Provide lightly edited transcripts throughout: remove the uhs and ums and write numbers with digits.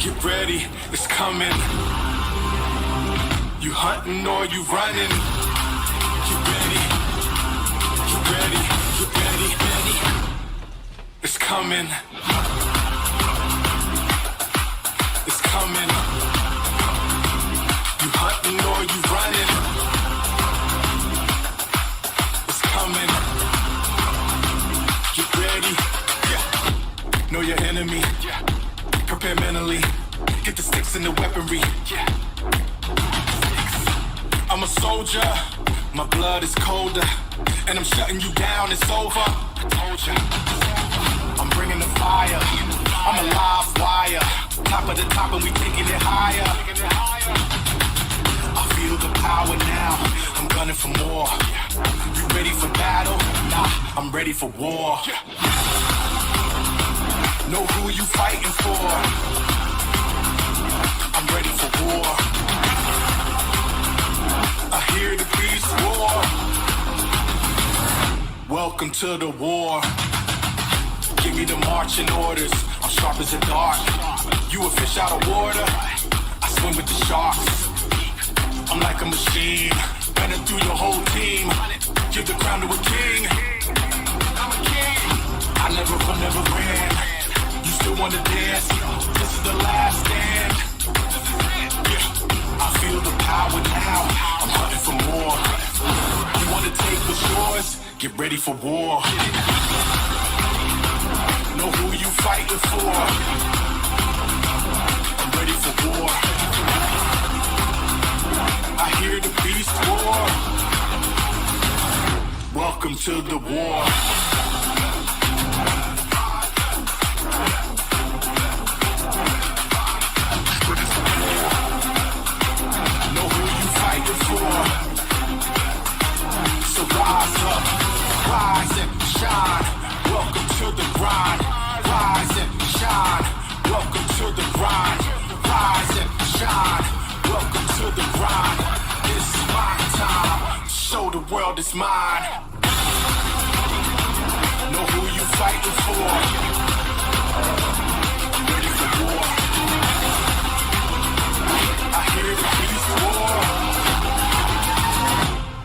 Get ready, it's coming. You hunting or you running? Get ready, get ready, get ready, ready. It's coming. It's coming. You hunting or you running? It's coming. Get ready. Yeah. Know your enemy. Yeah. Prepare mentally. Get the sticks and the weaponry. Yeah. I'm a soldier. My blood is colder. And I'm shutting you down. It's over. I told ya. I'm bringing the fire. I'm a live wire. Top of the top and we taking it higher. I feel the power now. I'm gunning for more. You ready for battle? Nah, I'm ready for war. Know who you fighting for. I'm ready for war. I hear the beast roar. Welcome to the war. Give me the marching orders. I'm sharp as a dart. You a fish out of water. I swim with the sharks. I'm like a machine. Running through your whole team. Give the crown to a king. I'm a king. I never ran. You still wanna dance? This is the last stand. Yeah. I feel the power now. I'm hunting for more. You wanna take what's yours? Get ready for war. Know who you fighting for. I'm ready for war. I hear the beast roar. Welcome to the war. Know who you fighting for. So rise up, rise and shine. Welcome to the grind. Rise and shine. Welcome to the grind. Rise and shine. Welcome to the grind. It's my time. Show the world it's mine. Know who you fighting for. I'm ready for war. I hear the beast roar.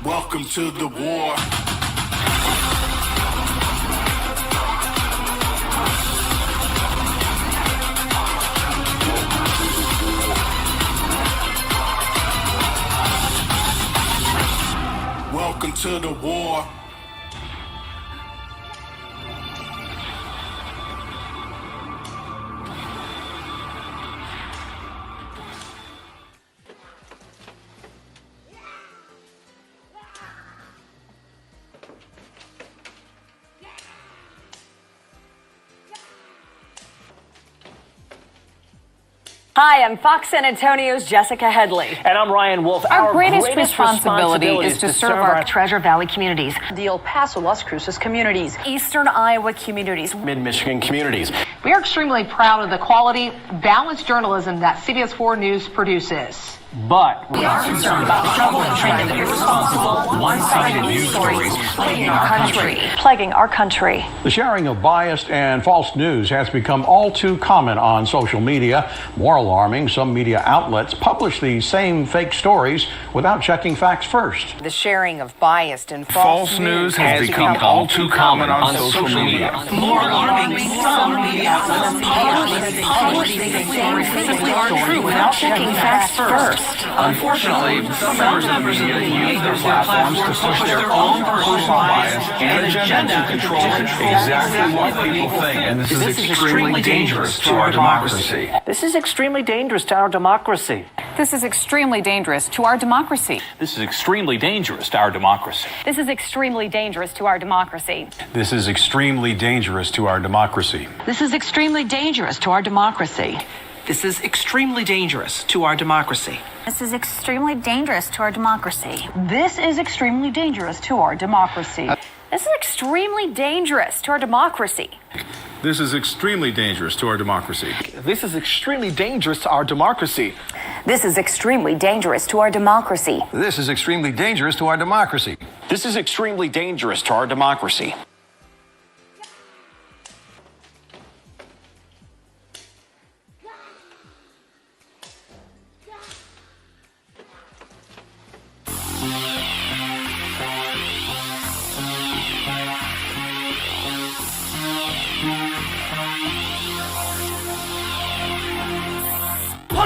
Welcome to the war. Welcome to the war. Hi, I'm Fox San Antonio's Jessica Headley. And I'm Ryan Wolf. Our greatest responsibility is to serve our Treasure Valley communities, the El Paso, Las Cruces communities, Eastern Iowa communities, Mid-Michigan communities. We are extremely proud of the quality, balanced journalism that CBS 4 News produces. But we are concerned about the trouble and trend of irresponsible, one-sided news stories plaguing our country. The sharing of biased and false news has become all too common on social media. More alarming, some media outlets publish these same fake stories without checking facts first. The sharing of biased and false news has become all too common on social media. More alarming, some media outlets publish these stories simply aren't true without checking facts first. Unfortunately, some members of the media use their platforms to push their own personal bias and agenda to control exactly what people think. And this is extremely dangerous to our democracy. this is extremely dangerous to our democracy. This is extremely dangerous to our democracy. This is extremely dangerous to our democracy. This is extremely dangerous to our democracy. This is extremely dangerous to our democracy. This is extremely dangerous to our democracy. This is extremely dangerous to our democracy. This is extremely dangerous to our democracy. This is extremely dangerous to our democracy. This is extremely dangerous to our democracy. This is extremely dangerous to our democracy. This is extremely dangerous to our democracy. This is extremely dangerous to our democracy. This is extremely dangerous to our democracy. This is extremely dangerous to our democracy.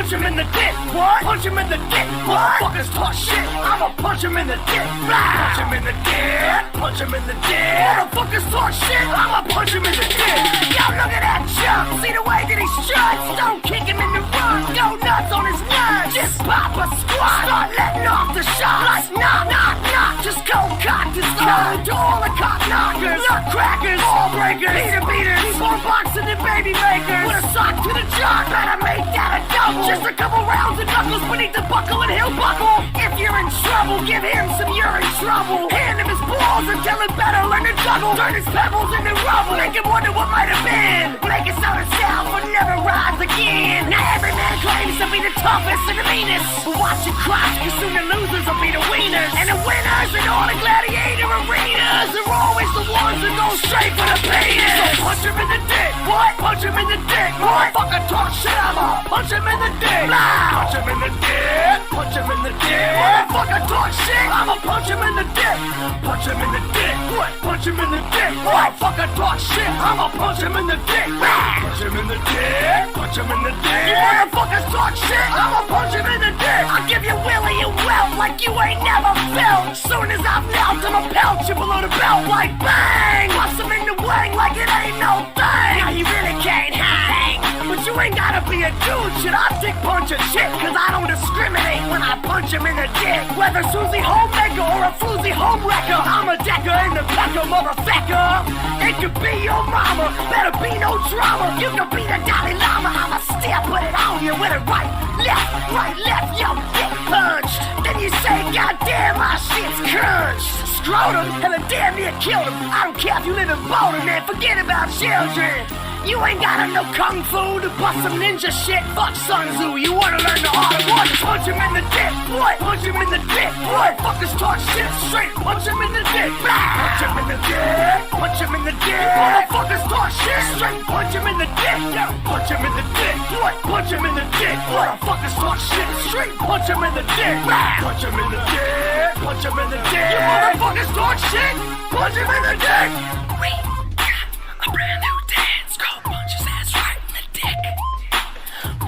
punch him in the dick. What? Punch him in the dick. Motherfuckers talk shit. I'ma punch him in the dick. Punch him in the dick. Punch him in the dick. Motherfuckers talk shit. I'ma punch him in the dick. Yo, look at that chump. See the way that he struts? Don't kick him in the run. Go nuts on his nuts. Just pop a squat. Start letting off the shots. Like knock, knock, knock. Just go cock this gun to all the cock knockers, nutcrackers, ball breakers, beaters, more boxing than baby makers. With a sock to the jaw, better make that a double. Just a couple rounds of knuckles beneath the buckle and he'll buckle. If you're in trouble, give him some you're in trouble. Hand him his balls and tell him better learn to juggle. Turn his pebbles into rubble. Make him wonder what might have been. Make it so the sound will never rise again. Now every man claims to be the toughest and the meanest. But watch your crops, cause soon the losers will be the winners. And the winners in all the gladiator arenas are always the ones that go straight for the penis. So punch him in the dick. What? Punch him in the dick. What? Fucking talk shit, I'ma punch him in the dick. Punch him in the dick. Punch him in the dick. Motherfucker talk shit, I'ma punch him in the dick. Punch him in the dick. What? Punch him in the dick. Motherfucker talk shit, I'ma punch him in the dick. Punch him in the dick. Punch him in the dick. You motherfuckers talk shit, I'ma punch him in the dick. I'll give you willy and welt like you ain't never felt. Soon as I've knelt, I'ma pelt you below the belt like bang. Bust him in the wang like it ain't no thing. Now he really can't hang. But you ain't gotta be a dude, shit. I dick punch a chick, cause I don't discriminate when I punch him in the dick. Whether Susie Homemaker or a floozy home wrecker, I'm a decker in the pecker, motherfucker. It could be your mama, better be no drama. You could be the Dalai Lama, I'ma still put it on you with a right, left, yo, dick punch. Then you say, goddamn, my shit's crunched. Scrotum, hella damn near killed him. I don't care if you live in Boulder, man, forget about children. You ain't gotta know kung fu to bust some ninja shit. Fuck Sun Tzu, you wanna learn the art of what? Punch him in the dick, what? Punch him in the dick, what? Fuckers talk shit straight, punch him in the dick. Punch him in the dick, punch him in the dick. Motherfuckers talk shit straight, punch him in the dick. Punch him in the dick, what? Punch him in the dick. Motherfuckers talk shit straight, punch him in the dick. Punch him in the dick, punch him in the dick. You motherfuckers talk shit, punch him in the dick. We got a brand new dance called punch his ass right in the dick.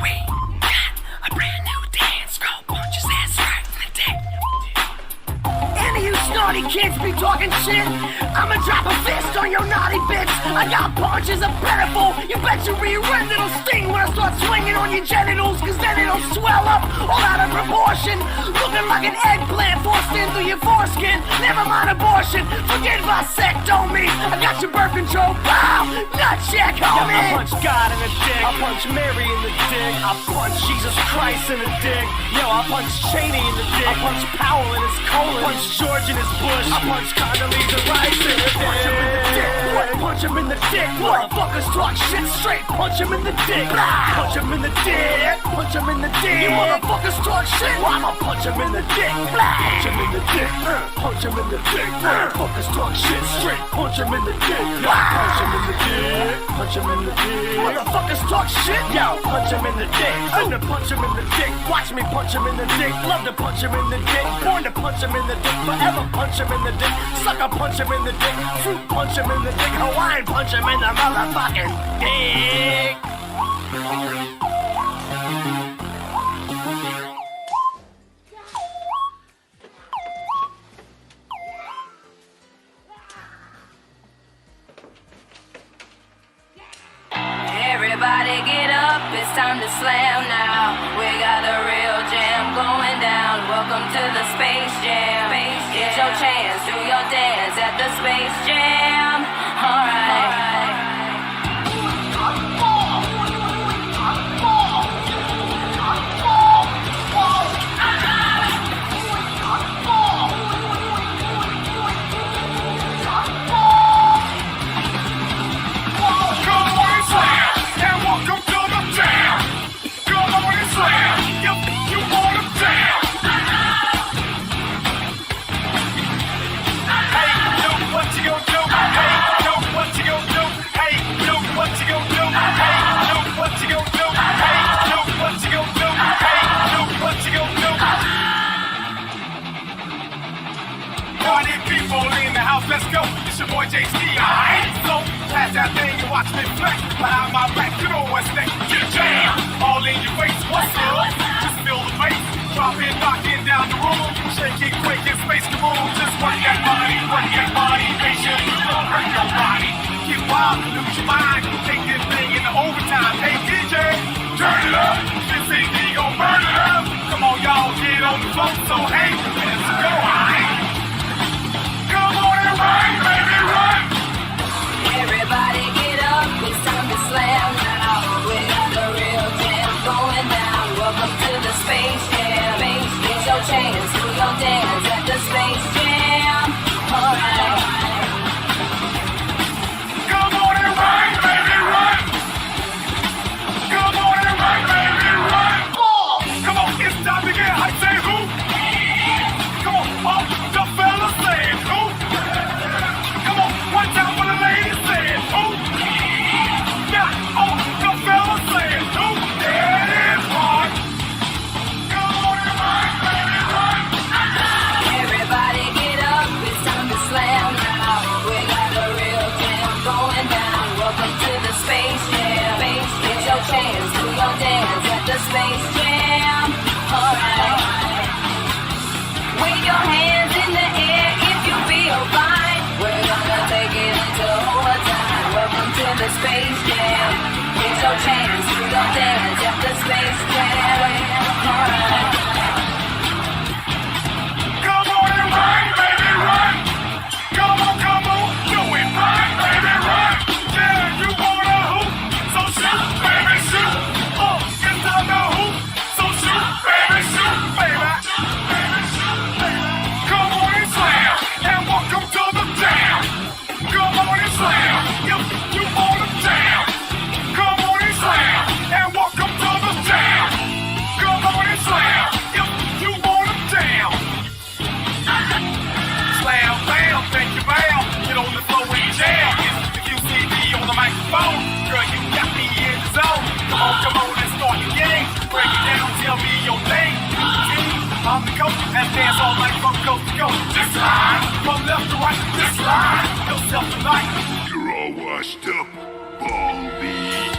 We got a brand new dance called punch his ass right in the dick. Any of you snotty kids be talking shit, I'ma drop a fist on your naughty bitch. I got punches are plentiful. You bet your rear end it'll sting when I start swinging on your genitals, cause then it'll swell up all out of proportion, looking like an eggplant forced in through your foreskin. Never mind abortion, forget vasectomy. I got your birth control, pow, nut check, homie. I punch God in the dick, I punch Mary in the dick, I punch Jesus Christ in the dick. Yo, I punch Cheney in the dick, I punch Powell in his colon, I punch George in his bush, I punch Condoleezza Rice in the dick. Punch him in the dick, what? Punch him in the dick. Motherfuckers talk shit straight, punch him in the dick. Punch him in the dick, punch him in the dick. You motherfuckers talk shit, well, I'ma punch him in the dick. Punch him in the dick, punch him in the dick. Motherfuckers talk shit straight, punch him in the dick. Punch him in the dick, punch him in the dick. Motherfuckers talk shit, yo, punch him in the dick. Finna punch him in the dick, watch me punch him in the dick. Love to punch him in the dick, born to punch him in the dick. Forever punch him in the dick, sucker punch him in the dick. Fruit punch him in the dick, Hawaiian punch him in the motherfucking dick. Everybody get up, it's time to slam now. We got a real jam going down. Welcome to the Space Jam. Get your chance, do your dance at the Space Jam. Alright. Hey, yo, what you gonna do? your dance at the Space Jam. Alright. Come on and run, baby, run. Come on, do it right, baby, run. Yeah, you wanna hoop, so shoot, baby, shoot. Oh, it's time to hoop, so shoot, baby, shoot, baby. Come on and slam, and welcome to the jam. Come on and slam, if you wanna jam. Come on and slam, and welcome to the jam. Come on and slam, if you wanna jam. Slam, bam, thank you, bam. Get on the floor and jam. It's the QCD on the microphone. Girl, you got me in the zone. Come on, let's start the game. Break it down, tell me your name. I'm the coach, and dance all night from coast to coast. This line, from left to right, this line. Yourself tonight. You're all washed up, Baldy.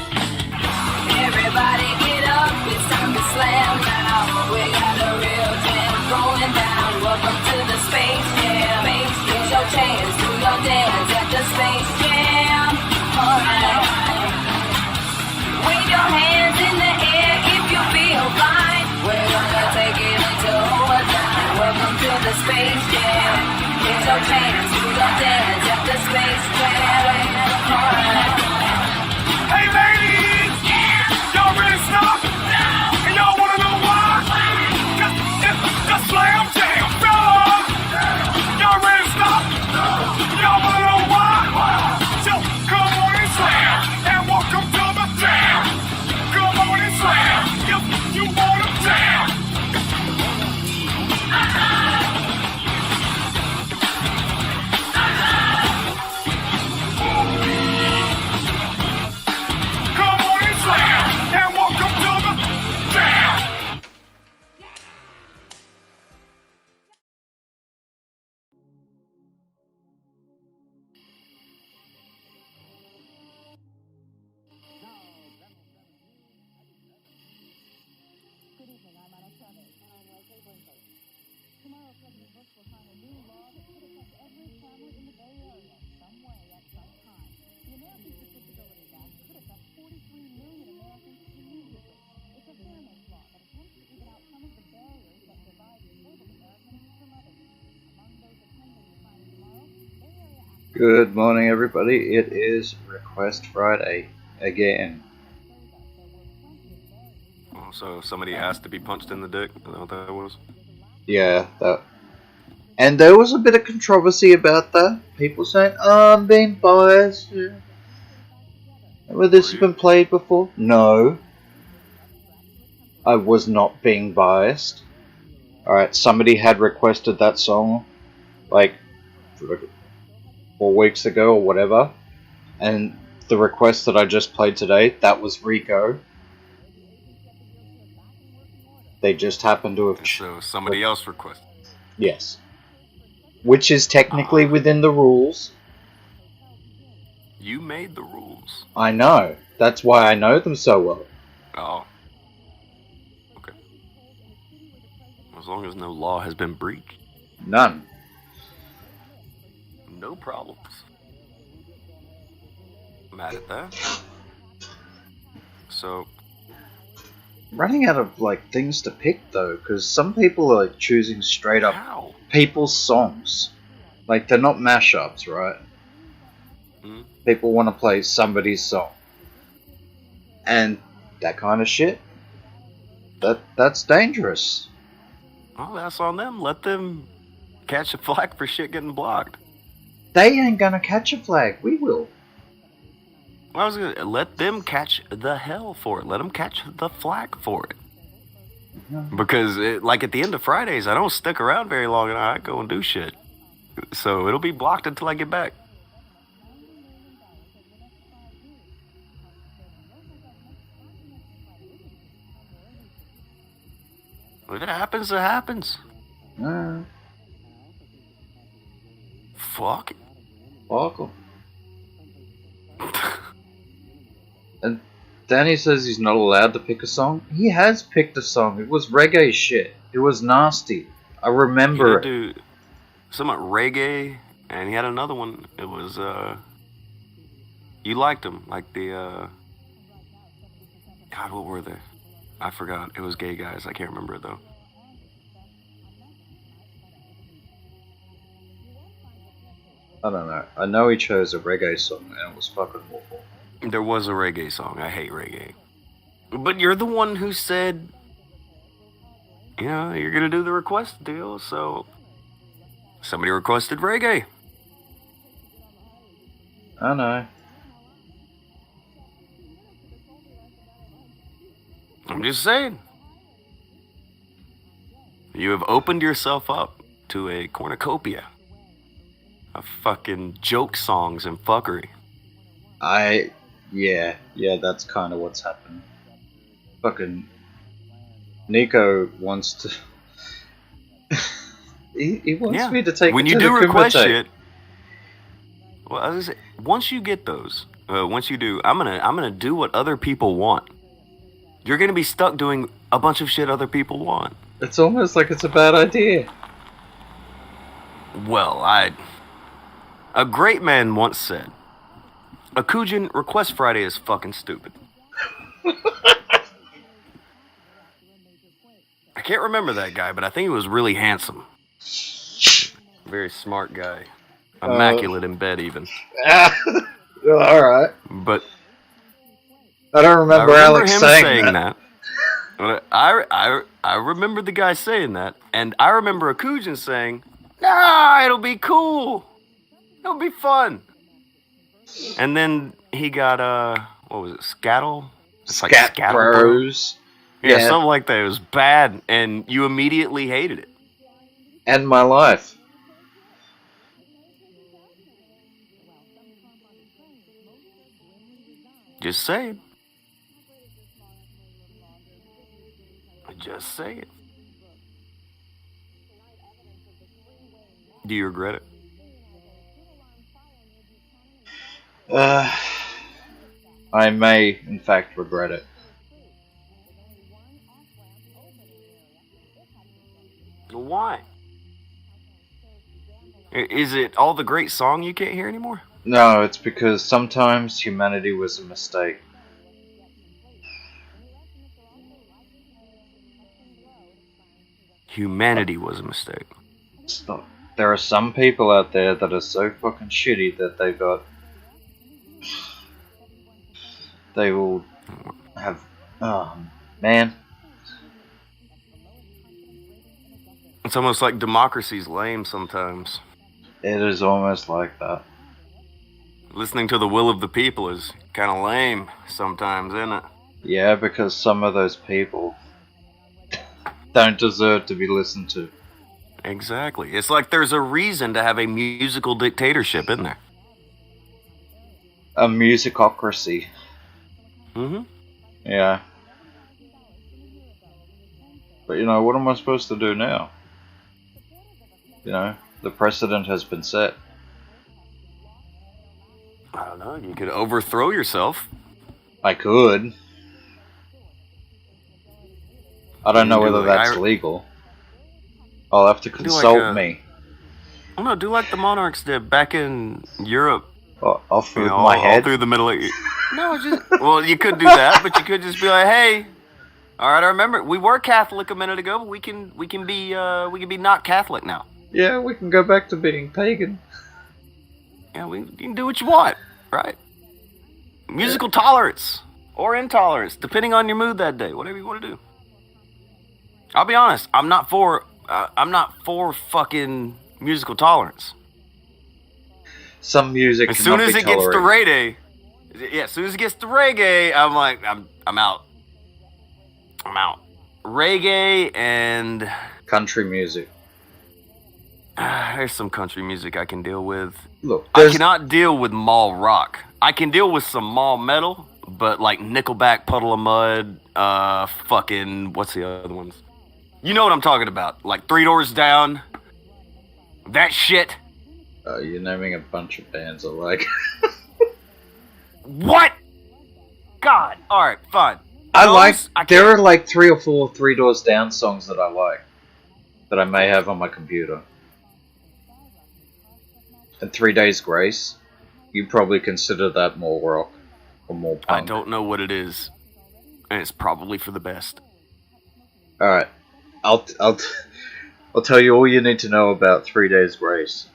Everybody get up, it's time to slam now. We got a real jam going down. Welcome to the Space Jam. Get your chance, do your dance at the Space Jam. Alright. Wave your hands in the air if you feel fine. We're gonna take it into overtime. Welcome to the Space Jam. Get your chance, do your dance at the Space Jam. Alright. Hey, ladies! Y'all ready to stop? And y'all wanna know why? 'Cause it's the Slam Jam, fella! Y'all ready to stop? Y'all wanna know why? So come on and slam, and welcome to the jam. Come on and slam, if you wanna jam. Come on and slam, and welcome to the jam. Good morning, everybody. It is Request Friday again. Oh, so somebody asked to be punched in the dick? Is that what that was? Yeah, that. And there was a bit of controversy about that. People saying, "Oh, I'm being biased." Well, this has been played before. No, I was not being biased. All right, somebody had requested that song, like 4 weeks ago or whatever, and the request that I just played today, that was Rico. They just happened to have... So somebody else requested. Yes. Which is technically within the rules. You made the rules. I know. That's why I know them so well. Oh. Okay. As long as no law has been breached. None. No problems. Mad at that. So... Running out of things to pick though, because some people are choosing straight up people's songs. They're not mashups, right? Mm. People want to play somebody's song, and that kind of shit. That's dangerous. Well, that's on them. Let them catch a flag for shit getting blocked. They ain't gonna catch a flag. We will. I was gonna let them catch the hell for it. Let them catch the flack for it. Mm-hmm. Because, at the end of Fridays, I don't stick around very long and I go and do shit. So it'll be blocked until I get back. If it happens, it happens. Fuck it. Fuck 'em. And Danny says he's not allowed to pick a song. He has picked a song. It was reggae shit. It was nasty. I remember it. Do something reggae, and he had another one. It was you liked him, like the God, what were they? I forgot. It was gay guys. I can't remember it though. I don't know. I know he chose a reggae song and it was fucking awful. There was a reggae song. I hate reggae. But you're the one who said, you know, you're gonna do the request deal, so somebody requested reggae. I know. I'm just saying. You have opened yourself up to a cornucopia of fucking joke songs and fuckery. Yeah, that's kind of what's happened. Fucking Nico wants to. he wants me to take when it you to do the request Kumite. shit. Well, I was gonna say, once you get those, once you do, I'm gonna do what other people want. You're gonna be stuck doing a bunch of shit other people want. It's almost like it's a bad idea. Well, a great man once said, Akujin, Request Friday is fucking stupid. I can't remember that guy, but I think he was really handsome. Very smart guy. Immaculate in bed, even. Alright. But I don't remember Alex him saying that. I remember the guy saying that, and I remember Akujin saying, "Nah, it'll be cool. It'll be fun." And then he got what was it? Scattle? It's like Scattle Bros. Yeah, something like that. It was bad, and you immediately hated it. And my life. Just saying. Just saying. Do you regret it? I may, in fact, regret it. Why? Is it all the great song you can't hear anymore? No, it's because sometimes humanity was a mistake. Humanity was a mistake. Stop. There are some people out there that are so fucking shitty that they will have, oh man. It's almost like democracy's lame sometimes. It is almost like that. Listening to the will of the people is kind of lame sometimes, isn't it? Yeah, because some of those people don't deserve to be listened to. Exactly. It's like there's a reason to have a musical dictatorship, isn't there? A musicocracy. Mm-hmm. Yeah. But you know, what am I supposed to do now? You know, the precedent has been set. I don't know. You could overthrow yourself. I could. I don't know whether that's legal. I'll have to consult me. I don't know. Do like the monarchs did back in Europe. Off with my head. All through the Middle East. No, just well, you could do that, but you could just be like, hey. All right, I remember we were Catholic a minute ago, but we can be not Catholic now. Yeah, we can go back to being pagan. Yeah, you can do what you want, right? Musical tolerance or intolerance, depending on your mood that day, whatever you want to do. I'll be honest, I'm not for fucking musical tolerance. Some music. As soon as it gets to reggae, I'm like, I'm out. I'm out. Reggae and country music. There's some country music I can deal with. Look, I cannot deal with mall rock. I can deal with some mall metal, but like Nickelback, Puddle of Mud, fucking what's the other ones? You know what I'm talking about? Like Three Doors Down. That shit. You're naming a bunch of bands I like. What? God. All right, fine. There are like 3 or 4 Three Doors Down songs that I like that I may have on my computer. And 3 Days Grace, you probably consider that more rock or more punk. I don't know what it is. And it's probably for the best. All right, I'll tell you all you need to know about 3 Days Grace.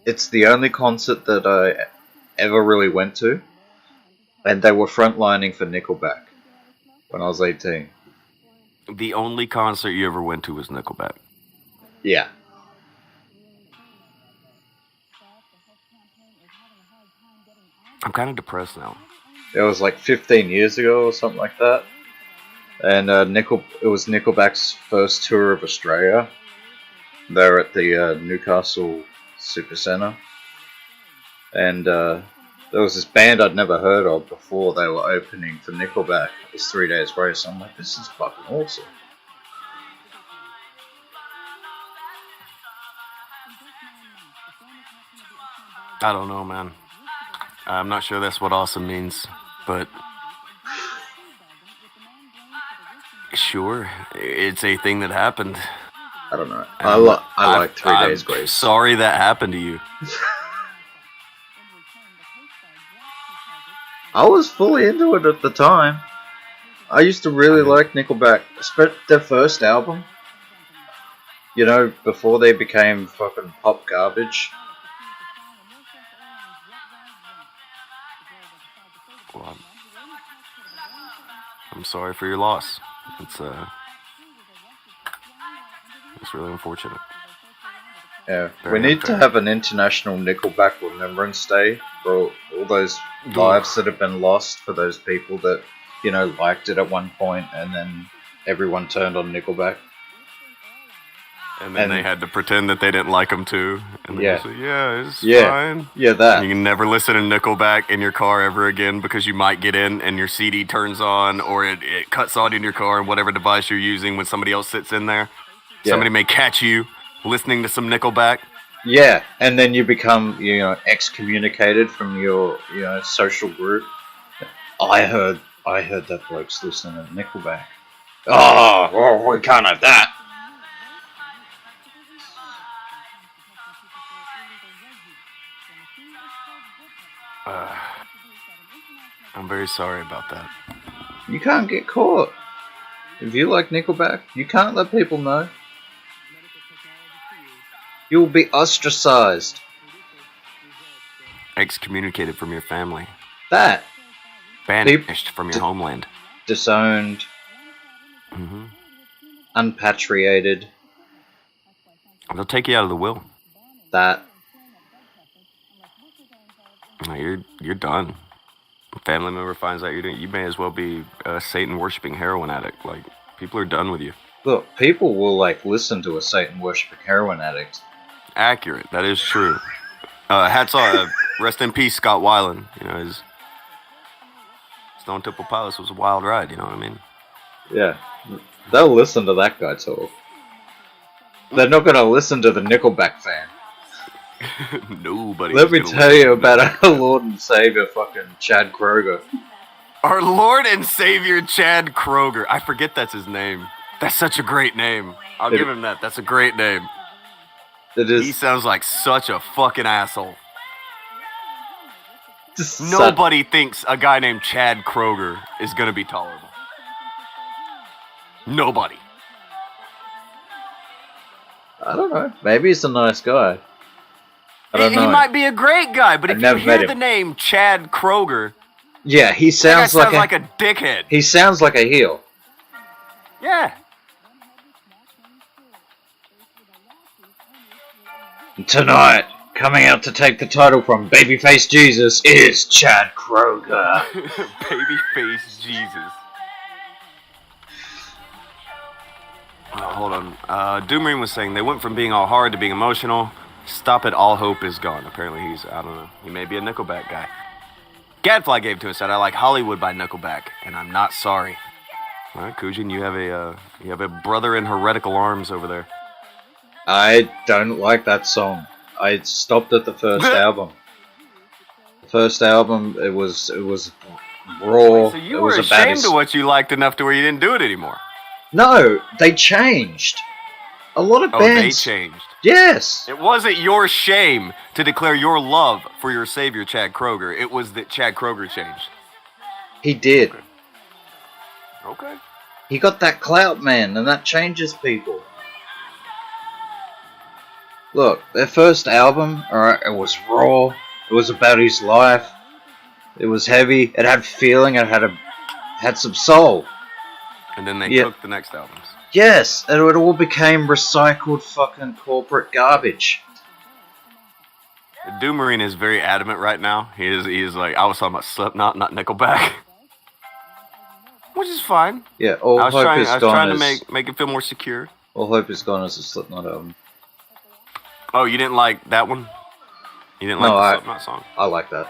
It's the only concert that I ever really went to, and they were frontlining for Nickelback when I was 18. The only concert you ever went to was Nickelback. Yeah. I'm kind of depressed now. It was like 15 years ago or something like that. And it was Nickelback's first tour of Australia. They're at the Newcastle Supercentre. And there was this band I'd never heard of before they were opening for Nickelback. It was 3 Days Grace. I'm like, this is fucking awesome. I don't know, man. I'm not sure that's what awesome means, but sure, it's a thing that happened. I don't know. I like 3 Days Grace. Sorry that happened to you. I was fully into it at the time. I used to really like Nickelback, especially their first album. You know, before they became fucking pop garbage. Well, I'm sorry for your loss. It's really unfortunate. Yeah, Very we need unfair. to have an international Nickelback Remembrance Day for all those lives that have been lost, for those people that, you know, liked it at one point and then everyone turned on Nickelback. And then they had to pretend that they didn't like them too. And Yeah. say, yeah, it's Yeah. fine. Yeah, that. You can never listen to Nickelback in your car ever again because you might get in and your CD turns on or it cuts on in your car and whatever device you're using when somebody else sits in there. Yeah. Somebody may catch you listening to some Nickelback. Yeah, and then you become, you know, excommunicated from your, you know, social group. I heard that bloke's listening to Nickelback. Oh, well, we can't have that. I'm very sorry about that. You can't get caught. If you like Nickelback, you can't let people know. You will be ostracized. Excommunicated from your family. That. Banished from your homeland. Disowned. Mm-hmm. Unpatriated. They'll take you out of the will. That. No, you're done. A family member finds out you're doing. You may as well be a Satan worshipping heroin addict. Like, people are done with you. Look, people will, like, listen to a Satan worshipping heroin addict. Accurate. That is true. Hats off. Rest in peace, Scott Weiland. You know, his Stone Temple Pilots was a wild ride. You know what I mean? Yeah. They'll listen to that guy talk. They're not going to listen to the Nickelback fan. Nobody. Let me tell you about our Lord and Savior, fucking Chad Kroger. Our Lord and Savior Chad Kroger. I forget that's his name. That's such a great name. I'll give him that. That's a great name. It is. He sounds like such a fucking asshole. Nobody thinks a guy named Chad Kroger is going to be tolerable. Nobody. I don't know. Maybe he's a nice guy. I don't know. He might be a great guy, but if you hear met the him. name Chad Kroger, Yeah, he that sounds guy like sounds like a dickhead. He sounds like a heel. Yeah. Tonight, coming out to take the title from Babyface Jesus is Chad Kroger. Babyface Jesus. Hold on. Doomarine was saying they went from being all hard to being emotional. Stop it, all hope is gone. Apparently he's, I don't know, he may be a Nickelback guy. Gadfly gave to us that I like Hollywood by Nickelback, and I'm not sorry. All right, Akujin, you have a brother in heretical arms over there. I don't like that song. I stopped at the first album. The first album, it was raw. So you it were was ashamed of what you liked enough to where you didn't do it anymore. No, they changed. A lot of bands. They changed. Yes. It wasn't your shame to declare your love for your savior, Chad Kroger. It was that Chad Kroger changed. He did. Okay. He got that clout, man, and that changes people. Look, their first album, alright, it was raw. It was about his life. It was heavy. It had feeling. It had some soul. And then they Yeah. cooked the next albums. Yes, and it all became recycled fucking corporate garbage. Doomarine is very adamant right now. He is like, I was talking about Slipknot, not Nickelback. Which is fine. Yeah, All I was Hope trying, Is I was Gone trying to is... make it feel more secure. All Hope Is Gone is a Slipknot album. Oh, you didn't like that one? You didn't like the Slipknot song? I like that.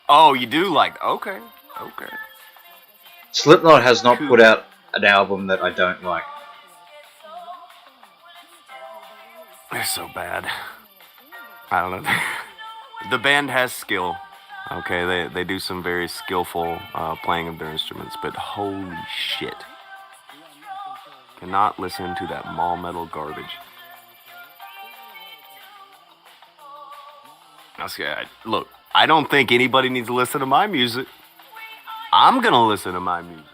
Oh, you do like... Okay. Slipknot has not put out an album that I don't like. They're so bad. I don't know. The band has skill. Okay, they do some very skillful playing of their instruments, but holy shit. Cannot listen to that mall metal garbage. Look, I don't think anybody needs to listen to my music. I'm gonna listen to my music.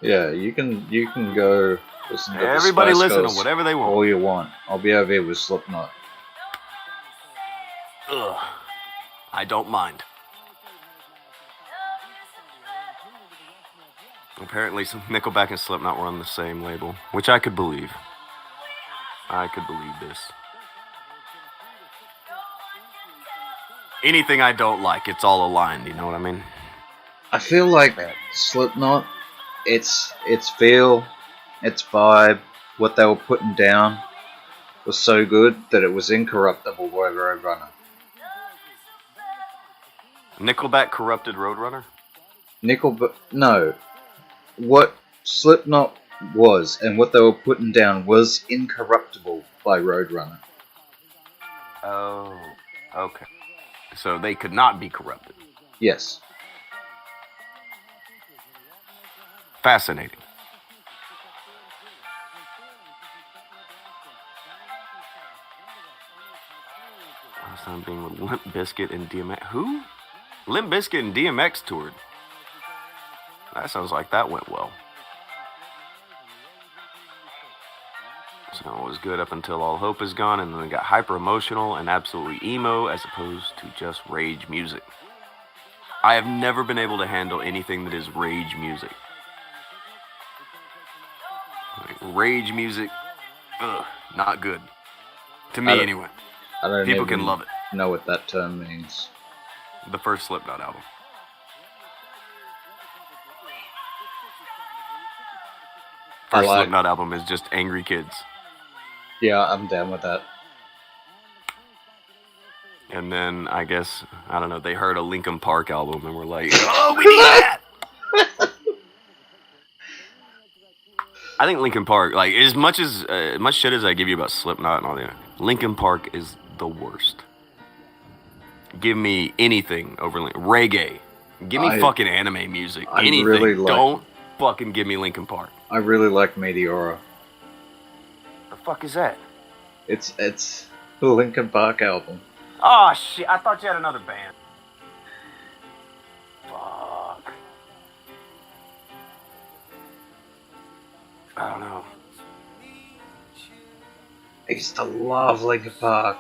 Yeah, you can go listen to everybody the Spice listen Girls to whatever they want. all you want. I'll be over here with Slipknot. Ugh, I don't mind. Apparently, some Nickelback and Slipknot were on the same label, which I could believe. I could believe this. Anything I don't like, it's all aligned. You know what I mean? I feel like Slipknot, its feel, its vibe, what they were putting down was so good that it was incorruptible by Roadrunner. Nickelback corrupted Roadrunner? No. What Slipknot was and what they were putting down was incorruptible by Roadrunner. Oh, okay. So they could not be corrupted. Yes. Fascinating. Last time being with Limp Bizkit and DMX. Who? Limp Bizkit and DMX toured. That sounds like that went well. So it was good up until All Hope Is Gone, and then it got hyper emotional and absolutely emo as opposed to just rage music. I have never been able to handle anything that is rage music. Like, rage music, not good. To me, anyway. I don't People can love it. Know what that term means. The first Slipknot album. First Slipknot album is just angry kids. Yeah, I'm down with that. And then, I guess, I don't know, they heard a Linkin Park album and were like, oh, we need that! I think Linkin Park, like, as much shit as I give you about Slipknot and all that, Linkin Park is the worst. Give me anything over reggae. Give me fucking anime music. Anything. Really don't fucking give me Linkin Park. I really like Meteora. The fuck is that? It's the Linkin Park album. Oh shit! I thought you had another band. Fuck. I don't know. I used to love Linkin Park.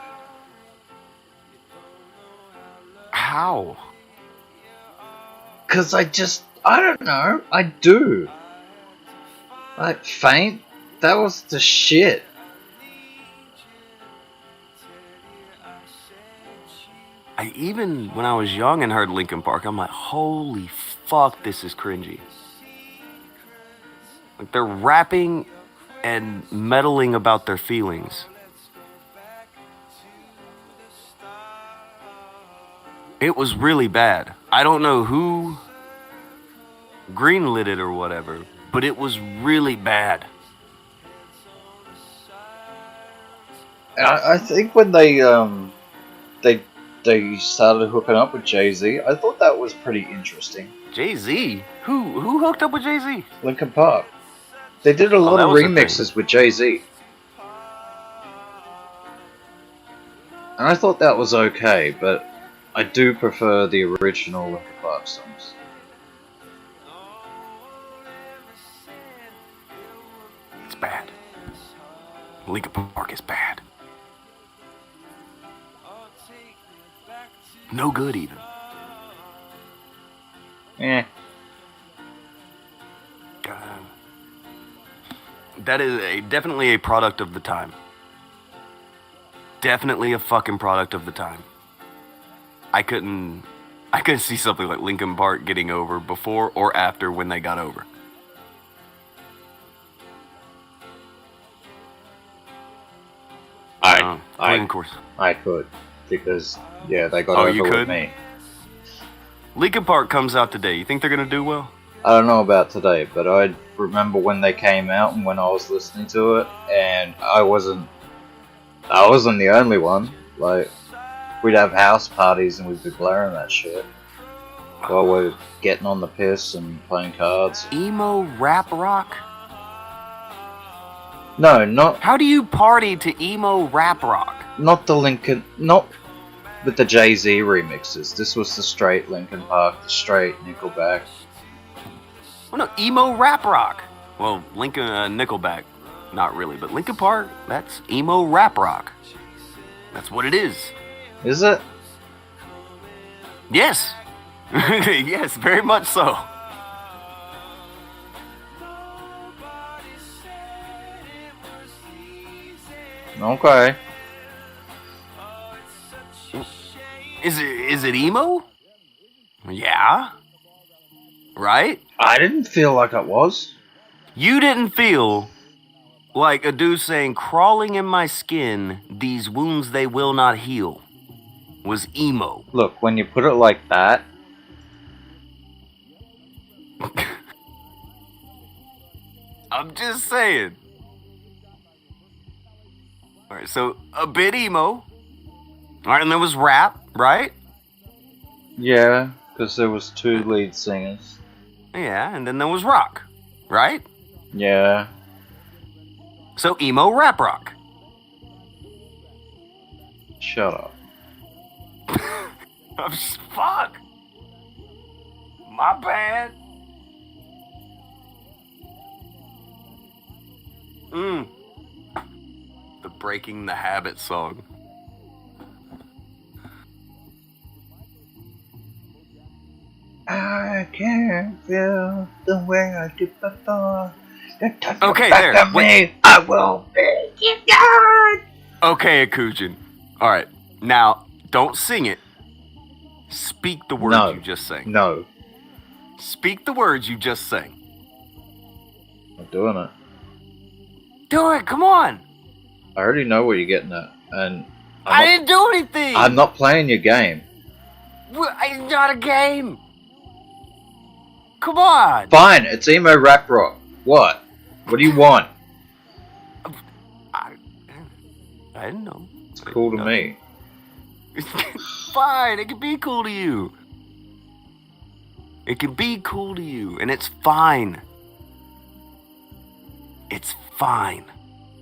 How? Cause I don't know. I do. Like Faint, that was the shit. Even when I was young and heard Linkin Park, I'm like, holy fuck, this is cringy. Like, they're rapping and meddling about their feelings. It was really bad. I don't know who greenlit it or whatever, but it was really bad. I think when they started hooking up with Jay-Z, I thought that was pretty interesting. Jay-Z? Who hooked up with Jay-Z? Linkin Park. They did a lot of remixes with Jay-Z. And I thought that was okay, but I do prefer the original Linkin Park songs. Park's bad. Linkin Park is bad. No good even. That is definitely a product of the time. Definitely a fucking product of the time. I couldn't see something like Linkin Park getting over before or after when they got over. Of course. I could, because they got over with me. Linkin Park comes out today. You think they're gonna do well? I don't know about today, but I remember when they came out and when I was listening to it, and I wasn't the only one. Like, we'd have house parties and we'd be blaring that shit while we're getting on the piss and playing cards. Emo rap rock? No, not. How do you party to emo rap rock? Not the Linkin, not with the Jay-Z remixes. This was the straight Linkin Park, the straight Nickelback. Oh no, emo rap rock. Well, Nickelback, not really, but Linkin Park, that's emo rap rock. That's what it is. Is it? Yes. Yes, very much so. Okay. Is it emo? Yeah. Right? I didn't feel like it was. You didn't feel like a dude saying, crawling in my skin, these wounds they will not heal, was emo. Look, when you put it like that. I'm just saying. Alright, so a bit emo. Alright, and there was rap, right? Yeah, because there was 2 lead singers. Yeah, and then there was rock, right? Yeah. So emo rap rock. Shut up. Fuck. My bad. The Breaking the Habit song. I can't feel the way I did before. Okay, there. Me, I will be God. Okay, Akujin. Alright, now, don't sing it. Speak the words you just sang. No. Speak the words you just sang. I'm doing it. Do it, come on! I already know what you're getting at, and I didn't do anything! I'm not playing your game. It's not a game! Come on! Fine, it's emo rap rock. What? What do you want? I didn't know. It's cool to me. Fine, it can be cool to you. It can be cool to you, and it's fine. It's fine.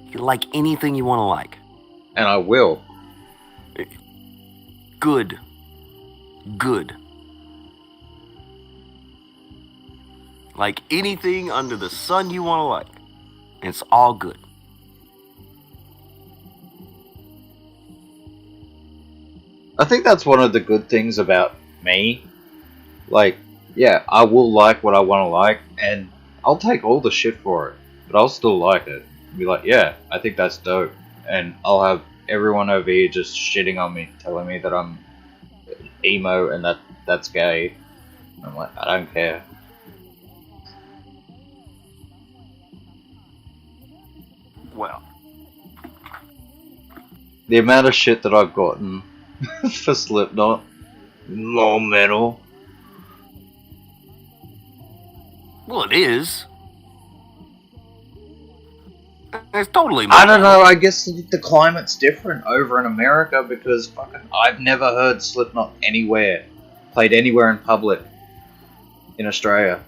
You like anything you want to like. And I will. Good. Good. Like anything under the sun you want to like. It's all good. I think that's one of the good things about me. Like, yeah, I will like what I want to like, and I'll take all the shit for it, but I'll still like it. Be like, yeah, I think that's dope. And I'll have everyone over here just shitting on me, telling me that I'm emo and that's gay. I'm like, I don't care. Well. The amount of shit that I've gotten for Slipknot, more metal. Well, it is. It's totally. I don't know. I guess the climate's different over in America because fucking I've never heard Slipknot anywhere, played anywhere in public in Australia.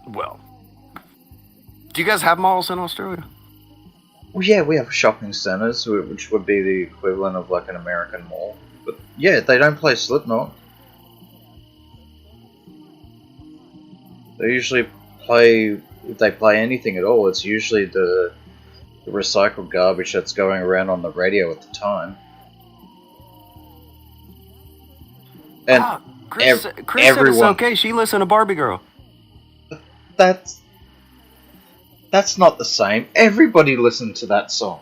Well, do you guys have malls in Australia? Well, yeah, we have shopping centres, which would be the equivalent of like an American mall. But yeah, they don't play Slipknot. They usually play, if they play anything at all, it's usually the recycled garbage that's going around on the radio at the time. And Chris said it's everyone, okay. She listened to Barbie Girl. that's not the same. Everybody listened to that song.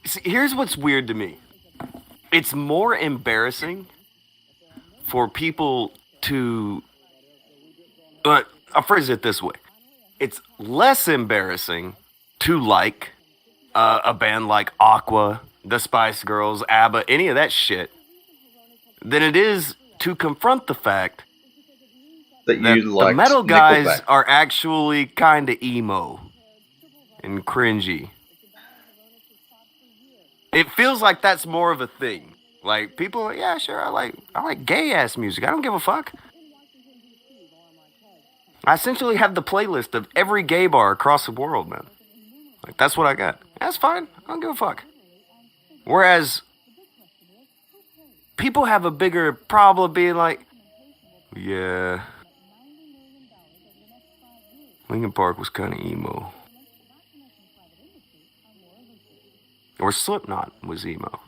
See, here's what's weird to me. It's more embarrassing for people to... I'll phrase it this way. It's less embarrassing to like a band like Aqua, the Spice Girls, ABBA, any of that shit, than it is to confront the fact that the metal guys are actually kind of emo and cringy. It feels like that's more of a thing. Like, people are, yeah, sure, I like gay ass music. I don't give a fuck. I essentially have the playlist of every gay bar across the world, man. Like, that's what I got. That's fine. I don't give a fuck. Whereas people have a bigger problem being like, yeah, Linkin Park was kind of emo. Or Slipknot was emo.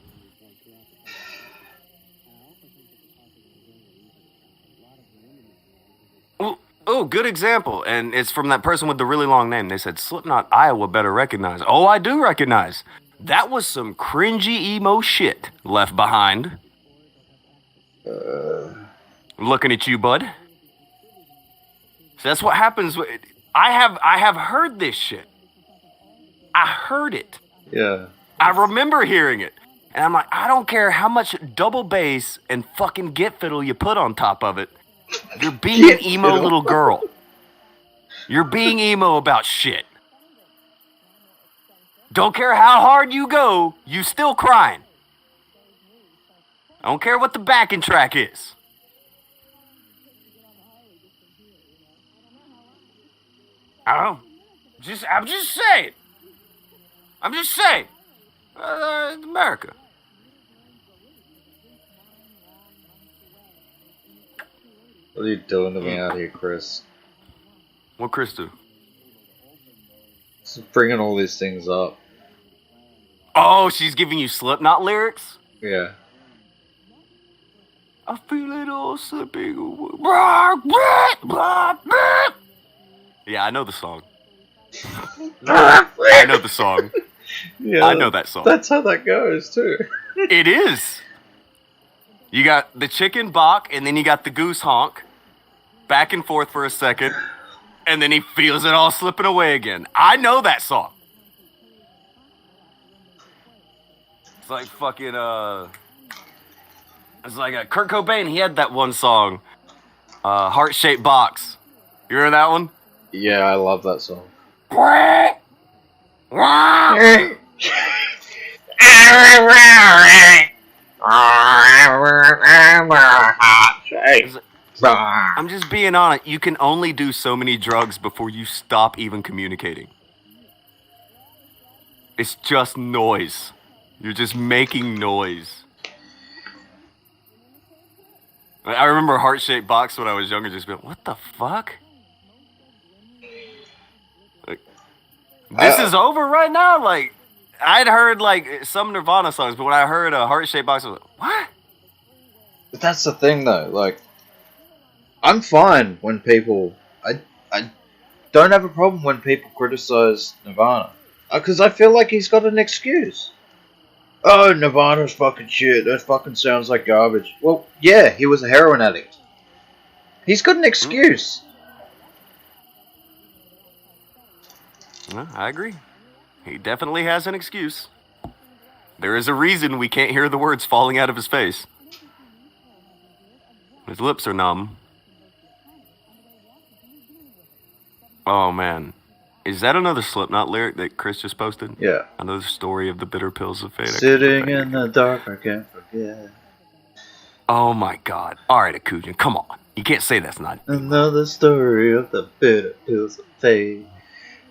Oh, good example. And it's from that person with the really long name. They said, Slipknot, Iowa better recognize. Oh, I do recognize. That was some cringy emo shit left behind. Looking at you, bud. So that's what happens. I have heard this shit. I heard it. Yeah. I remember hearing it. And I'm like, I don't care how much double bass and fucking git fiddle you put on top of it. You're being an emo little girl. You're being emo about shit. Don't care how hard you go, you still crying. I don't care what the backing track is. I don't know. I'm just saying. America. What are you doing to me out here, Chris? What Chris do? Just bringing all these things up. Oh, she's giving you Slipknot lyrics? Yeah. I feel it all slipping away. Yeah, I know the song. I know the song. Yeah, I know that song. That's how that goes, too. It is. You got the chicken bok, and then you got the goose honk. Back and forth for a second. And then he feels it all slipping away again. I know that song. It's like fucking, it's like Kurt Cobain, he had that one song. Heart-Shaped Box. You heard that one? Yeah, I love that song. I'm just being honest. You can only do so many drugs before you stop even communicating. It's just noise. You're just making noise. I remember Heart-Shaped Box when I was younger, just being, what the fuck? Like, this is over right now? Like, I'd heard, like, some Nirvana songs, but when I heard a Heart-Shaped Box, I was like, what? But that's the thing, though. Like, I'm fine when people... I don't have a problem when people criticize Nirvana. Because I feel like he's got an excuse. Oh, Nirvana's fucking shit. That fucking sounds like garbage. Well, yeah, he was a heroin addict. He's got an excuse. Well, I agree. He definitely has an excuse. There is a reason we can't hear the words falling out of his face. His lips are numb. Oh, man. Is that another Slipknot lyric that Chris just posted? Yeah. Another story of the bitter pills of fate. Sitting in the dark, I can't forget. Oh, my God. All right, Akujin, come on. You can't say that's not... Another story of the bitter pills of fate.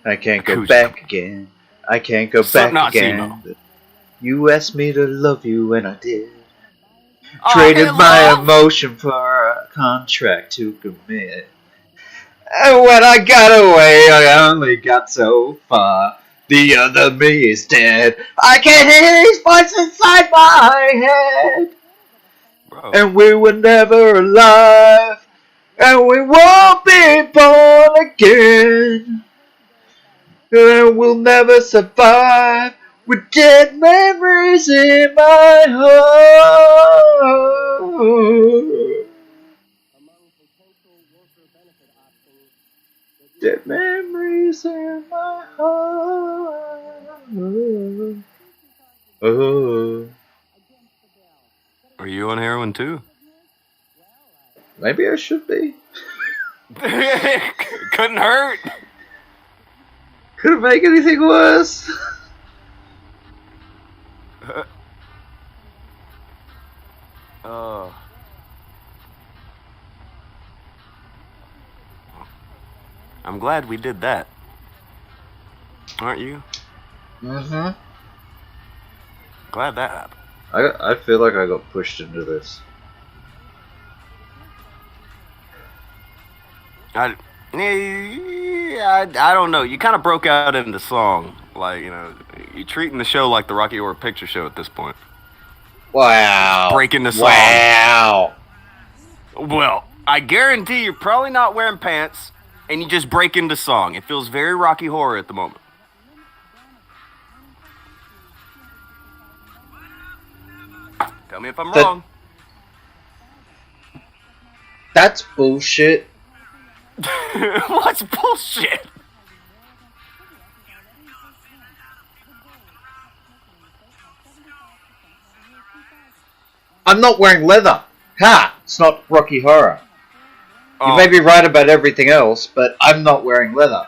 I can't go back again. I can't go back again. You asked me to love you and I did. Traded my emotion for a contract to commit. And when I got away, I only got so far. The other me is dead. I can hear his voice inside my head. Bro. And we were never alive. And we won't be born again. And we'll never survive with dead memories in my heart. Dead memories in my heart. Oh. Are you on heroin too? Maybe I should be. Couldn't hurt. Couldn't make anything worse. I'm glad we did that. Aren't you? Mm-hmm. Glad that happened. I feel like I got pushed into this. I don't know. You kind of broke out into song. Like, you know, you're treating the show like the Rocky Horror Picture Show at this point. Wow. Breaking the song. Wow. Well, I guarantee you're probably not wearing pants, and you just break into song. It feels very Rocky Horror at the moment. Tell me if I'm wrong. That's bullshit. What's bullshit? I'm not wearing leather. Ha! It's not Rocky Horror. Oh. You may be right about everything else, but I'm not wearing leather.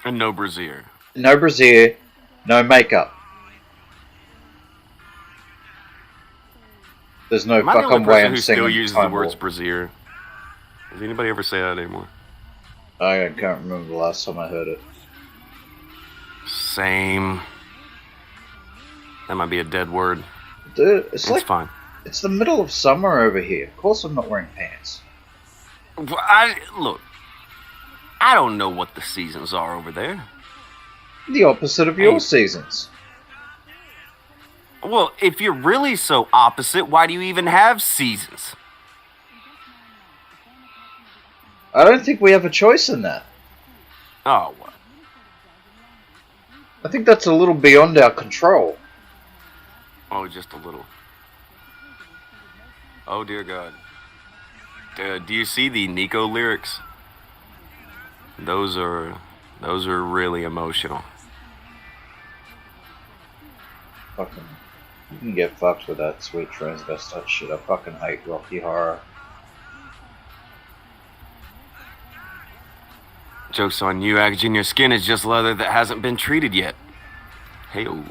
And no brassiere. No brassiere, no makeup. There's no Am I the fucking only way person I'm who singing still uses Time the words Warp. brassiere? Does anybody ever say that anymore? I can't remember the last time I heard it. Same. That might be a dead word. Dude, it's like fine. It's the middle of summer over here. Of course I'm not wearing pants. Look, I don't know what the seasons are over there. The opposite of your seasons. Well, if you're really so opposite, why do you even have seasons? I don't think we have a choice in that. Oh, well. I think that's a little beyond our control. Oh, just a little. Oh, dear God. Do you see the Nico lyrics? Those are really emotional. Fucking, you can get fucked with that sweet transvestite shit. I fucking hate Rocky Horror. Joke's on you, Akujin. Your skin is just leather that hasn't been treated yet. Hey-o.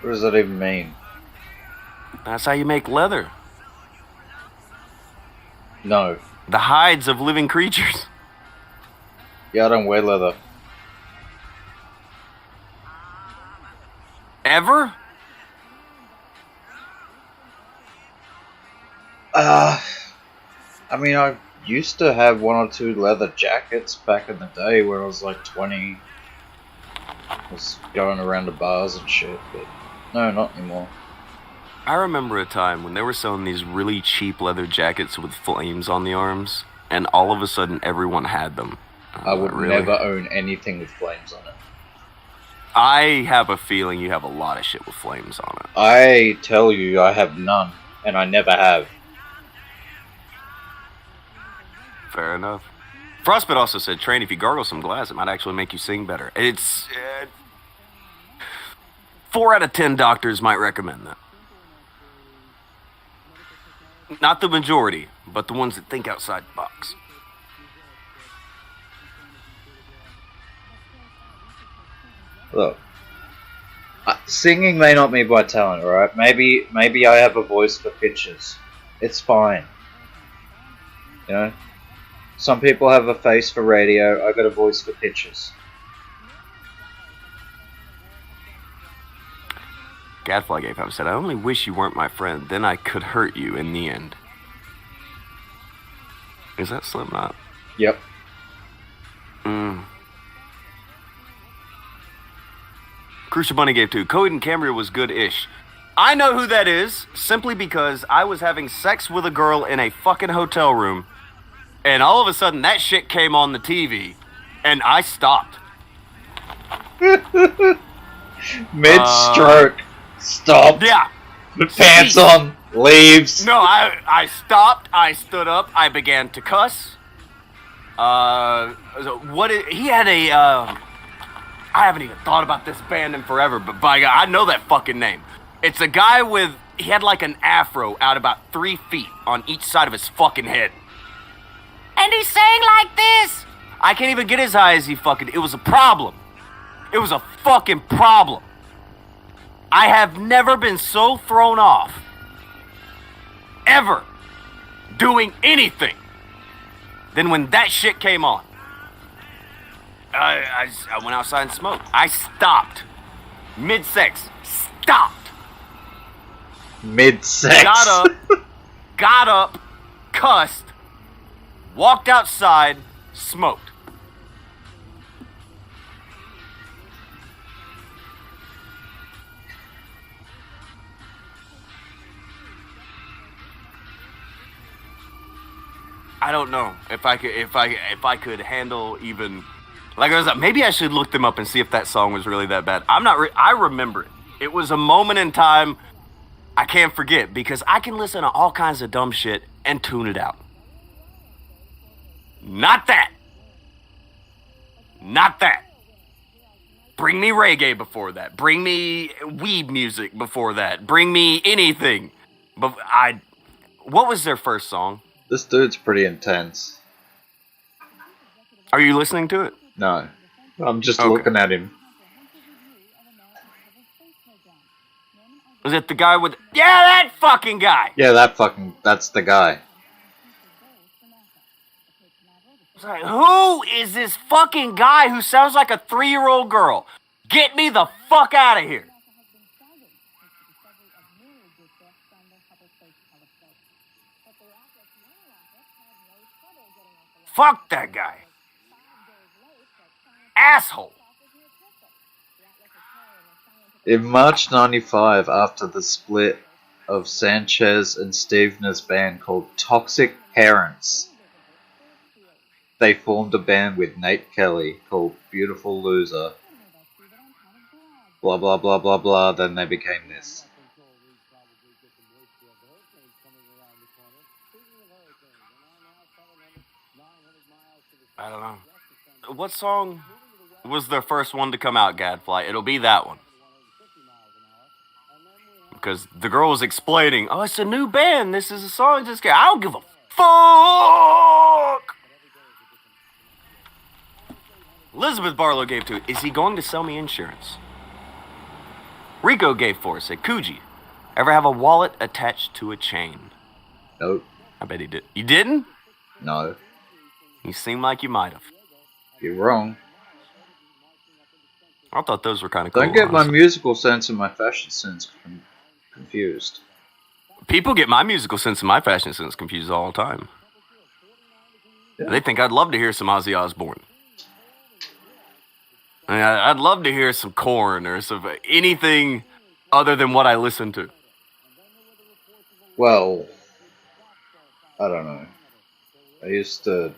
What does that even mean? That's how you make leather. No. The hides of living creatures. Yeah, I don't wear leather. Ever? I mean, I used to have one or two leather jackets back in the day where I was like 20. I was going around to bars and shit, but no, not anymore. I remember a time when they were selling these really cheap leather jackets with flames on the arms, and all of a sudden everyone had them. I would never own anything with flames on it. I have a feeling you have a lot of shit with flames on it. I tell you, I have none, and I never have. Fair enough. Frostbite also said, Train, if you gargle some glass, it might actually make you sing better. It's... 4 out of 10 doctors might recommend that. Not the majority, but the ones that think outside the box. Look, singing may not be my talent, alright? Maybe I have a voice for pitches. It's fine. You know? Some people have a face for radio, I got a voice for pitches. Gadfly gave up said, I only wish you weren't my friend, then I could hurt you in the end. Is that Slipknot? Yep. Crucial Bunny gave 2. Coed and Cambria was good-ish. I know who that is, simply because I was having sex with a girl in a fucking hotel room, and all of a sudden that shit came on the TV, and I stopped. Mid-stroke. Stop. Yeah. Put pants on. Leaves. No, I stopped, I stood up, I began to cuss. He had a, I haven't even thought about this band in forever, but by God, I know that fucking name. It's a guy he had like an afro out about 3 feet on each side of his fucking head. And he sang like this. I can't even get as high as it was a problem. It was a fucking problem. I have never been so thrown off, ever, doing anything, than when that shit came on. I went outside and smoked. I stopped. Mid-sex. Stopped. Mid-sex. Got up, cussed, walked outside, smoked. I don't know if I could handle even, like I was like, maybe I should look them up and see if that song was really that bad. I remember it. It was a moment in time I can't forget, because I can listen to all kinds of dumb shit and tune it out. Not that. Not that. Bring me reggae before that. Bring me weed music before that. Bring me anything. But what was their first song? This dude's pretty intense. Are you listening to it? No. I'm just looking at him. Was it the guy with... Yeah, that fucking guy! Yeah, that's the guy. It's like, who is this fucking guy who sounds like a 3-year-old girl? Get me the fuck out of here! Fuck that guy. Asshole. In March '95, after the split of Sanchez and Stevener's band called Toxic Parents, they formed a band with Nate Kelly called Beautiful Loser. Blah blah blah blah blah, then they became this. I don't know. What song was their first one to come out, Gadfly? It'll be that one. Because the girl was explaining, oh, it's a new band. This is a song. Just I don't give a fuck. Elizabeth Barlow gave 2. Is he going to sell me insurance? Rico gave 4. Said, Kuji, ever have a wallet attached to a chain? Nope. I bet he did. You didn't? No. You seem like you might have. You're wrong. I thought those were kind of cool. Don't get my musical sense and my fashion sense confused. People get my musical sense and my fashion sense confused all the time. Yeah. They think I'd love to hear some Ozzy Osbourne. I mean, I'd love to hear some Korn or some anything other than what I listen to. Well, I don't know. I used to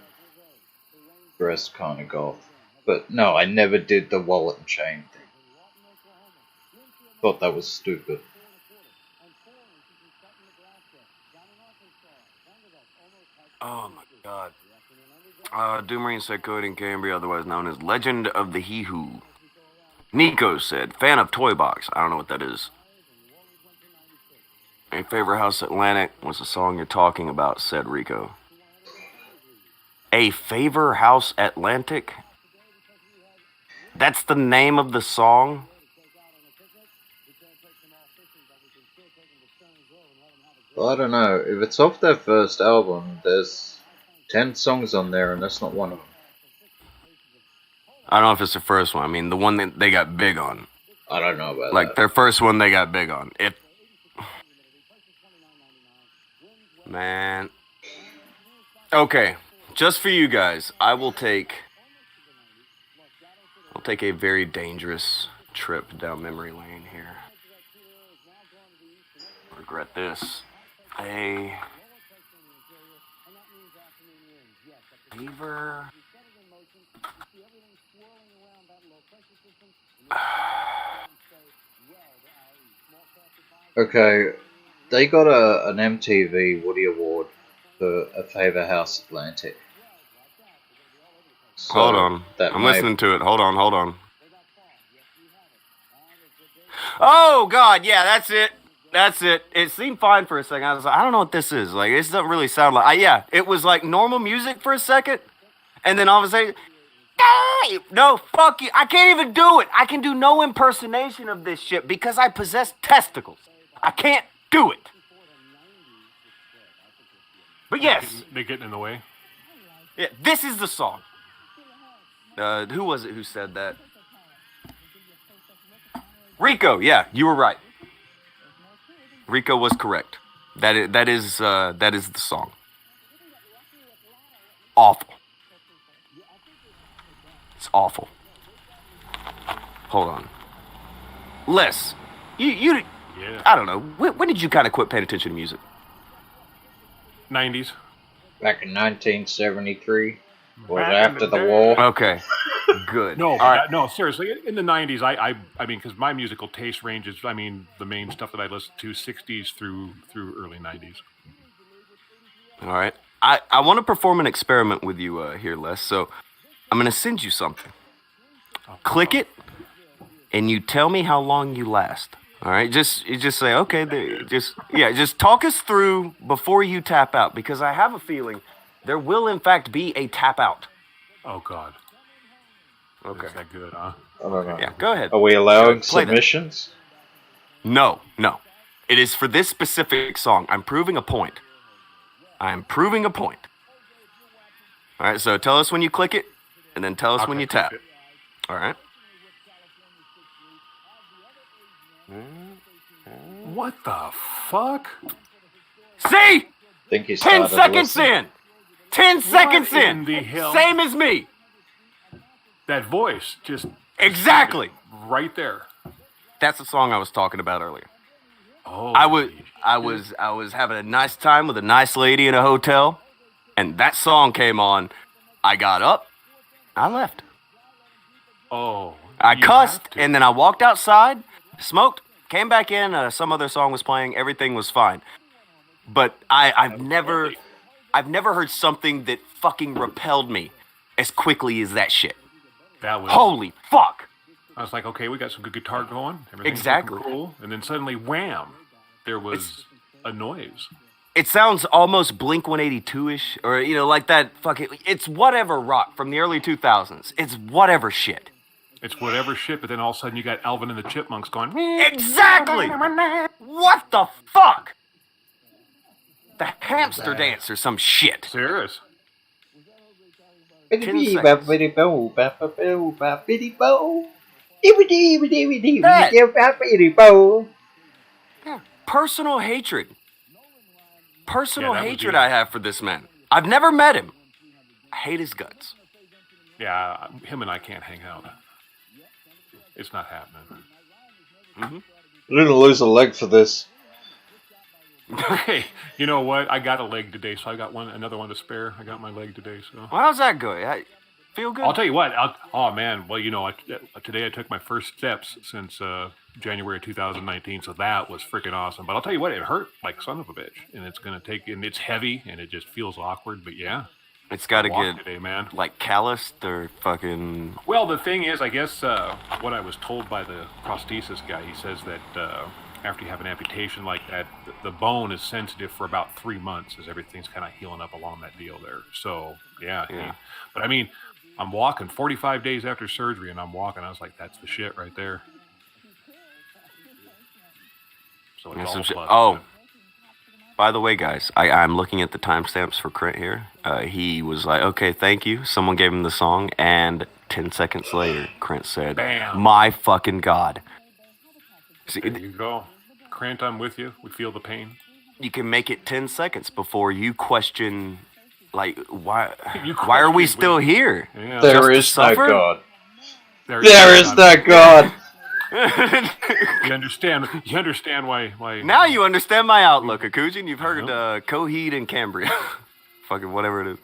dress kind of goth. But no, I never did the wallet and chain thing. Thought that was stupid. Oh my god. Doomarine said Cody and Cambria, otherwise known as Legend of the He Who. Nico said, fan of Toy Box. I don't know what that is. A favorite house Atlantic was the song you're talking about, said Rico. A favor house Atlantic? That's the name of the song? Well, I don't know. If it's off their first album, there's 10 songs on there, and that's not one of them. I don't know if it's the first one. I mean, the one that they got big on. I don't know about that. Like, their first one they got big on. Man. Okay. Just for you guys, I will take I'll take a very dangerous trip down memory lane here. I regret this. A Beaver. Okay, they got an MTV Woody Award for A Favor House Atlantic. So hold on. that I'm may- listening to it. Hold on. Oh, God. Yeah, that's it. It seemed fine for a second. I was like, I don't know what this is. Like, it doesn't really sound like... yeah, it was like normal music for a second. And then all of a sudden... No, fuck you. I can't even do it. I can do no impersonation of this shit because I possess testicles. I can't do it. But yes. They're getting in the way. Yeah, this is the song. Who was it who said that? Rico, yeah, you were right. Rico was correct. That is the song. Awful. It's awful. Hold on. Les, you Yeah. I don't know. When did you kind of quit paying attention to music? 90s. Back in 1973, was after the war. Okay, good. No, All right. no, seriously. In the 90s, I mean, because my musical taste ranges. I mean, the main stuff that I listened to, 60s through early 90s. All right. I want to perform an experiment with you here, Les. So I'm going to send you something. Click it, and you tell me how long you last. All right. You just say, okay. Just talk us through before you tap out, because I have a feeling there will in fact be a tap out. Oh God. Okay. Is that good, huh? I don't know. Yeah. Go ahead. Are we allowing Play that. submissions? No. It is for this specific song. I'm proving a point. All right. So tell us when you click it, and then tell us when you tap. It. All right. What the fuck? See? I think he 10 started seconds listening. in. 10 seconds in. in the hell? Same as me. That voice, just Exactly. right there. That's the song I was talking about earlier. Oh. I was having a nice time with a nice lady in a hotel, and that song came on. I got up. I left. Oh. I you cussed, have to. and then I walked outside, smoked, came back in. Some other song was playing. Everything was fine. But I've never heard something that fucking repelled me as quickly as that shit. That was Holy fuck! I was like, okay, we got some good guitar going. Everything's Exactly. looking cool. And then suddenly, wham! There was a noise. It sounds almost Blink 182-ish, or like that fucking. It's whatever rock from the early 2000s. It's whatever shit. It's whatever shit, but then all of a sudden you got Alvin and the Chipmunks going. Exactly. What the fuck? The hamster dance or some shit. Serious. 10 seconds. Yeah, personal hatred. Personal Yeah, that would hatred be- I have for this man. I've never met him. I hate his guts. Yeah, him and I can't hang out. It's not happening. You're gonna lose a leg for this. Hey, you know what? I got a leg today, so I got another one to spare. I got my leg today, so. Well, how's that going? Feel good? I'll tell you what. Oh man, well today I took my first steps since January 2019, so that was freaking awesome. But I'll tell you what, it hurt like son of a bitch, and it's gonna take, and it's heavy, and it just feels awkward. But yeah, It's got to walk get today, man. like calloused or fucking. Well, the thing is, I guess what I was told by the prosthesis guy, he says that after you have an amputation like that, the bone is sensitive for about 3 months as everything's kind of healing up along that deal there. So yeah. But I mean, I'm walking 45 days after surgery, and I'm walking. I was like, that's the shit right there. So it's all plus. Oh, by the way, guys, I'm looking at the timestamps for Crent here. He was like, okay, thank you. Someone gave him the song, and 10 seconds later, Crent said, Bam. my fucking God. See, There you go. Crant, I'm with you. We feel the pain. you can make it 10 seconds before you question, like, why You are we question still we- here? Yeah. There Just to is no suffer? God. There is that God. You understand why. Now you understand my outlook, Akujin. You've heard Coheed and Cambria. Fucking whatever it is.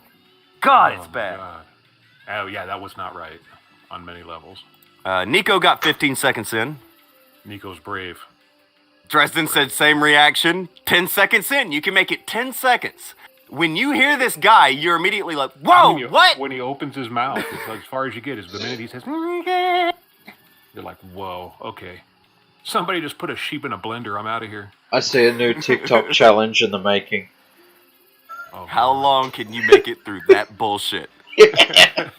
God, it's bad. God. Oh, yeah, that was not right on many levels. Nico got 15 seconds in. Nico's brave. Dresden said same reaction. 10 seconds in. You can make it 10 seconds. When you hear this guy, you're immediately like, whoa, what? When he opens his mouth, it's like, as far as you get is the minute he says, you're like, whoa, okay. Somebody just put a sheep in a blender. I'm out of here. I see a new TikTok challenge in the making. Oh, how long can you make it through that bullshit? Yeah,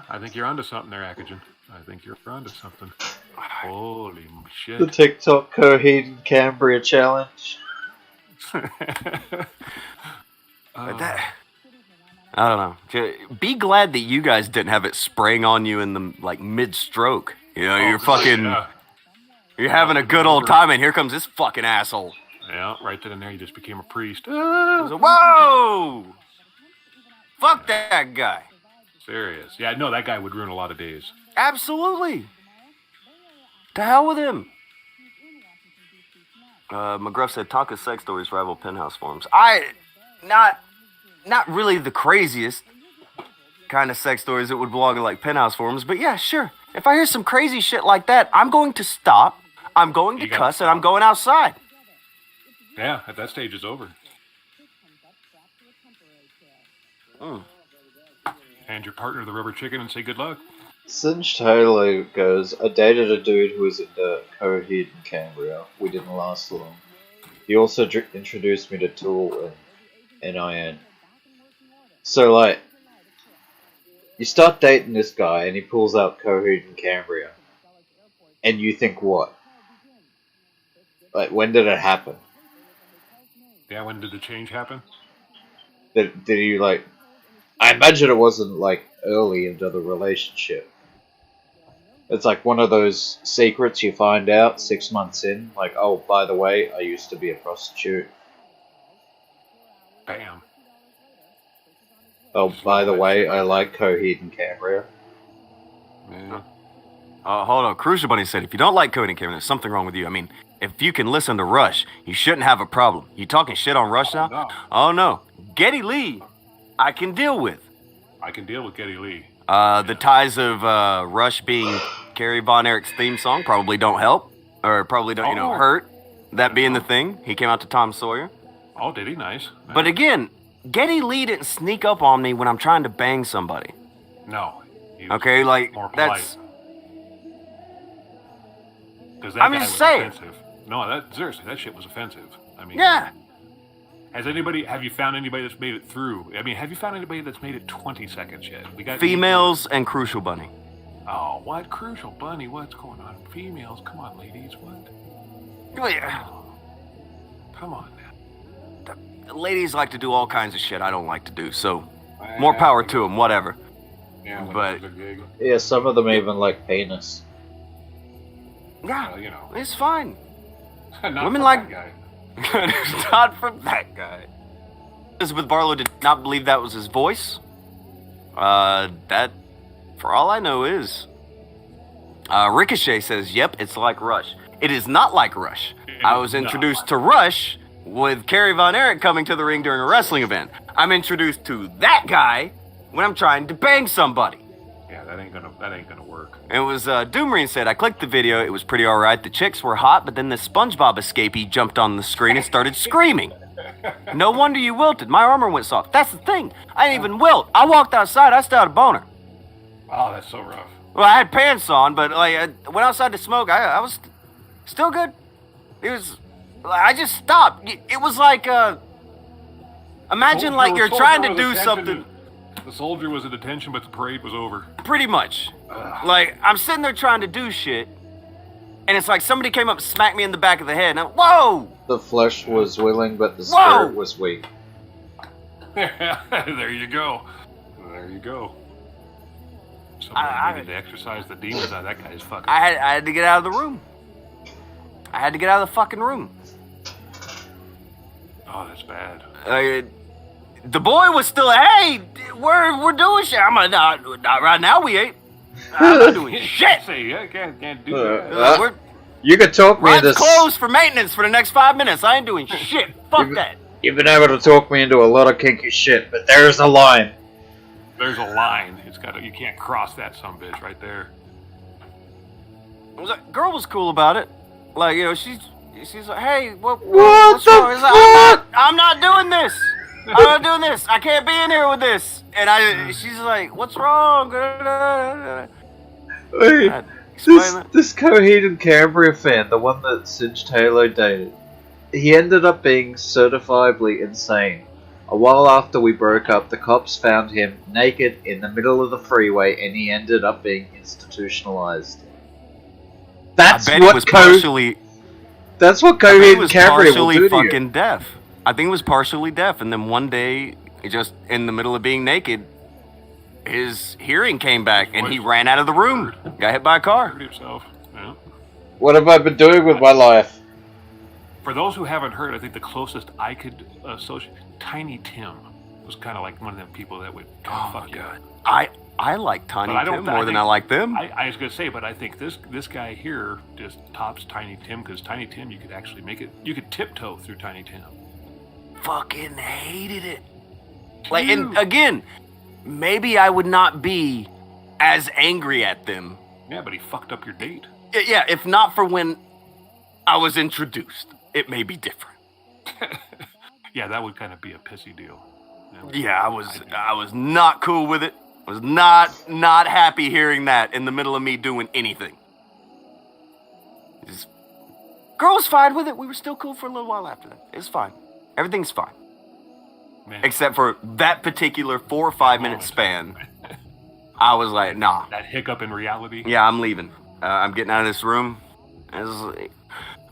I think you're onto something there, Akujin. I think you're onto something. Holy shit. The TikTok Coheed and Cambria challenge. I don't know. Be glad that you guys didn't have it spraying on you in the mid-stroke. You know, you're having a good old time, and here comes this fucking asshole. Yeah, right then and there, you just became a priest. Whoa! Fuck that guy. Serious. Yeah, no, that guy would ruin a lot of days. Absolutely. To hell with him. McGruff said, Tonka's sex stories rival Penthouse forums. Not really the craziest kind of sex stories that would belong in Penthouse forums, but yeah, sure. If I hear some crazy shit like that, I'm going to stop, I'm going to cuss, and I'm going outside. Yeah, at that stage, it's over. Hand your partner the rubber chicken and say good luck. Singe Taylor goes, I dated a dude who was into Coheed and Cambria. We didn't last long. He also introduced me to Tool and NIN. So, you start dating this guy and he pulls out Coheed and Cambria. And you think what? When did it happen? Yeah, when did the change happen? Did he, I imagine it wasn't, early into the relationship. It's one of those secrets you find out 6 months in. Oh, by the way, I used to be a prostitute. Bam. Oh, by the way, I like Coheed and Cambria. Yeah. Hold on. Crucial Bunny said, if you don't like Coheed and Cambria, there's something wrong with you. I mean, if you can listen to Rush, you shouldn't have a problem. You talking shit on Rush now? No. Oh, no. Geddy Lee, I can deal with. I can deal with Geddy Lee. The ties of Rush being Carrie Von Erich's theme song probably don't help. Or probably don't, hurt. That being the thing. He came out to Tom Sawyer. Oh, did he? Nice. But again, Geddy Lee didn't sneak up on me when I'm trying to bang somebody. No. Okay, more that's... I'm just saying. Offensive. No, seriously, that shit was offensive. I mean... Yeah. Have you found anybody that's made it through? I mean, have you found anybody that's made it 20 seconds yet? We got females and Crucial Bunny. Oh, what? Crucial Bunny? What's going on? Females? Come on, ladies. What? Oh, yeah. Come on now. The ladies like to do all kinds of shit I don't like to do, so more power to them, whatever. Yeah, but... Yeah, some of them even like penis. Yeah, it's fine. Not Women like... That guy. Not from that guy. Elizabeth Barlow did not believe that was his voice. That, for all I know, is. Ricochet says, yep, it's like Rush. It is not like Rush. I was introduced to Rush with Carrie Von Erich coming to the ring during a wrestling event. I'm introduced to that guy when I'm trying to bang somebody. Yeah, that ain't gonna work. It was, Doommarine said, I clicked the video, it was pretty alright, the chicks were hot, but then the SpongeBob escapee jumped on the screen and started screaming. No wonder you wilted, my armor went soft. That's the thing, I didn't even wilt. I walked outside, I still had a boner. Oh, that's so rough. Well, I had pants on, but, I went outside to smoke, I was still good. I just stopped. It was like, imagine you're trying to do something. The soldier was at attention, but the parade was over. Pretty much. I'm sitting there trying to do shit, and it's like somebody came up and smacked me in the back of the head, and whoa! The flesh was willing, but the spirit was weak. There you go. There you go. Somebody needed to exercise the demons out of that guy's fucking... I had to get out of the room. I had to get out of the fucking room. Oh, that's bad. The boy was still, hey, we're doing shit. I'm like, not right now, we ain't. I'm not doing shit. Say, I can't do that. You could talk me into... Ride's closed for maintenance for the next 5 minutes. I ain't doing shit. Fuck that. You've been able to talk me into a lot of kinky shit, but there's a line. There's a line. You can't cross that sumbitch right there. Girl was cool about it. Like, you know, she's like, hey, what's the wrong? He's like, I'm not doing this. I'm not doing this. I can't be in here with this. And she's like, what's wrong? Wait, this Coheed and Cambria fan, the one that Singe Halo dated, he ended up being certifiably insane. A while after we broke up, the cops found him naked in the middle of the freeway, and he ended up being institutionalized. That's what Coheed and Cambria will do to you. Fucking deaf. I think it was partially deaf, and then one day, just in the middle of being naked, his hearing came back, and he ran out of the room. Got hit by a car. Hurt himself. Yeah. What have I been doing with my life? For those who haven't heard, I think the closest I could associate, Tiny Tim was kind of like one of them people that would fuck you. I like Tiny Tim more than I like them. I was gonna say, but I think this guy here just tops Tiny Tim, because Tiny Tim, you could actually make it. You could tiptoe through Tiny Tim. Fucking hated it. Like, and again, maybe I would not be as angry at them. Yeah, but he fucked up your date. Yeah, if not for when I was introduced, it may be different. Yeah, that would kind of be a pissy deal. Yeah, I was not cool with it. I was not happy hearing that in the middle of me doing anything. Girl was fine with it. We were still cool for a little while after that. It's fine. Everything's fine. Man. Except for that particular 4 or 5 minute span. I was like, nah. That hiccup in reality? Yeah, I'm leaving. I'm getting out of this room.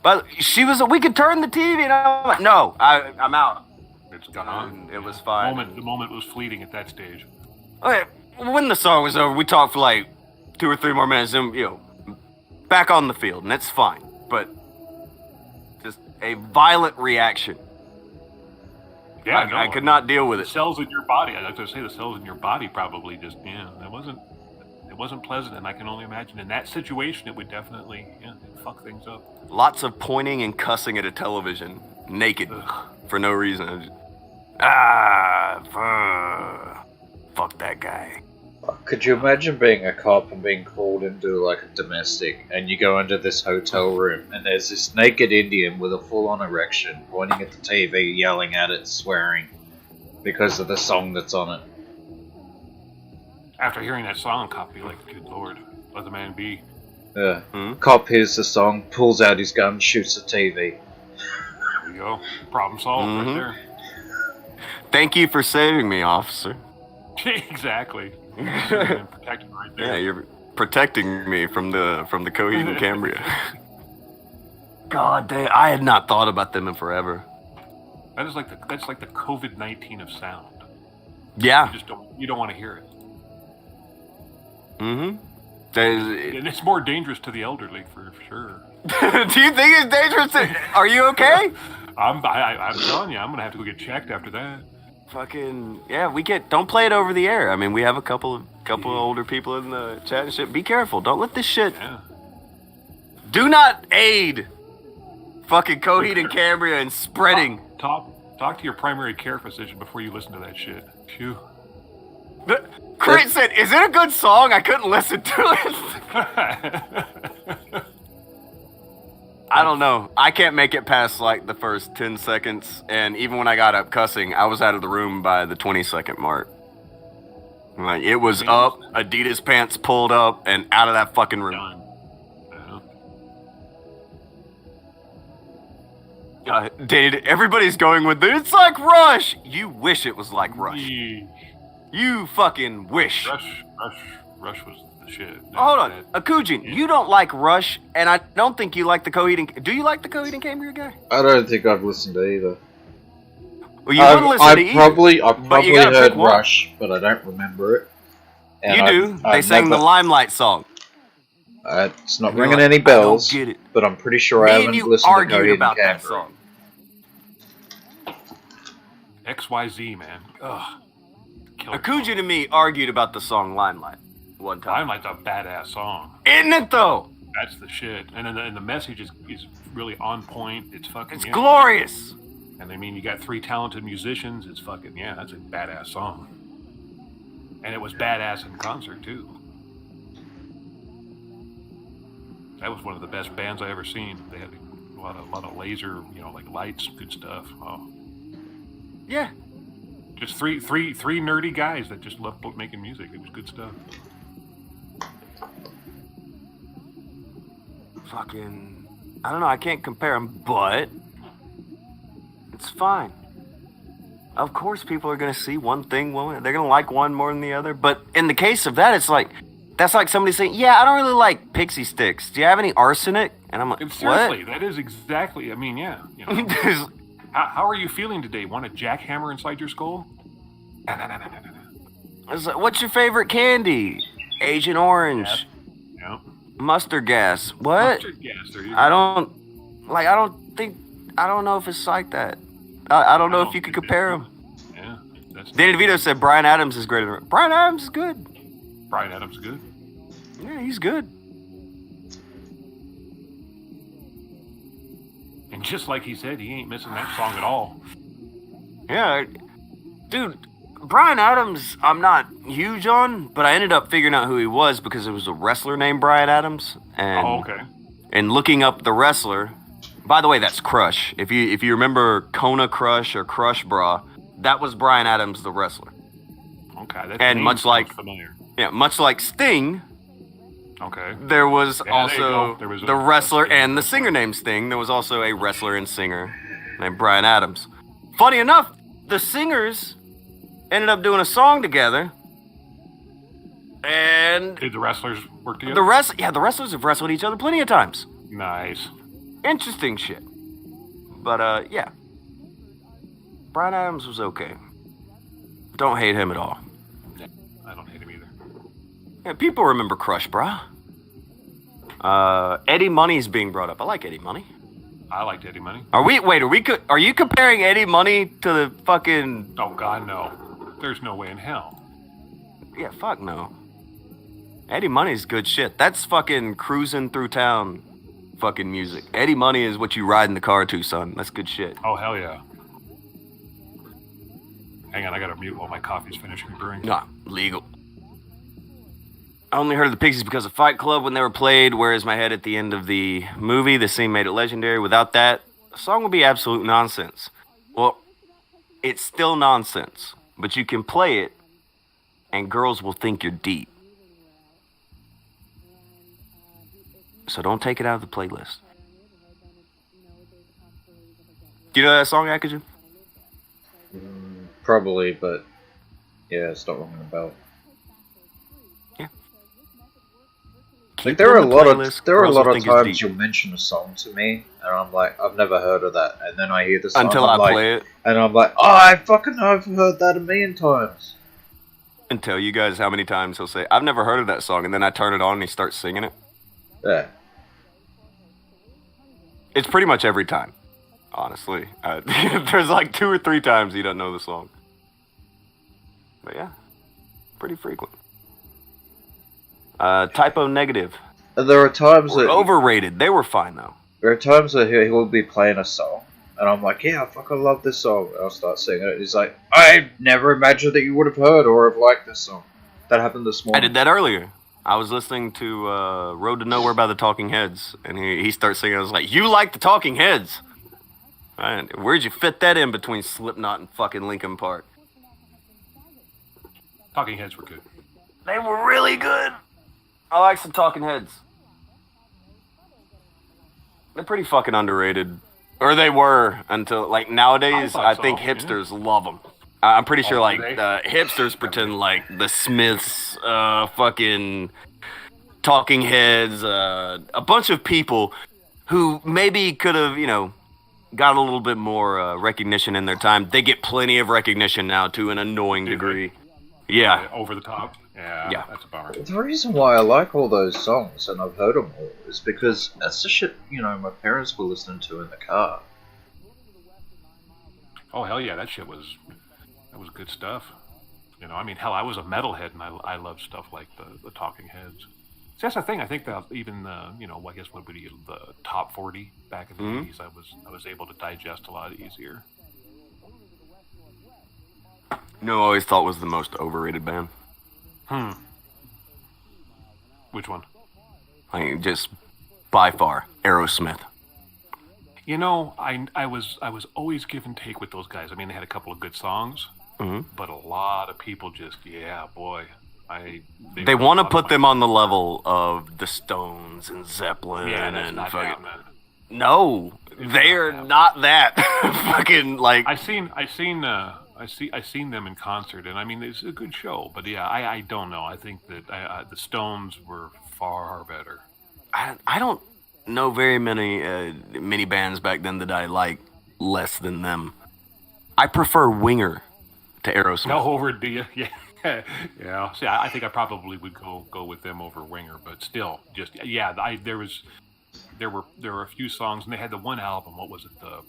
But she was we could turn the TV, and I'm like, no, I'm out. It's gone. It was fine. The moment was fleeting at that stage. Okay, when the song was over, we talked for like 2 or 3 more minutes, and back on the field, and that's fine. But just a violent reaction. Yeah, I could not deal with it. The cells in your body. I was going to say the cells in your body probably just it wasn't pleasant, and I can only imagine in that situation it would definitely fuck things up. Lots of pointing and cussing at a television, naked, for no reason. Fuck that guy. Could you imagine being a cop and being called into like a domestic, and you go into this hotel room and there's this naked Indian with a full-on erection pointing at the TV, yelling at it, swearing because of the song that's on it? After hearing that song, cop be like, good lord, let the man be. Yeah. Cop hears the song, pulls out his gun, shoots the TV. There you go. Problem solved right there. Thank you for saving me, officer. Exactly. Protecting right there. Yeah, you're protecting me from the Coheed and Cambria. God damn, I had not thought about them in forever. That's like the COVID-19 of sound. Yeah. You don't want to hear it. Mm-hmm. And it's more dangerous to the elderly for sure. Do you think it's dangerous? Are you okay? I'm telling you, I'm gonna have to go get checked after that. Fucking yeah, don't play it over the air. I mean, we have a couple of older people in the chat and shit. Be careful. Don't let this shit. Yeah. Do not aid fucking Coheed and Cambria and spreading. Talk to your primary care physician before you listen to that shit. Phew. Crit said, "Is it a good song? I couldn't listen to it." I don't know. I can't make it past like the first 10 seconds, and even when I got up cussing, I was out of the room by the 20-second mark. Like, it was up, Adidas pants pulled up, and out of that fucking room. Everybody's going with it's like Rush. You wish it was like Rush. You fucking wish. Rush was the shit. Hold on, Akujin, you don't like Rush, and I don't think you like the Coheed and... Do you like the Coheed and Cambria guy? I don't think I've listened to either. Well, you wouldn't listen to either. I probably heard Rush, but I don't remember it. And you do. They sang the Limelight song. It's not ringing any bells, but I'm pretty sure I haven't listened to Coheed about and that song. XYZ, man. Ugh. Akujin and me argued about the song Limelight. one time. Limelight's a badass song. Isn't it though? That's the shit. And then the message is really on point. It's fucking. It's glorious. And I mean, you got 3 talented musicians. It's fucking that's a badass song. And it was badass in concert too. That was one of the best bands I ever seen. They had a lot of laser, like lights, good stuff. Oh. Yeah. Just three nerdy guys that just loved making music. It was good stuff. Fucking, I don't know. I can't compare them, but it's fine. Of course, people are gonna see one thing. They're gonna like one more than the other. But in the case of that, it's like that's like somebody saying, "Yeah, I don't really like pixie sticks. Do you have any arsenic?" And I'm like, seriously, "What?" That is exactly. I mean, yeah. How are you feeling today? Want a jackhammer inside your skull? It's like, what's your favorite candy? Agent Orange. Yep. Mustard gas. What? Mustard gas. There you go. I don't know if it's like that. I don't know if you could compare them. Yeah. Danny DeVito said Bryan Adams is greater than... Bryan Adams is good. Bryan Adams is good. Yeah, he's good. And just like he said, he ain't missing that song at all. Yeah. Dude, Bryan Adams, I'm not huge on, but I ended up figuring out who he was because there was a wrestler named Bryan Adams. And, okay. And looking up the wrestler... By the way, that's Crush. If you remember Kona Crush or Crush Bra, that was Bryan Adams, the wrestler. Okay, and much like familiar. Yeah, much like Sting. Okay. There was also there was the wrestler and the singer named Sting. There was also a wrestler and singer named Bryan Adams. Funny enough, the singers ended up doing a song together. And did the wrestlers work together? The wrestlers have wrestled each other plenty of times. Nice. Interesting shit. But, yeah. Bryan Adams was okay. Don't hate him at all. Yeah, I don't hate him either. Yeah, people remember Crush, brah. Eddie Money's being brought up. I like Eddie Money. I liked Eddie Money. Are you comparing Eddie Money to the fucking... Oh, God, no. There's no way in hell. Yeah, fuck no. Eddie Money's good shit. That's fucking cruising through town fucking music. Eddie Money is what you ride in the car to, son. That's good shit. Oh, hell yeah. Hang on, I gotta mute while my coffee's finishing brewing. Nah, legal. I only heard of the Pixies because of Fight Club when they were played. Where is my head at the end of the movie? The scene made it legendary. Without that, the song would be absolute nonsense. Well, it's still nonsense, but you can play it, and girls will think you're deep. So don't take it out of the playlist. Do you know that song, Akujin? Probably, but yeah, it's not ringing a bell. Yeah. Like there are a lot of times you'll mention a song to me, and I'm like, I've never heard of that, and then I hear the song until I play it, and I'm like, oh, I fucking know, I've heard that a million times. And tell you guys how many times he'll say, I've never heard of that song, and then I turn it on and he starts singing it. Yeah. It's pretty much every time, honestly. There's like 2 or 3 times he doesn't know the song. But yeah, pretty frequent. Typo Negative. There are times that... Overrated. They were fine, though. There are times that he will be playing a song, and I'm like, yeah, I fucking love this song. And I'll start singing it. He's like, I never imagined that you would have heard or have liked this song. That happened this morning. I did that earlier. I was listening to Road to Nowhere by the Talking Heads, and he starts singing. I was like, you like the Talking Heads? Man, where'd you fit that in between Slipknot and fucking Linkin Park? Talking Heads were good. They were really good. I like some Talking Heads. They're pretty fucking underrated. Or they were until, like, nowadays, I think hipsters love them. I'm pretty sure, like, hipsters pretend like the Smiths, fucking Talking Heads, a bunch of people who maybe could have, got a little bit more recognition in their time. They get plenty of recognition now to an annoying degree. Yeah. Over the top. Yeah. That's a bummer. The reason why I like all those songs, and I've heard them all, is because that's the shit, my parents were listening to in the car. Oh, hell yeah, that was good stuff. You know, I mean, hell, I was a metalhead, and I loved stuff like the Talking Heads. See, that's the thing. I think that even you know, I guess what would be the top 40 back in the '80s, I was able to digest a lot easier. You know, I always thought was the most overrated band. Which one? I mean, just by far, Aerosmith. You know, I was always give and take with those guys. I mean, they had a couple of good songs, but a lot of people just, yeah, boy. They want to put them on the level of the Stones and Zeppelin and not fucking. happening. No, they're not that. Fucking like. I seen them in concert, and I mean it's a good show. But yeah, I don't know. I think that the Stones were far better. I don't know very many bands back then that I like less than them. I prefer Winger to Aerosmith. No, over do you? Yeah. Yeah. See, I think I probably would go with them over Winger, but still, just yeah. There were a few songs, and they had the one album. What was it? The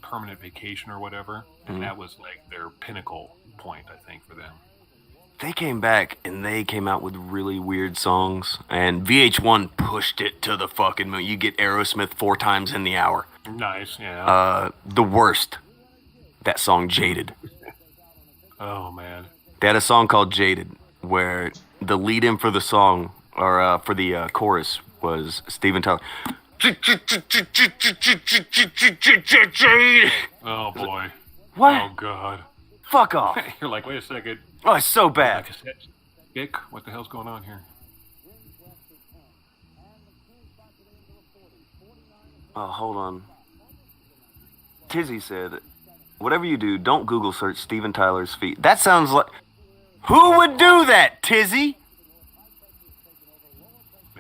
Permanent Vacation or whatever, and that was like their pinnacle point, I think, for them. They came back and they came out with really weird songs, and VH1 pushed it to the fucking moon. You get Aerosmith 4 times in the hour. Nice, yeah. The worst. That song Jaded. Oh man. They had a song called Jaded, where the lead-in for the song, or for the chorus, was Steven Tyler. Oh boy. What? Oh god. Fuck off. You're like, wait a second. Oh, it's so bad. Dick, what the hell's going on here? Oh, hold on. Tizzy said, whatever you do, don't Google search Steven Tyler's feet. That sounds like... Who would do that, Tizzy?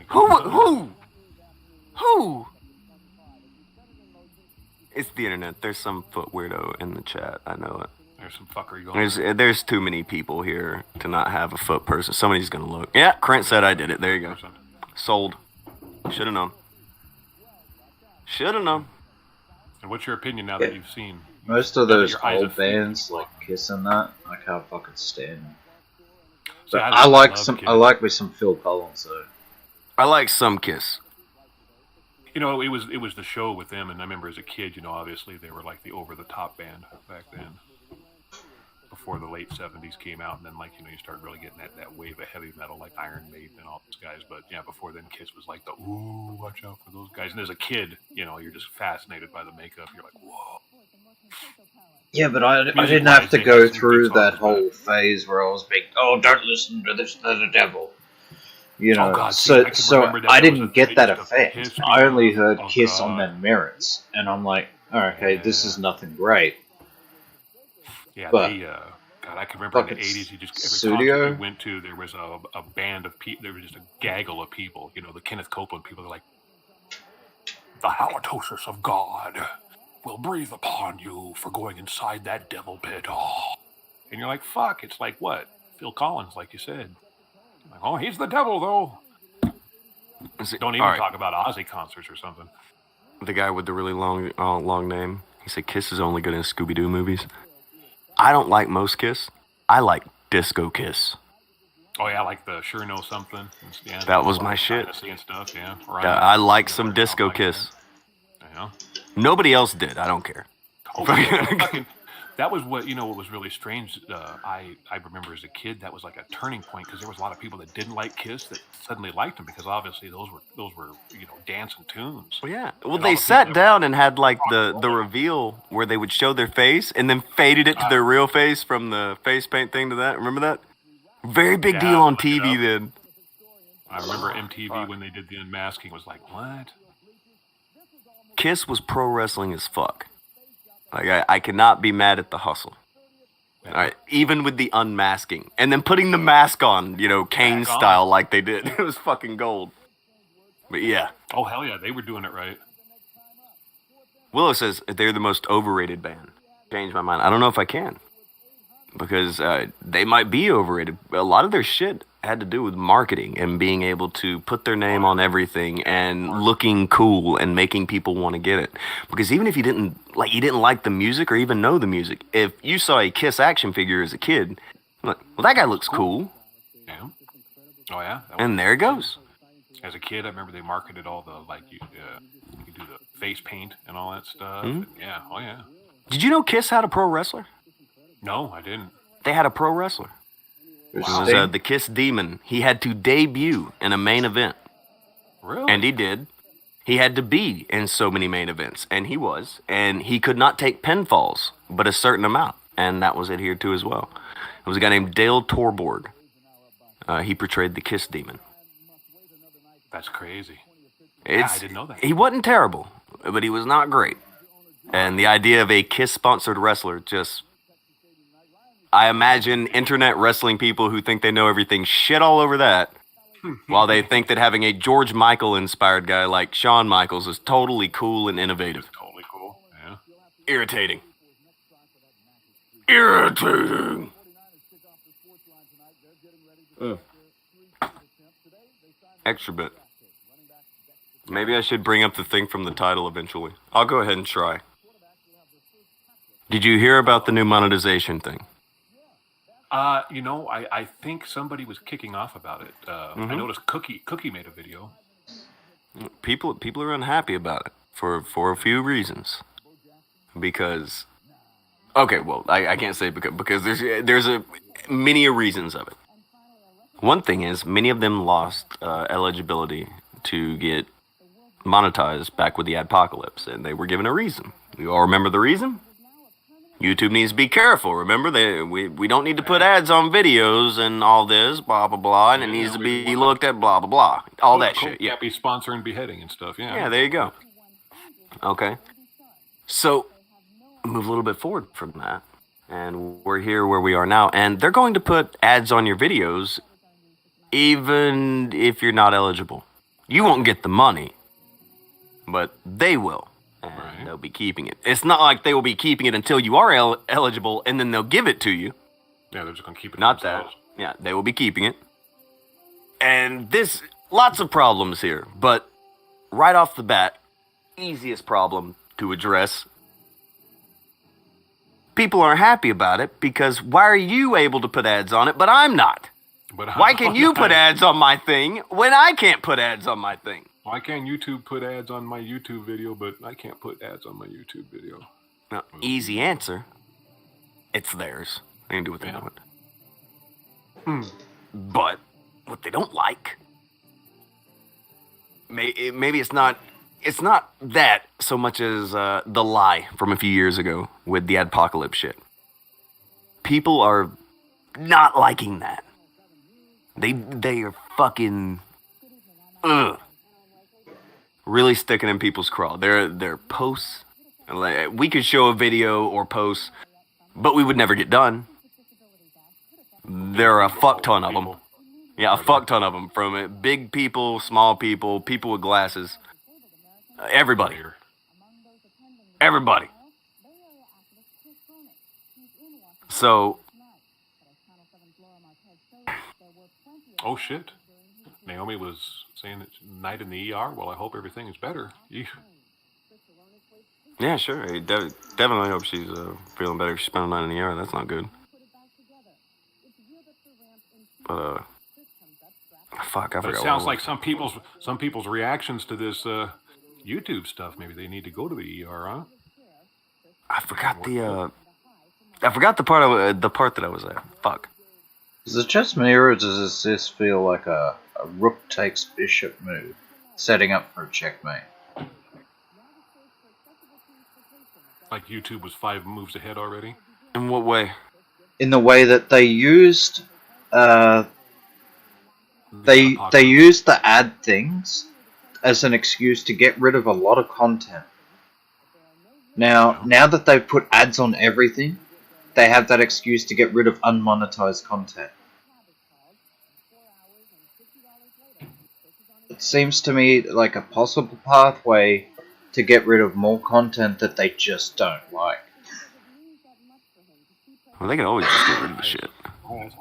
Who? It's the internet. There's some foot weirdo in the chat. I know it. There's some fuckery going on. There's too many people here to not have a foot person. Somebody's gonna look. Yeah, Krent said I did it. There you go. Sold. Should have known. Should have known. And what's your opinion now that you've seen? Most of those old bands, like Kiss and that, I can't fucking stand them. But I like me some Phil Collins though. I like some Kiss. You know, it was the show with them, and I remember as a kid, you know, obviously they were like the over-the-top band back then. Before the late 70s came out, and then like, you know, you started really getting that wave of heavy metal like Iron Maiden and all those guys. But yeah, before then Kiss was like the, ooh, watch out for those guys. And as a kid, you know, you're just fascinated by the makeup. You're like, whoa. Yeah, but I didn't have to go through that whole phase where I was being, oh, don't listen to this, to the devil. You know, I didn't get that effect. I only heard Kiss on their merits, and I'm like, oh, okay, this is nothing great. Yeah, but God, I can remember in the 80s, every concert we went to, there was a band of people, there was just a gaggle of people, you know, the Kenneth Copeland people, they're like, the halitosis of God will breathe upon you for going inside that devil pit. Oh. And you're like, fuck, it's like what? Phil Collins, like you said. Like, oh, he's the devil, though. Don't even talk about Ozzy concerts or something. The guy with the really long name, he said Kiss is only good in Scooby-Doo movies. I don't like most Kiss. I like Disco Kiss. Oh yeah, like the Sure Know Something. Yeah, that was my shit. And stuff, yeah. I like some Disco Kiss. Yeah. Nobody else did. I don't care. That was what was really strange. I remember as a kid, that was like a turning point because there was a lot of people that didn't like Kiss that suddenly liked them because obviously those were dancing tunes. Well, yeah. Well, they sat down and had like the reveal where they would show their face and then faded it to their real face from the face paint thing to that. Remember that? Very big deal on TV then. I remember MTV when they did the unmasking was like, what? Kiss was pro wrestling as fuck. Like, I cannot be mad at the hustle. All right, even with the unmasking. And then putting the mask on, Kane style like they did. It was fucking gold. But yeah. Oh, hell yeah, they were doing it right. Willow says they're the most overrated band. Change my mind. I don't know if I can. Because they might be overrated. A lot of their shit had to do with marketing and being able to put their name on everything and looking cool and making people want to get it. Because even if you didn't like the music or even know the music, if you saw a Kiss action figure as a kid, Look, well, that guy looks cool. Yeah. Oh yeah. And there it goes. As a kid, I remember they marketed all the you do the face paint and all that stuff. Mhm. And yeah. Oh yeah. Did you know Kiss had a pro wrestler? No, I didn't. They had a pro wrestler. It was the Kiss Demon. He had to debut in a main event. Really? And he did. He had to be in so many main events, and he was. And he could not take pinfalls, but a certain amount, and that was adhered to as well. It was a guy named Dale Torborg. He portrayed the Kiss Demon. That's crazy. Yeah, I didn't know that. He wasn't terrible, but he was not great. And the idea of a Kiss-sponsored wrestler just... I imagine internet wrestling people who think they know everything shit all over that, while they think that having a George Michael-inspired guy like Shawn Michaels is totally cool and innovative. Totally cool, yeah. Irritating. Irritating! Extra bit. Maybe I should bring up the thing from the title eventually. I'll go ahead and try. Did you hear about the new monetization thing? I think somebody was kicking off about it. I noticed Cookie made a video. People are unhappy about it for a few reasons. Because, okay, well, I can't say because there's many reasons of it. One thing is many of them lost eligibility to get monetized back with the adpocalypse, and they were given a reason. You all remember the reason? YouTube needs to be careful. Remember, we don't need to put ads on videos and all this, blah, blah, blah, and it needs to be looked at, blah, blah, blah. All that shit, yeah. Can't be sponsoring beheading and stuff, yeah. Yeah, there you go. Okay. So, move a little bit forward from that, and we're here where we are now, and they're going to put ads on your videos even if you're not eligible. You won't get the money, but they will. And they'll be keeping it. It's not like they will be keeping it until you are eligible, and then they'll give it to you. Yeah, they're just going to keep it. Not that. Yeah, they will be keeping it. And lots of problems here, but right off the bat, easiest problem to address. People aren't happy about it because why are you able to put ads on it, but I'm not? Why can you put ads on my thing when I can't put ads on my thing? Why can't YouTube put ads on my YouTube video, but I can't put ads on my YouTube video? No, easy answer. It's theirs. They can do what they want. But what they don't like, maybe it's not that so much as the lie from a few years ago with the adpocalypse shit. People are not liking that. They are fucking really sticking in people's craw. Their posts, like, we could show a video or post, but we would never get done. There are a fuck ton of them. Yeah, a fuck ton of them. From big people, small people, people with glasses. Everybody. Everybody. So. Oh shit. Naomi was saying it's night in the ER. Well, I hope everything is better. Yeah, sure. I definitely hope she's feeling better. She spent a night in the ER. That's not good. But fuck, I forgot. But it sounds like some people's reactions to this YouTube stuff. Maybe they need to go to the ER, huh? I forgot the part that I was at. Fuck. Is it just me, or does this feel like a rook takes bishop move, setting up for a checkmate? Like YouTube was 5 moves ahead already? In what way? In the way that they used, they used the ad things as an excuse to get rid of a lot of content. Now that they've put ads on everything, they have that excuse to get rid of unmonetized content. It seems to me like a possible pathway to get rid of more content that they just don't like. Well, they can always just get rid of the shit.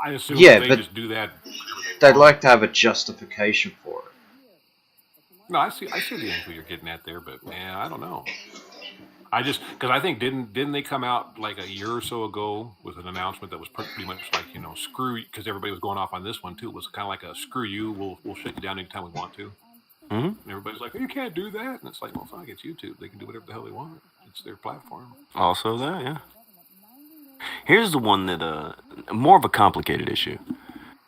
I assume they just do that. They'd like to have a justification for it. No, I see the angle you're getting at there, but man, I don't know. Because I think didn't they come out like a year or so ago with an announcement that was pretty much like, screw you, because everybody was going off on this one too. It was kind of like a screw you, we'll shut you down anytime we want to. Mm-hmm. And everybody's like, oh, you can't do that, and it's like, well, fuck, it's YouTube. They can do whatever the hell they want. It's their platform. Also that, yeah. Here's the one that more of a complicated issue.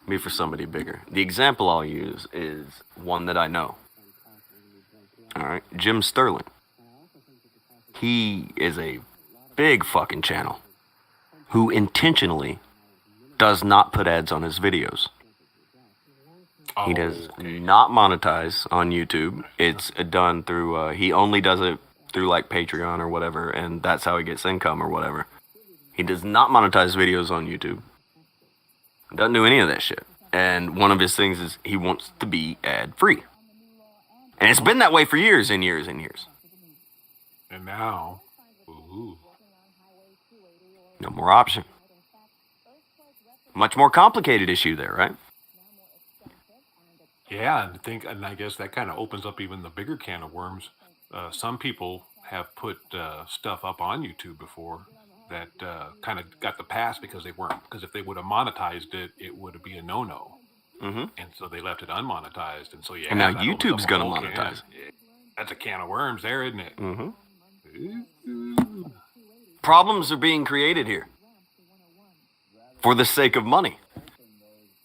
Maybe for somebody bigger. The example I'll use is one that I know. All right, Jim Sterling. He is a big fucking channel who intentionally does not put ads on his videos. He does not monetize on YouTube. It's done through, he only does it through like Patreon or whatever, and that's how he gets income or whatever. He does not monetize videos on YouTube. Doesn't do any of that shit. And one of his things is he wants to be ad-free. And it's been that way for years and years and years. And now, ooh. No more option. Much more complicated issue there, right? Yeah, and I guess that kind of opens up even the bigger can of worms. Some people have put stuff up on YouTube before that kind of got the pass because if they would have monetized it, it would be a no-no. Mm-hmm. And so they left it unmonetized, and so yeah. And now YouTube's gonna monetize. That's a can of worms, there, isn't it? Mm-hmm. Problems are being created here for the sake of money.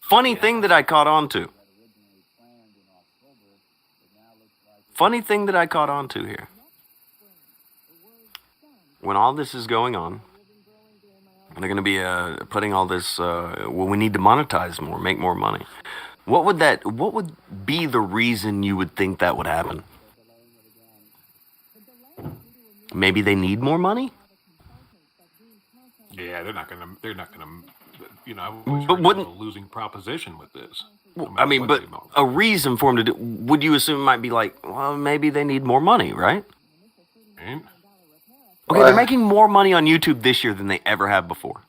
Funny thing that I caught on to. Funny thing that I caught on to here. When all this is going on, they're going to be putting all this, we need to monetize more, make more money. What would be the reason you would think that would happen? Maybe they need more money? Yeah, they're not gonna, but wouldn't a losing proposition with this. I mean, but a reason for them to do, would you assume it might be like, well, maybe they need more money, right? Right. Okay, they're making more money on YouTube this year than they ever have before.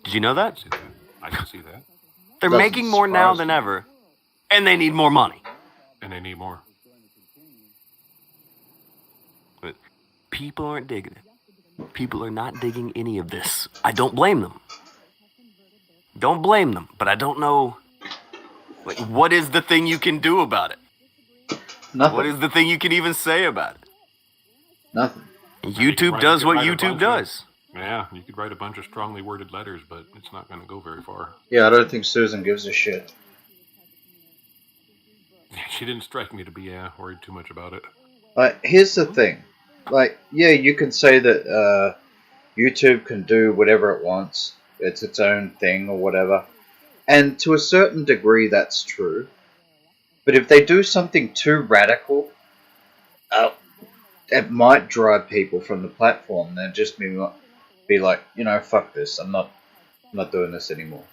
Did you know that? I can see that. They're making more now than ever, and they need more money. And they need more. But people aren't digging it. People are not digging any of this. I don't blame them. Don't blame them, but I don't know. Like, what is the thing you can do about it? Nothing. What is the thing you can even say about it? Nothing. YouTube does what YouTube does. Yeah, you could write a bunch of strongly worded letters, but it's not going to go very far. Yeah, I don't think Susan gives a shit. She didn't strike me to be worried too much about it. Here's the thing. Like, yeah, you can say that YouTube can do whatever it wants. It's its own thing or whatever. And to a certain degree, that's true. But if they do something too radical, it might drive people from the platform. They'll just be like, fuck this. I'm not doing this anymore.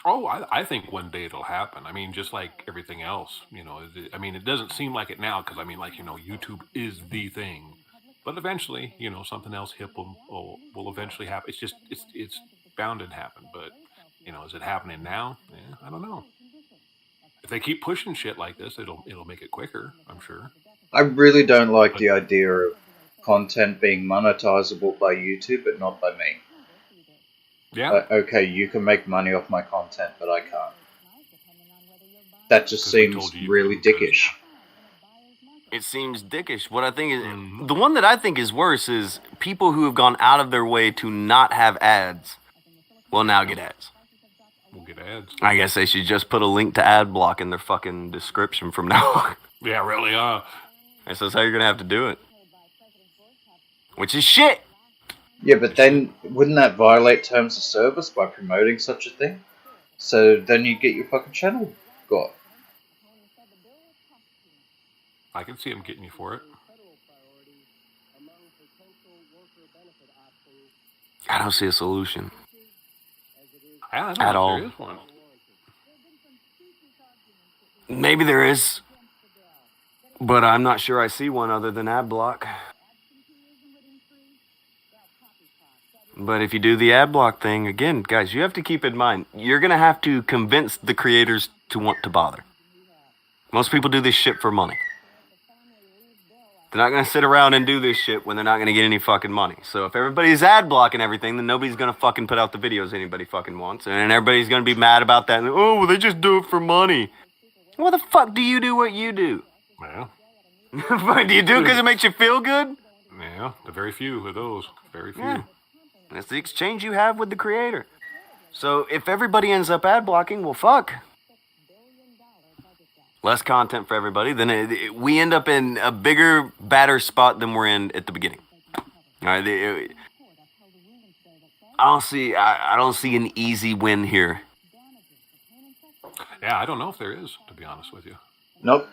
Oh, I think one day it'll happen. I mean, just like everything else, it doesn't seem like it now because, YouTube is the thing. But eventually, something else hip will eventually happen. It's just, it's bound to happen. But, is it happening now? Yeah, I don't know. If they keep pushing shit like this, it'll make it quicker, I'm sure. I really don't like the idea of content being monetizable by YouTube, but not by me. Yeah. Okay, you can make money off my content, but I can't. That just seems really dickish. It seems dickish. What I think is, the one that I think is worse is people who have gone out of their way to not have ads will now get ads. We'll get ads. I guess they should just put a link to ad block in their fucking description from now on. Yeah, really, That's how you're going to have to do it. Which is shit. Yeah, but then wouldn't that violate terms of service by promoting such a thing? So then you get your fucking channel got. I can see them getting you for it. I don't see a solution. I don't know at all. There is one. Maybe there is. But I'm not sure I see one other than ad block. But if you do the ad block thing, again, guys, you have to keep in mind, you're going to have to convince the creators to want to bother. Most people do this shit for money. They're not going to sit around and do this shit when they're not going to get any fucking money. So if everybody's ad blocking everything, then nobody's going to fucking put out the videos anybody fucking wants. And everybody's going to be mad about that. And, oh, well, they just do it for money. Why the fuck do you do what you do? Well. Do you do it because it makes you feel good? Yeah, the very few of those. Very few. Yeah. That's the exchange you have with the creator. So if everybody ends up ad blocking, well, fuck. Less content for everybody, then we end up in a bigger, badder spot than we're in at the beginning. All right, I don't see an easy win here. Yeah, I don't know if there is, to be honest with you. Nope,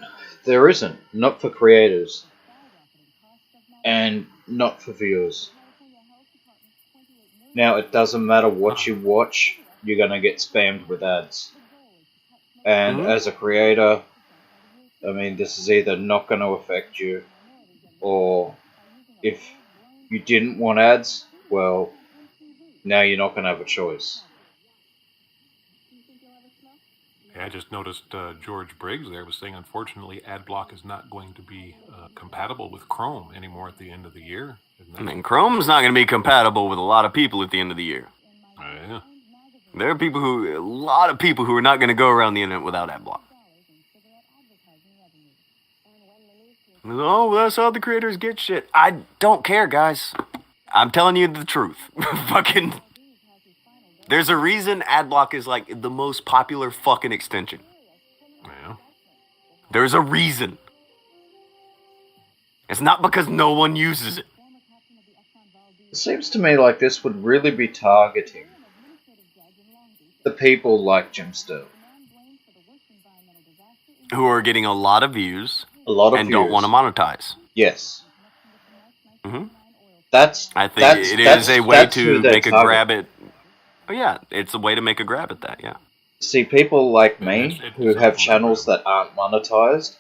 there isn't. Not for creators. And not for viewers. Now, it doesn't matter what you watch, you're going to get spammed with ads. And as a creator, I mean, this is either not going to affect you, or if you didn't want ads, well, now you're not going to have a choice. Yeah, I just noticed George Briggs there was saying, unfortunately, AdBlock is not going to be compatible with Chrome anymore at the end of the year. I mean, Chrome's not going to be compatible with a lot of people at the end of the year. Yeah. There are a lot of people who are not going to go around the internet without AdBlock. Oh, that's how the creators get shit. I don't care, guys. I'm telling you the truth. Fucking... There's a reason AdBlock is like the most popular fucking extension. Yeah. There's a reason. It's not because no one uses it. It seems to me like this would really be targeting the people like Jim Sterling. Who are getting a lot of views. And don't want to monetize. Yes. Mm-hmm. I think it is a way to make a grab at... Oh yeah, it's a way to make a grab at that, yeah. See, people like me, who have channels that aren't monetized,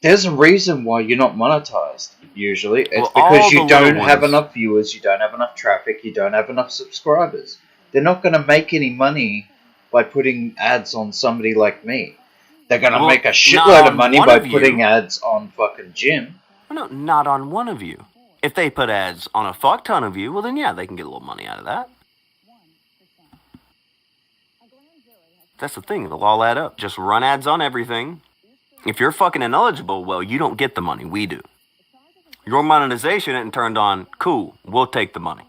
there's a reason why you're not monetized, usually. It's because you don't have enough viewers, you don't have enough traffic, you don't have enough subscribers. They're not going to make any money by putting ads on somebody like me. They're going to make a shitload of money by putting ads on fucking Jim. Well, no, not on one of you. If they put ads on a fuck ton of you, well then yeah, they can get a little money out of that. That's the thing, it'll all add up. Just run ads on everything. If you're fucking ineligible, well, you don't get the money, we do. Your monetization isn't turned on, cool, we'll take the money.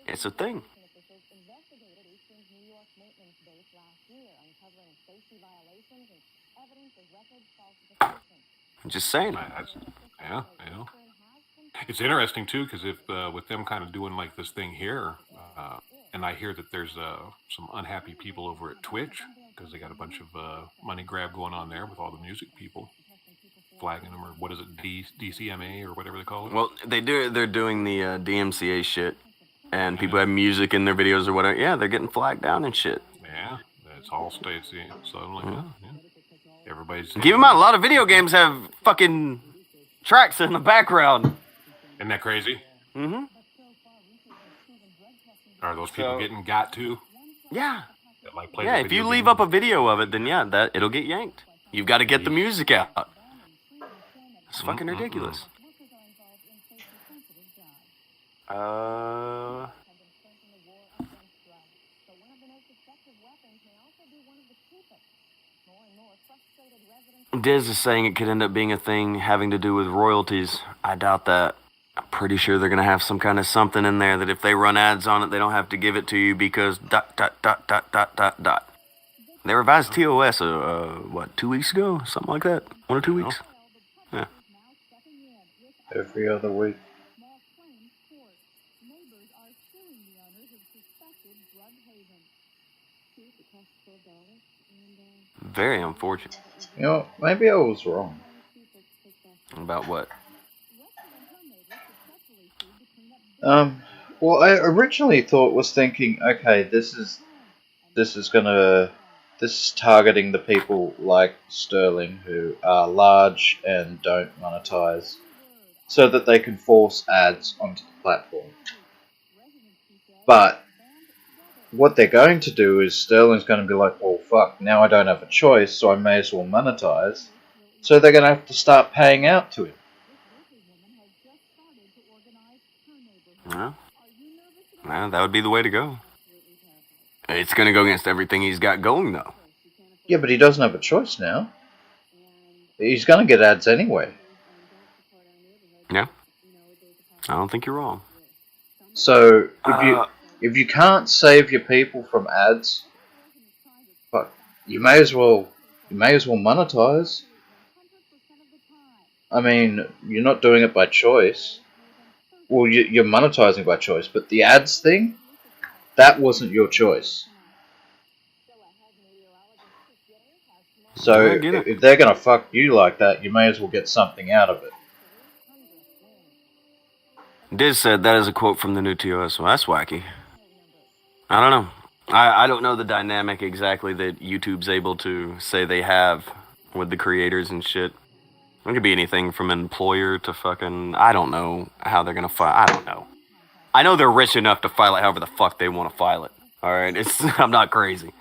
It's a thing. I'm just saying. Yeah, you know. It's interesting too, because if with them kind of doing like this thing here, and I hear that there's some unhappy people over at Twitch because they got a bunch of money grab going on there with all the music people flagging them, or what is it, DCMA or whatever they call it. Well, they're doing the DMCA shit, and people have music in their videos or whatever. Yeah, they're getting flagged down and shit. Yeah, that's all states. So I'm like, yeah. Everybody's... Keep in mind, a lot of video games have fucking tracks in the background. Isn't that crazy? Mm-hmm. Are those people getting got to? Yeah. Like yeah, if you leave up a video of it, then yeah, it'll get yanked. You've got to get the music out. It's fucking ridiculous. Diz is saying it could end up being a thing having to do with royalties. I doubt that. I'm pretty sure they're going to have some kind of something in there that if they run ads on it, they don't have to give it to you because ... They revised TOS, 2 weeks ago? Something like that? 1 or 2 weeks? Yeah. Every other week. Very unfortunate. You know, maybe I was wrong. About what? Well, I originally was thinking, okay, this is targeting the people like Sterling who are large and don't monetize, so that they can force ads onto the platform. But what they're going to do is Sterling's going to be like, well, fuck, now I don't have a choice, so I may as well monetize. So they're going to have to start paying out to him. Well, that would be the way to go. It's going to go against everything he's got going, though. Yeah, but he doesn't have a choice now. He's going to get ads anyway. Yeah. I don't think you're wrong. So if you can't save your people from ads, but you may as well monetize. I mean, you're not doing it by choice. Well, you're monetizing by choice, but the ads thing, that wasn't your choice. So if they're gonna fuck you like that, you may as well get something out of it. Diz said that is a quote from the new TOS. Well, that's wacky. I don't know. I don't know the dynamic exactly that YouTube's able to say they have with the creators and shit. It could be anything from an employer to fucking... I don't know how they're gonna file... I don't know. I know they're rich enough to file it however the fuck they want to file it. Alright? I'm not crazy.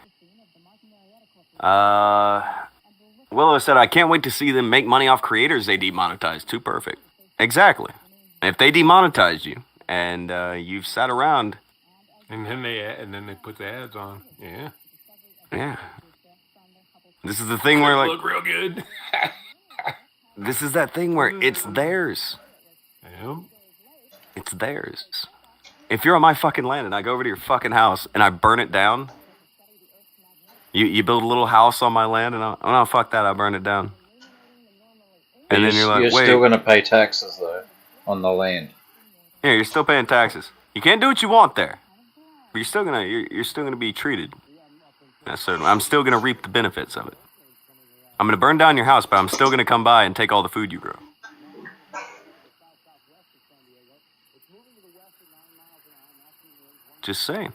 Willow said, I can't wait to see them make money off creators they demonetize. Too perfect. Exactly. If they demonetized you, and you've sat around... And then they put the ads on. Yeah. Yeah. This is the thing where, like... Look real good. This is that thing where it's theirs. Yeah. It's theirs. If you're on my fucking land and I go over to your fucking house and I burn it down, you build a little house on my land and no, fuck that, I burn it down. And then you're like, you're wait. Still going to pay taxes though on the land. Yeah, you're still paying taxes. You can't do what you want there, but you're still gonna be treated. That's certainly. I'm still gonna reap the benefits of it. I'm gonna burn down your house, but I'm still gonna come by and take all the food you grow. Just saying.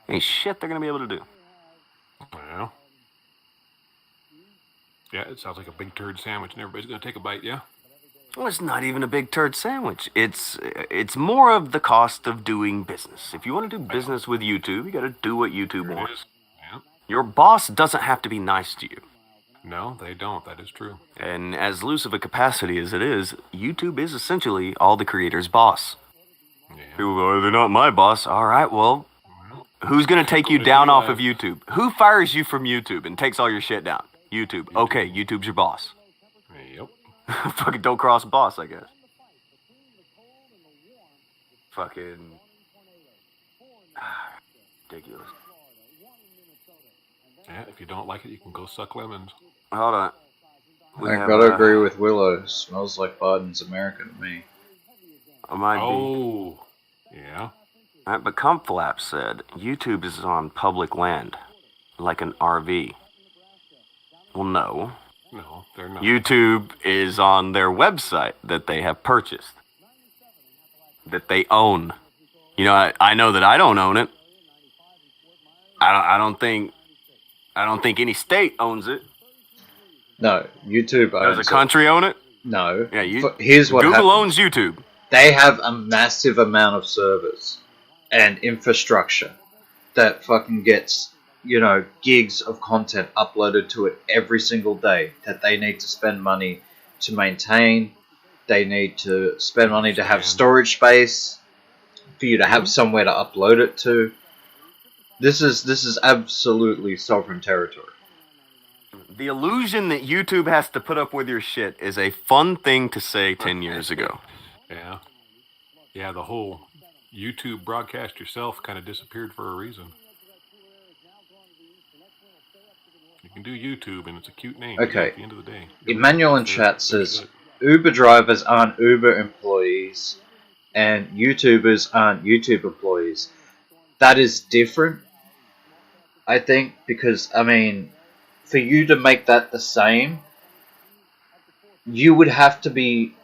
Ain't shit they're gonna be able to do. Well. Yeah, it sounds like a big turd sandwich and everybody's gonna take a bite, yeah? Well, it's not even a big turd sandwich. It's more of the cost of doing business. If you want to do business with YouTube, you gotta do what YouTube wants. Yeah. Your boss doesn't have to be nice to you. No, they don't. That is true. And as loose of a capacity as it is, YouTube is essentially all the creators' boss. Yeah. People go, they're not my boss. All right, well, who's going to take you down off of YouTube? Who fires you from YouTube and takes all your shit down? YouTube. Okay, YouTube's your boss. Yep. Fucking don't cross boss, I guess. Fucking... ridiculous. Yeah, if you don't like it, you can go suck lemons. Hold on. I gotta agree with Willow. Smells like Biden's America to me. Yeah. Right, but Comflap said, YouTube is on public land, like an RV. Well, no. No, they're not. YouTube is on their website that they have purchased. That they own. You know, I know that I don't own it. I don't think any state owns it. No, YouTube owns it. Does a country own it? No. Yeah, here's what Google happens. owns YouTube. They have a massive amount of servers and infrastructure that fucking gets, gigs of content uploaded to it every single day that they need to spend money to maintain. They need to spend money to have storage space for you to have somewhere to upload it to. This is absolutely sovereign territory. The illusion that YouTube has to put up with your shit is a fun thing to say 10 years ago. Yeah. Yeah, the whole YouTube broadcast yourself kind of disappeared for a reason. You can do YouTube, and it's a cute name. Okay. At the end of the day. Emmanuel in chat says, Uber drivers aren't Uber employees, and YouTubers aren't YouTube employees. That is different, I think, because, for you to make that the same, you would have to be...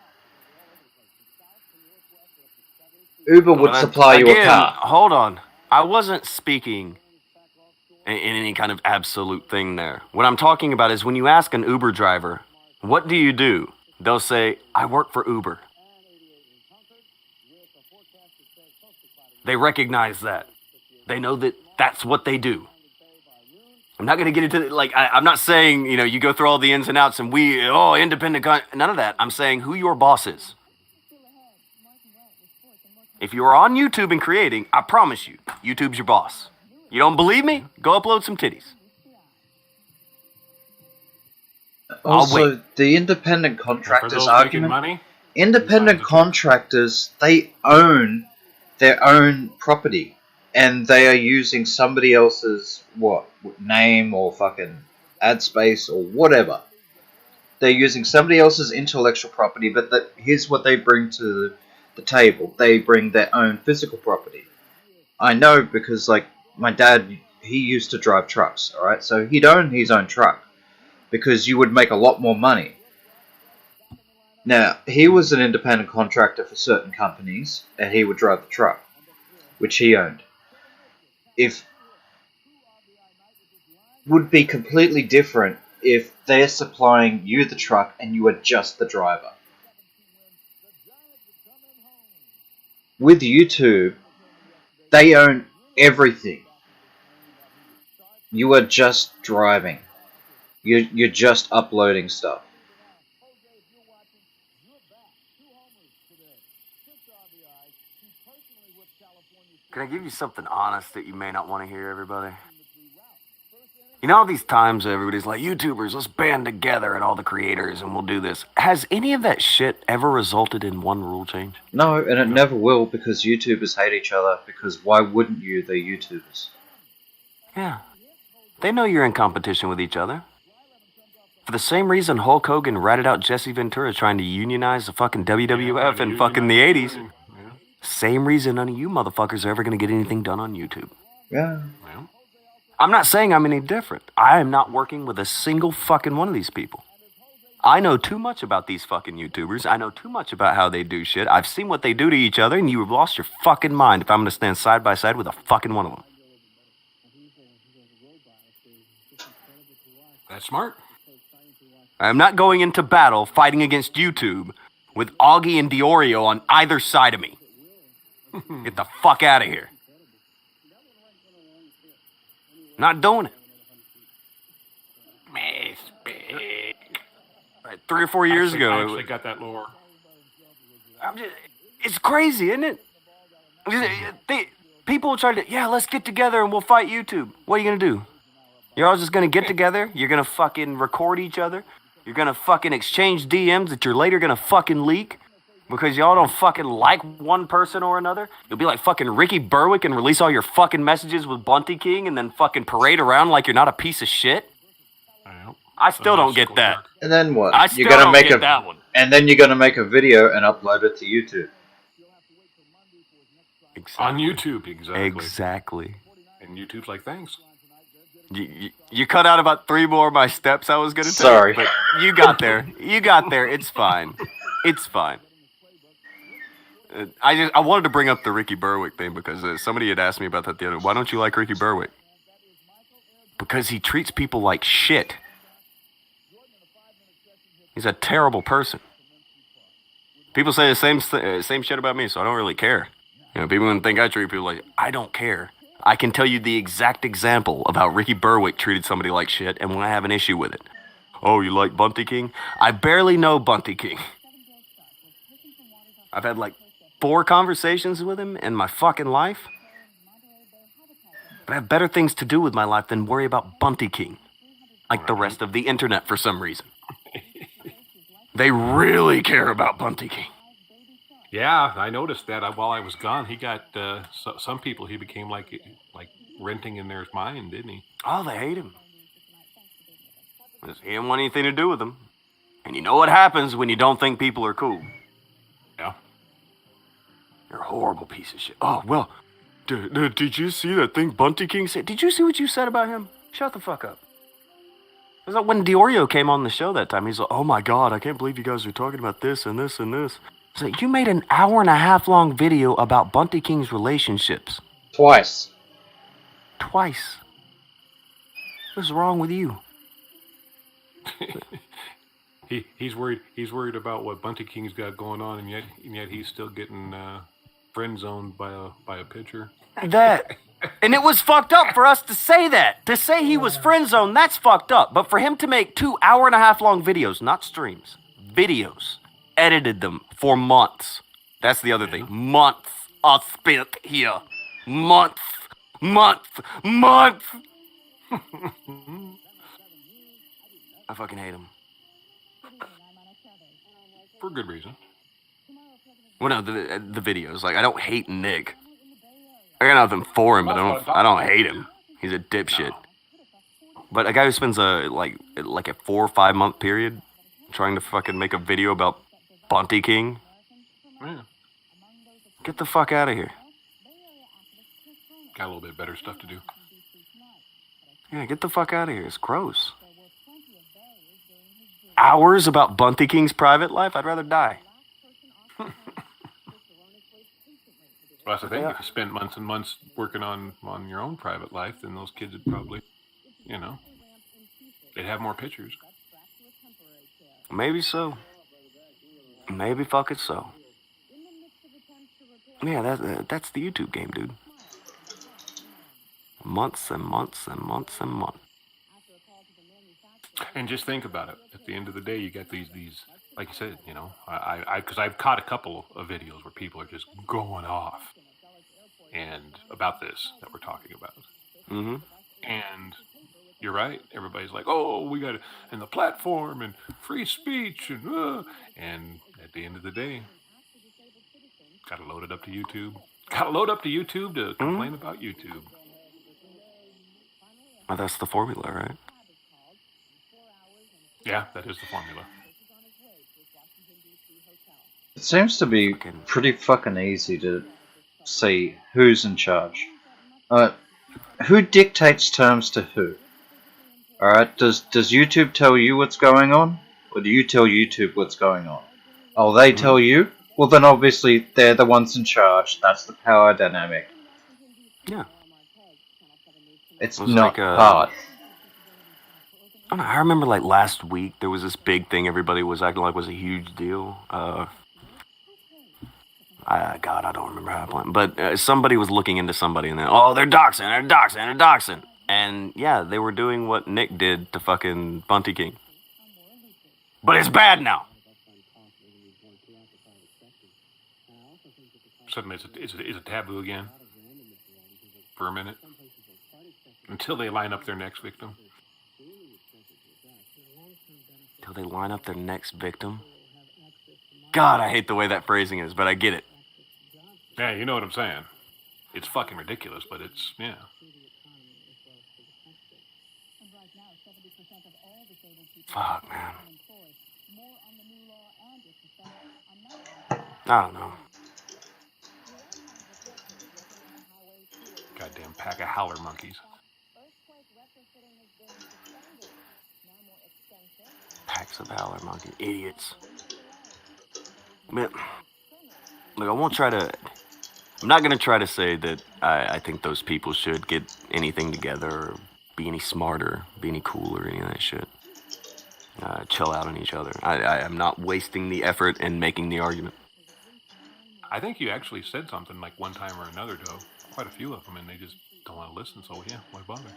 Uber would supply you a car. Hold on. I wasn't speaking in any kind of absolute thing there. What I'm talking about is when you ask an Uber driver, what do you do? They'll say, I work for Uber. They recognize that. They know that that's what they do. I'm not going to get into, like, I'm not saying, you go through all the ins and outs and independent, none of that. I'm saying who your boss is. If you are on YouTube and creating, I promise you, YouTube's your boss. You don't believe me? Go upload some titties. Also, the independent contractors argument. Money? Independent contractors, they own their own property. And they are using somebody else's, name or fucking ad space or whatever. They're using somebody else's intellectual property, but here's what they bring to the table. They bring their own physical property. I know because, like, my dad, he used to drive trucks, alright? So he'd own his own truck because you would make a lot more money. Now, he was an independent contractor for certain companies, and he would drive the truck, which he owned. Would be completely different if they're supplying you the truck and you are just the driver. With YouTube, they own everything. You are just driving. You're just uploading stuff. Can I give you something honest that you may not want to hear, everybody? You know all these times everybody's like, YouTubers, let's band together and all the creators and we'll do this. Has any of that shit ever resulted in one rule change? No, and it never will because YouTubers hate each other because why wouldn't you? They're YouTubers. Yeah. They know you're in competition with each other. For the same reason Hulk Hogan ratted out Jesse Ventura trying to unionize the fucking WWF in fucking the 80s. Same reason none of you motherfuckers are ever going to get anything done on YouTube. Yeah. I'm not saying I'm any different. I am not working with a single fucking one of these people. I know too much about these fucking YouTubers. I know too much about how they do shit. I've seen what they do to each other, and you have lost your fucking mind if I'm going to stand side by side with a fucking one of them. That's smart. I'm not going into battle fighting against YouTube with Augie and Diorio on either side of me. Get the fuck out of here. Not doing it. Right, 3 or 4 years ago. I actually got that lore. It's crazy, isn't it? People try to, let's get together and we'll fight YouTube. What are you going to do? You're all just going to get together? You're going to fucking record each other? You're going to fucking exchange DMs that you're later going to fucking leak? Because y'all don't fucking like one person or another? You'll be like fucking Ricky Berwick and release all your fucking messages with Bunty King and then fucking parade around like you're not a piece of shit? I still don't get that. And then what? I still don't get that one. And then you're gonna make a video and upload it to YouTube. Exactly. On YouTube, exactly. Exactly. And YouTube's like, thanks. You cut out about 3 more of my steps I was gonna take. Sorry. But you got there. You got there. It's fine. It's fine. I wanted to bring up the Ricky Berwick thing because somebody had asked me about that the other day. Why don't you like Ricky Berwick? Because he treats people like shit. He's a terrible person. People say the same shit about me, so I don't really care. People wouldn't think I treat people like, I don't care. I can tell you the exact example of how Ricky Berwick treated somebody like shit and when I have an issue with it. Oh, you like Bunty King? I barely know Bunty King. I've had like 4 conversations with him in my fucking life. But I have better things to do with my life than worry about Bunty King. Like the rest of the internet for some reason. They really care about Bunty King. Yeah, I noticed that while I was gone. He got some people. He became like renting in their mind, didn't he? Oh, they hate him. He didn't want anything to do with them. And you know what happens when you don't think people are cool? Yeah. You're a horrible piece of shit. Oh, well, did you see that thing Bunty King said? Did you see what you said about him? Shut the fuck up. It was like when Diorio came on the show that time. He's like, oh my God, I can't believe you guys are talking about this and this and this. It's like, you made an 1.5 hour long video about Bunty King's relationships. Twice. What's wrong with you? He's worried about what Bunty King's got going on, and yet he's still getting friend zoned by a pitcher. That And it was fucked up for us to say that. To say he was friend zoned, that's fucked up. But for him to make 2 hour-and-a-half long videos, not streams, videos, edited them for months. That's the other thing. Months are spent here. Months. I fucking hate him. For good reason. Well, no, the videos. Like, I don't hate Nick. I got nothing for him, but I don't hate him. He's a dipshit. But a guy who spends a 4 or 5 month period trying to fucking make a video about Bunty King. Yeah. Get the fuck out of here. Got a little bit better stuff to do. Yeah, get the fuck out of here. It's gross. Hours about Bunty King's private life? I'd rather die. Well, that's the thing. If you spent months and months working on your own private life, then those kids would probably, they'd have more pictures. Maybe so. Maybe fucking so. Yeah, that's the YouTube game, dude. Months and months and months and months. And just think about it. At the end of the day, you get these like you said, because I've caught a couple of videos where people are just going off and about this that we're talking about. Mm-hmm. And you're right. Everybody's like, oh, we got it, and the platform and free speech and at the end of the day, got to load it up to YouTube. Got to load up to YouTube to complain about YouTube. Well, that's the formula, right? Yeah, that is the formula. It seems to be pretty fucking easy to see who's in charge. Who dictates terms to who? Alright, does YouTube tell you what's going on? Or do you tell YouTube what's going on? Oh, they tell you? Well, then obviously they're the ones in charge. That's the power dynamic. Yeah. It's not hard. I don't know, I remember like last week there was this big thing everybody was acting like was a huge deal. I don't remember how it went. But somebody was looking into somebody and then, oh, they're doxing. And yeah, they were doing what Nick did to fucking Bunty King. But it's bad now. Suddenly it's a taboo again. For a minute. Until they line up their next victim. Till they line up their next victim? God, I hate the way that phrasing is, but I get it. Yeah, you know what I'm saying. It's fucking ridiculous, but it's, yeah. Fuck, man. I don't know. Goddamn pack of howler monkeys. Packs of howler monkey idiots. Man, look, I'm not gonna try to say that I think those people should get anything together or be any smarter, be any cooler, or any of that shit. Chill out on each other. I'm not wasting the effort in making the argument. I think you actually said something like one time or another to quite a few of them, and they just don't want to listen, so yeah, why bother?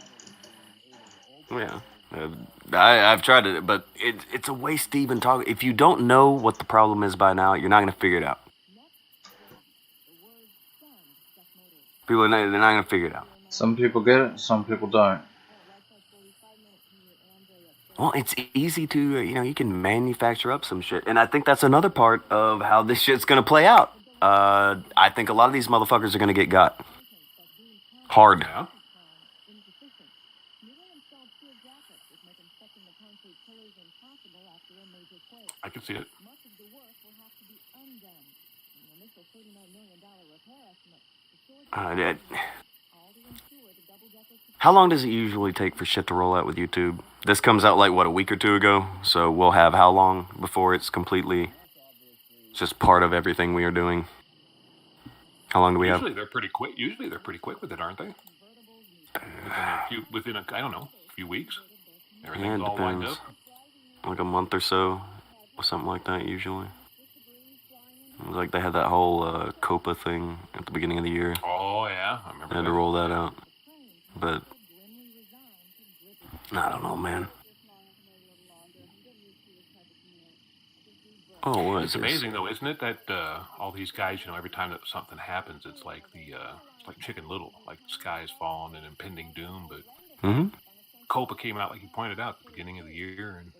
Yeah. I've tried it, but it's a waste to even talk. If you don't know what the problem is by now, you're not going to figure it out. They're not going to figure it out. Some people get it, some people don't. Well, it's easy to, you can manufacture up some shit. And I think that's another part of how this shit's going to play out. I think a lot of these motherfuckers are going to get got. Hard. Yeah. I can see it. How long does it usually take for shit to roll out with YouTube? This comes out like, what, a week or two ago? So we'll have how long before it's completely just part of everything we are doing? How long do we have? Usually they're pretty quick with it, aren't they? Within a few weeks. Everything's all lined up. Like a month or so, or something like that usually. It was like they had that whole COPA thing at the beginning of the year. Oh, Oh yeah, I remember. I had to roll that out. But I don't know, man. Oh, what is It's this? amazing though, isn't it, that all these guys, every time that something happens, it's like it's like Chicken Little, like the sky is falling and impending doom. But Copa came out, like you pointed out, at the beginning of the year, and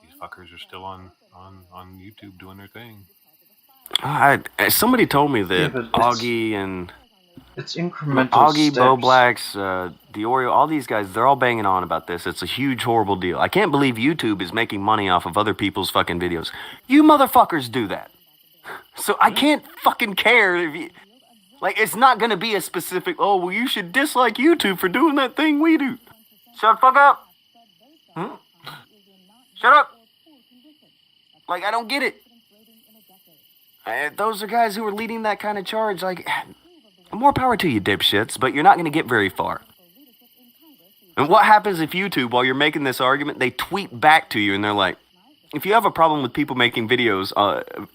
these fuckers are still on YouTube doing their thing. Somebody told me that Augie and Augie, Bo Blacks, Diorio, all these guys, they're all banging on about this. It's a huge, horrible deal. I can't believe YouTube is making money off of other people's fucking videos. You motherfuckers do that. So I can't fucking care if you... Like, it's not going to be a specific, oh, well, you should dislike YouTube for doing that thing we do. Shut the fuck up. Shut up. Like, I don't get it. Those are guys who are leading that kind of charge. Like, more power to you, dipshits, but you're not going to get very far. And what happens if YouTube, while you're making this argument, they tweet back to you and they're like, if you have a problem with people making videos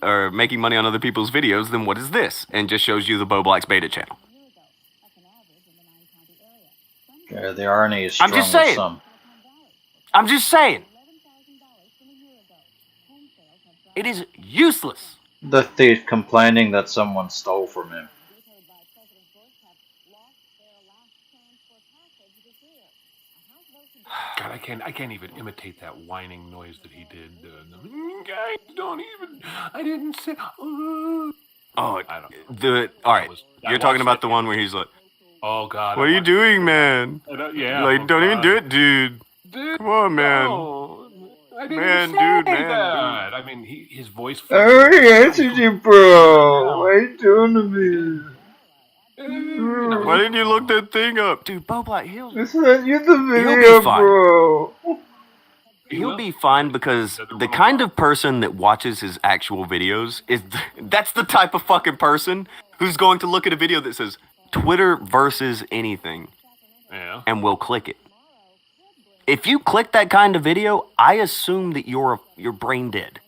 or making money on other people's videos, then what is this? And just shows you the Bo Black's beta channel. Yeah, the irony is strong with some. I'm just saying. It is useless. The thief complaining that someone stole from him. God, I can't even imitate that whining noise that he did. Guys, don't even. I didn't say. Oh, all right. You're talking about the one where he's like, "Oh God, what are you doing, man? Yeah, like, don't even do it, dude. Come on, man. No, I didn't man, say dude, that. man, dude. I mean, his voice. I already answered you, bro. What are you doing to me? Why didn't you look that thing up? Dude, Bo Black, he'll you the video, bro. He'll be fine because the kind of person that watches his actual videos that's the type of fucking person who's going to look at a video that says Twitter versus anything and will click it. If you click that kind of video, I assume that you're brain dead.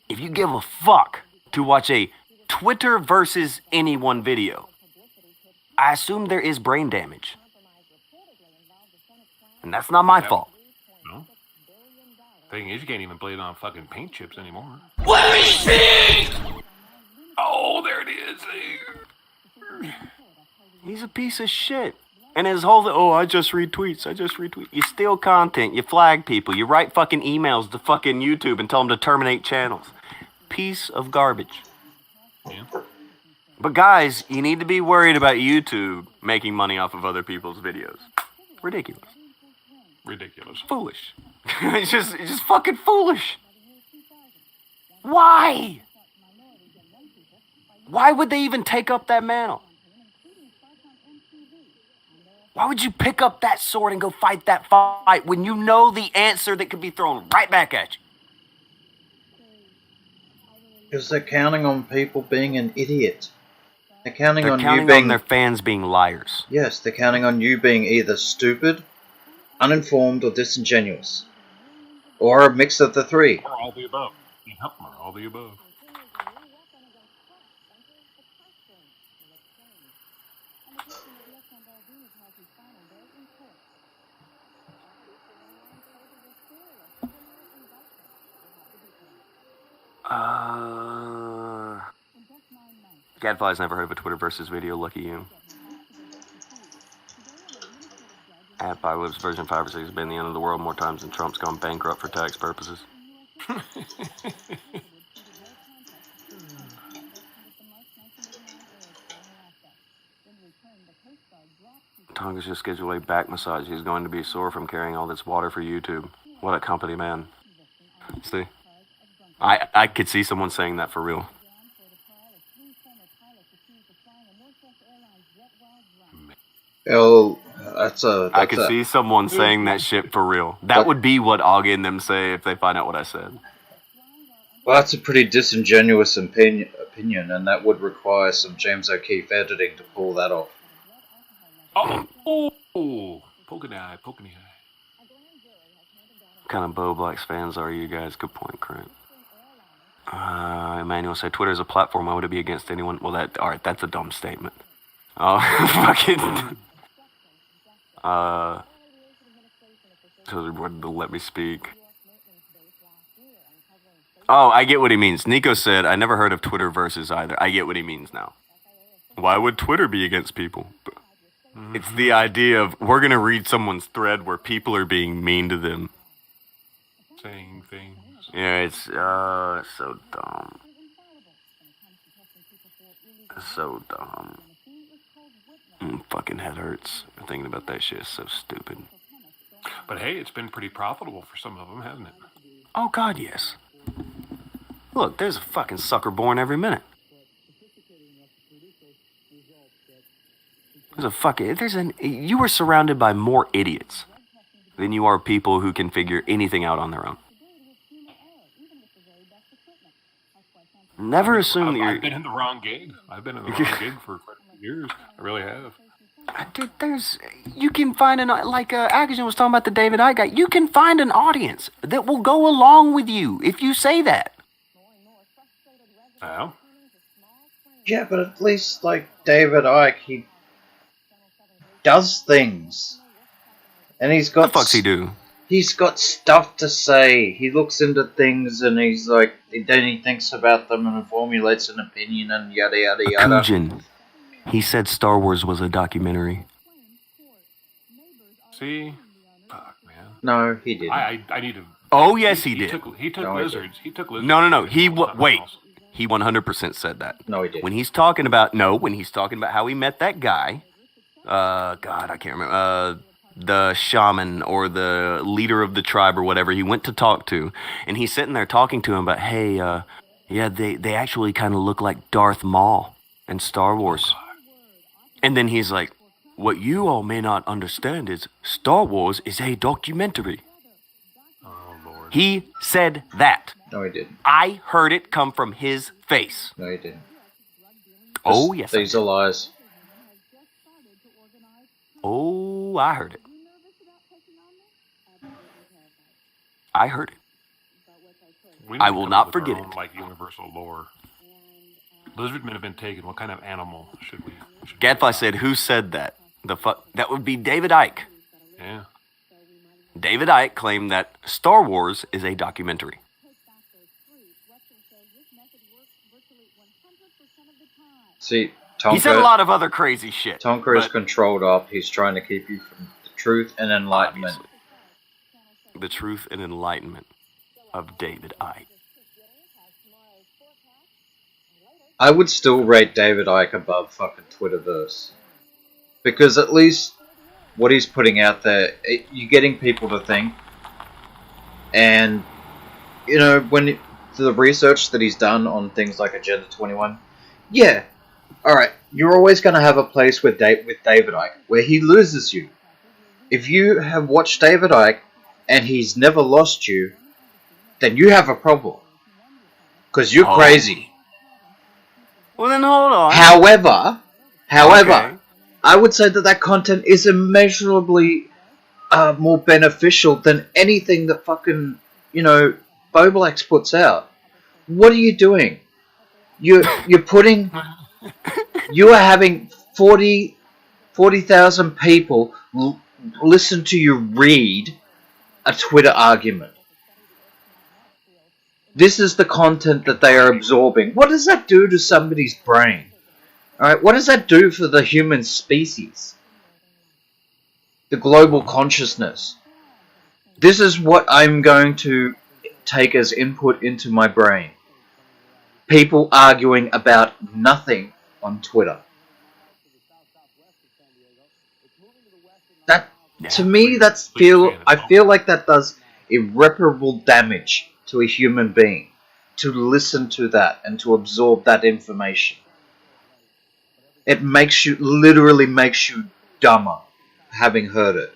If you give a fuck to watch a Twitter versus anyone video, I assume there is brain damage. And that's not my fault. No. Thing is, you can't even play it on fucking paint chips anymore. Let me see! Oh, there it is. He's a piece of shit. And his whole, I just read tweets. You steal content. You flag people. You write fucking emails to fucking YouTube and tell them to terminate channels. Piece of garbage. Yeah. But guys, you need to be worried about YouTube making money off of other people's videos. Ridiculous. Foolish. It's just fucking foolish. Why? Why would they even take up that mantle? Why would you pick up that sword and go fight that fight when you know the answer that could be thrown right back at you? Because they're counting on people being an idiot. They're counting on their fans being liars. Yes, they're counting on you being either stupid, uninformed, or disingenuous. Or a mix of the three. Or all the above. Or all the above. Gadfly's never heard of a Twitter versus video, lucky you. Apocalypse version 5 or 6 has been the end of the world more times than Trump's gone bankrupt for tax purposes. Tonga's just scheduled a back massage. He's going to be sore from carrying all this water for YouTube. What a company man. See? I could see someone saying that for real. Oh, I could see someone saying that shit for real. That would be what Augie and them say if they find out what I said. Well, that's a pretty disingenuous opinion, and that would require some James O'Keefe editing to pull that off. Oh, poking the eye. What kind of Bo Blacks fans are you guys? Good point, Crant. Emmanuel said, Twitter is a platform. Why would it be against anyone? Well, all right, that's a dumb statement. Oh, fucking. So let me speak. Oh, I get what he means. Nico said, I never heard of Twitter versus either. I get what he means now. Why would Twitter be against people? It's the idea of we're going to read someone's thread where people are being mean to them. Saying things. Yeah, it's so dumb. So dumb. Fucking head hurts. Thinking about that shit is so stupid. But hey, it's been pretty profitable for some of them, hasn't it? Oh, God, yes. Look, there's a fucking sucker born every minute. You are surrounded by more idiots than you are people who can figure anything out on their own. Never assume that you're... I've been in the wrong gig. I've been in the wrong gig for quite a few years. I really have. Dude, you can find Akujin was talking about the David Icke guy. You can find an audience that will go along with you if you say that. Oh? Yeah, but at least, like, David Icke, he does things. And he's got... What the fuck's he do? He's got stuff to say. He looks into things and he's like... Then he thinks about them and formulates an opinion and yada yada yada. Akujin. He said Star Wars was a documentary. See? Fuck, man. No, he didn't. I need to... Oh, yes, he did. He took lizards. He took lizards. No. Wait. He 100% said that. No, he didn't. When he's talking about how he met that guy, God, I can't remember, the shaman or the leader of the tribe or whatever he went to talk to, and he's sitting there talking to him about, hey, they actually kind of look like Darth Maul and Star Wars. And then he's like, what you all may not understand is Star Wars is a documentary. Oh, Lord. He said that. No, he didn't. I heard it come from his face. No, he didn't. Oh, yes. These are lies. Oh, I heard it. I heard it. I will not forget it. Like universal lore. Lizardmen have been taken. What kind of animal should we? Gadfly said, "Who said that?" That would be David Icke. Yeah. David Icke claimed that Star Wars is a documentary. See, he said a lot of other crazy shit. Tonka is controlled up. He's trying to keep you from the truth and enlightenment. Obviously. The truth and enlightenment of David Icke. I would still rate David Icke above fucking Twitterverse. Because at least what he's putting out there, you're getting people to think. And, you know, when the research that he's done on things like Agenda 21, yeah, alright, you're always going to have a place with David Icke where he loses you. If you have watched David Icke and he's never lost you, then you have a problem. Because you're crazy. Well, then hold on. However, Okay. I would say that content is immeasurably more beneficial than anything that fucking, Boblex puts out. What are you doing? You are having 40,000 people listen to you read a Twitter argument. This is the content that they are absorbing. What does that do to somebody's brain? Alright, what does that do for the human species? The global consciousness. This is what I'm going to take as input into my brain. People arguing about nothing on Twitter. To me, I feel like that does irreparable damage to a human being, to listen to that and to absorb that information. It literally makes you dumber, having heard it.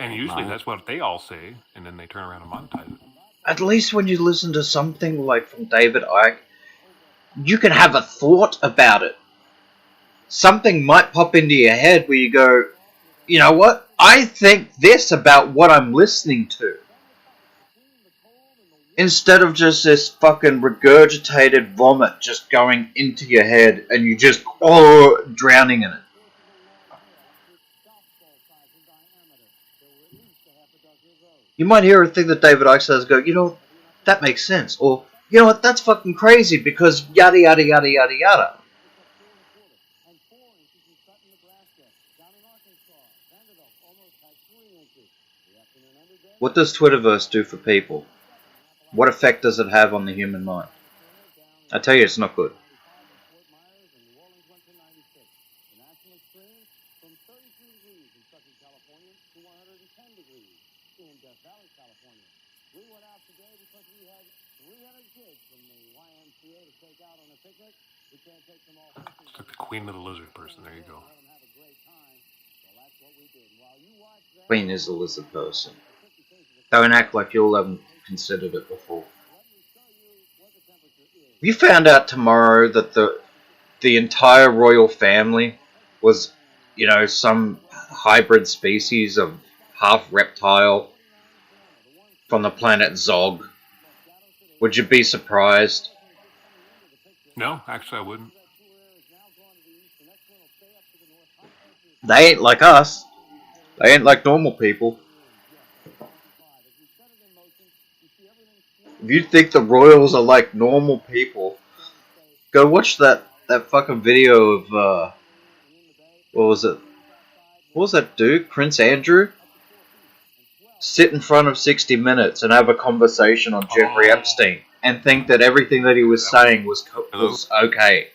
And usually that's what they all say, and then they turn around and monetize it. At least when you listen to something like from David Icke, you can have a thought about it. something might pop into your head where you go, you know what? I think this about what I'm listening to. Instead of just this fucking regurgitated vomit just going into your head and you just, drowning in it. You might hear a thing that David Icke says, go, you know, that makes sense. Or, you know what, that's fucking crazy because yada yada yada yada yada. What does Twitterverse do for people? What effect does it have on the human mind? I tell you, it's not good. It's like the Queen of the Lizard person. There you go. Queen is a lizard person. Don't act like you all haven't considered it before. You found out tomorrow that the entire royal family was, you know, some hybrid species of half reptile from the planet Zog. Would you be surprised? No, actually I wouldn't. They ain't like us. They ain't like normal people. If you think the royals are like normal people, go watch that fucking video of, what was it? What was that dude? Prince Andrew? Sit in front of 60 Minutes and have a conversation on Jeffrey Epstein and think that everything that he was saying was okay.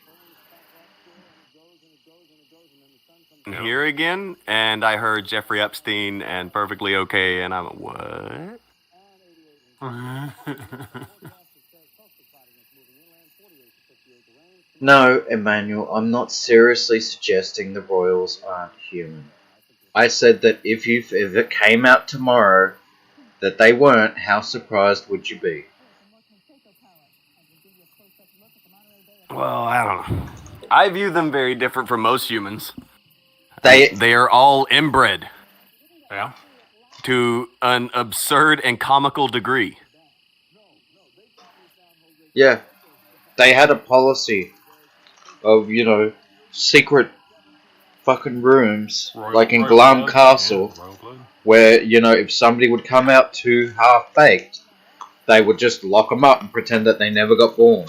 Here again, and I heard Jeffrey Epstein and perfectly okay, and I'm what? No, Emmanuel, I'm not seriously suggesting the royals aren't human. I said that if it came out tomorrow that they weren't, how surprised would you be? Well, I don't know. I view them very different from most humans. They are all inbred. Yeah. To an absurd and comical degree. Yeah. They had a policy of, you know, secret fucking rooms, like in Glam Castle, where, you know, if somebody would come out too half-baked, they would just lock them up and pretend that they never got born.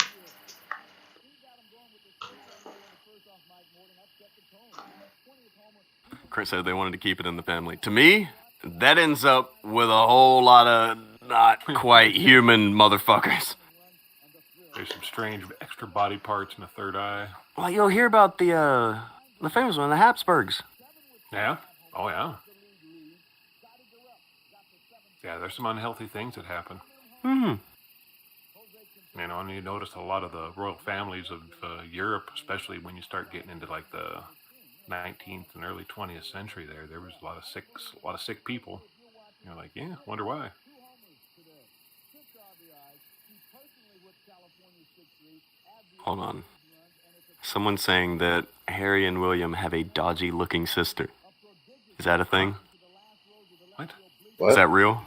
Chris said they wanted to keep it in the family. To me, that ends up with a whole lot of not quite human motherfuckers. There's some strange extra body parts in the third eye. Well, you'll hear about the famous one, the Habsburgs. Yeah? Oh, yeah. Yeah, there's some unhealthy things that happen. Mm-hmm. You know, and you notice a lot of the royal families of Europe, especially when you start getting into like the 19th and early 20th century there was a lot of sick people. You're like, yeah, wonder why. Hold on. Someone's saying that Harry and William have a dodgy looking sister. Is that a thing? What? Is that real?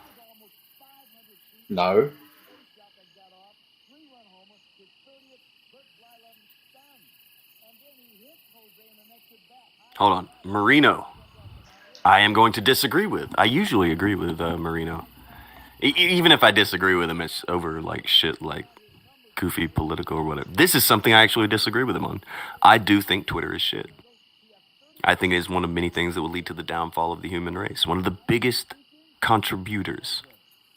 No. Hold on. Marino. I am going to disagree with. I usually agree with Marino. Even if I disagree with him, it's over like shit like goofy political or whatever. This is something I actually disagree with him on. I do think Twitter is shit. I think it is one of many things that will lead to the downfall of the human race. One of the biggest contributors.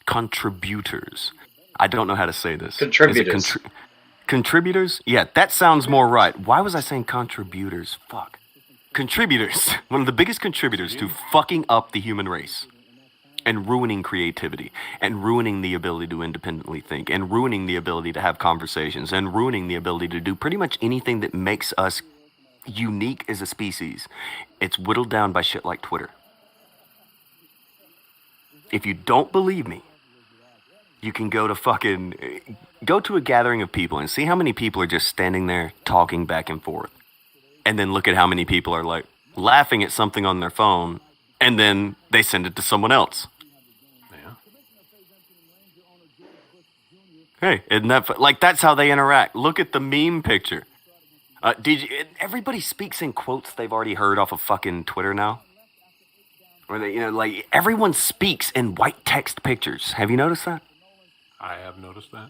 I don't know how to say this. Contributors. Contributors? Yeah, that sounds more right. Why was I saying contributors? Fuck. Contributors. One of the biggest contributors to fucking up the human race. And ruining creativity. And ruining the ability to independently think. And ruining the ability to have conversations. And ruining the ability to do pretty much anything that makes us unique as a species. It's whittled down by shit like Twitter. If you don't believe me, you can go to a gathering of people and see how many people are just standing there talking back and forth. and then look at how many people are like laughing at something on their phone, and then they send it to someone else. Yeah. Hey, isn't that like that's how they interact? Look at the meme picture. Everybody speaks in quotes they've already heard off of fucking Twitter now. Where they, like everyone speaks in white text pictures. Have you noticed that? I have noticed that.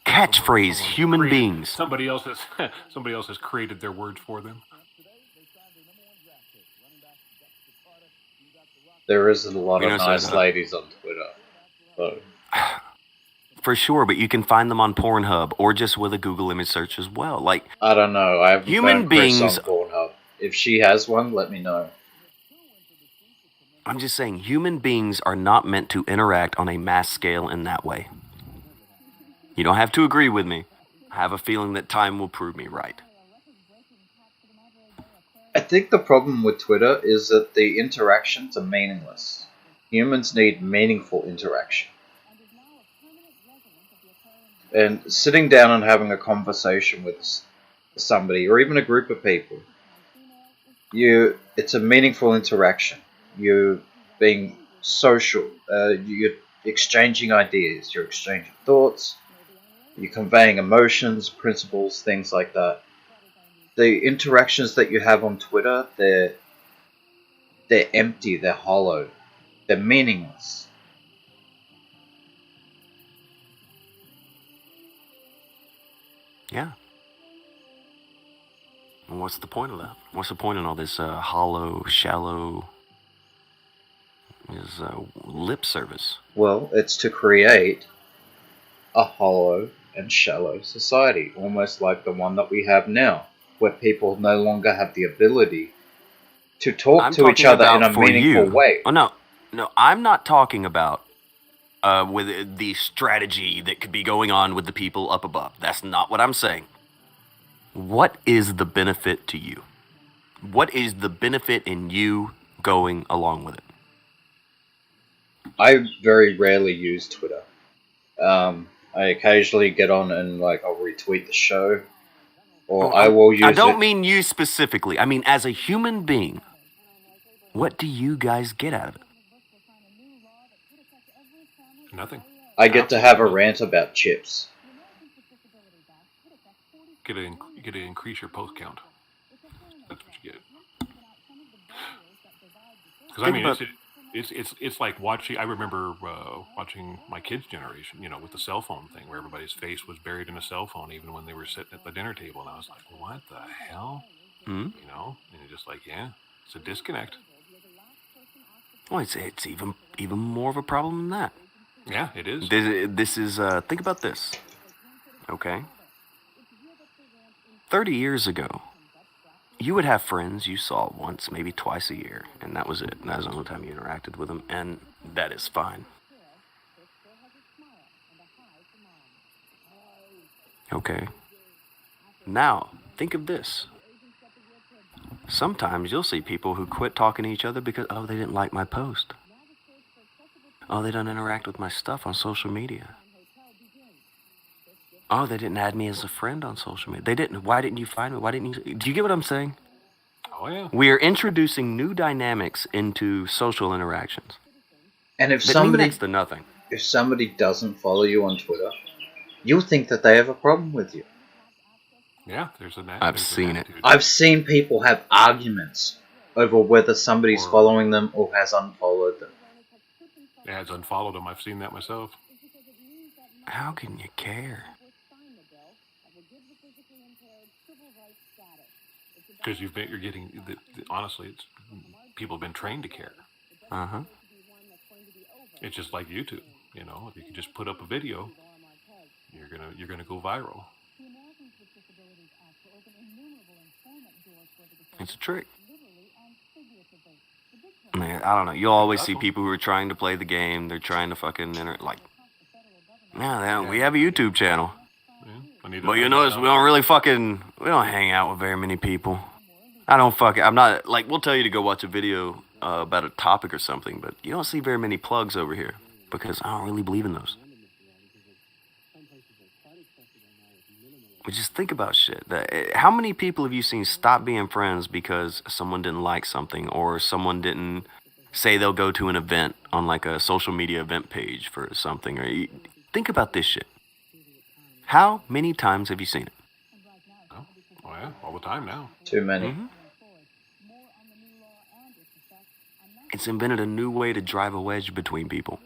Catchphrase: human beings. Somebody else has created their words for them. There is a lot of nice ladies on Twitter. So. For sure, but you can find them on Pornhub or just with a Google image search as well. Like I don't know. I haven't human found Chris beings on Pornhub. If she has one, let me know. I'm just saying, human beings are not meant to interact on a mass scale in that way. You don't have to agree with me. I have a feeling that time will prove me right. I think the problem with Twitter is that the interactions are meaningless. Humans need meaningful interaction. And sitting down and having a conversation with somebody, or even a group of people, it's a meaningful interaction. You're being social. You're exchanging ideas. You're exchanging thoughts. You're conveying emotions, principles, things like that. The interactions that you have on Twitter, they're empty. They're hollow. They're meaningless. Yeah. And what's the point of that? What's the point in all this hollow, shallow lip service? Well, it's to create a hollow and shallow society, almost like the one that we have now, where people no longer have the ability to talk to each other in a meaningful way. Oh, no, I'm not talking about with the strategy that could be going on with the people up above. That's not what I'm saying. What is the benefit to you? What is the benefit in you going along with it? I very rarely use Twitter. I occasionally get on and I'll retweet the show, or I will use it. I don't mean you specifically. I mean as a human being. What do you guys get out of it? Nothing. I get to have a rant about chips. You get to increase your post count. That's what you get. Because I mean, it's like watching. I remember watching my kids' generation, with the cell phone thing, where everybody's face was buried in a cell phone, even when they were sitting at the dinner table, and I was like, "What the hell?" And you're just like, "Yeah, it's a disconnect." Well, it's even more of a problem than that. Yeah, it is. This is think about this. Okay. 30 years ago, you would have friends you saw once, maybe twice a year, and that was it. And that was the only time you interacted with them, and that is fine. Okay. Now, think of this. Sometimes you'll see people who quit talking to each other because, they didn't like my post. Oh, they don't interact with my stuff on social media. Oh, they didn't add me as a friend on social media. They didn't. Why didn't you find me? Why didn't you? Do you get what I'm saying? Oh, yeah. We are introducing new dynamics into social interactions. And if somebody next to nothing. If somebody doesn't follow you on Twitter, you'll think that they have a problem with you. Yeah, I've seen it. I've seen people have arguments over whether somebody's following them or has unfollowed them. It has unfollowed them. I've seen that myself. How can you care? Because you're getting, honestly, people have been trained to care. Uh-huh. It's just like YouTube, if you can just put up a video, you're gonna go viral. It's a trick. Man, I don't know. You'll always see people who are trying to play the game. They're trying to fucking we have a YouTube channel. Yeah, but you notice we don't hang out with very many people. I'm not, we'll tell you to go watch a video about a topic or something, but you don't see very many plugs over here because I don't really believe in those. But just think about shit. How many people have you seen stop being friends because someone didn't like something or someone didn't say they'll go to an event on like a social media event page for something? Or think about this shit. How many times have you seen it? Oh yeah, all the time now. Too many. Mm-hmm. It's invented a new way to drive a wedge between people.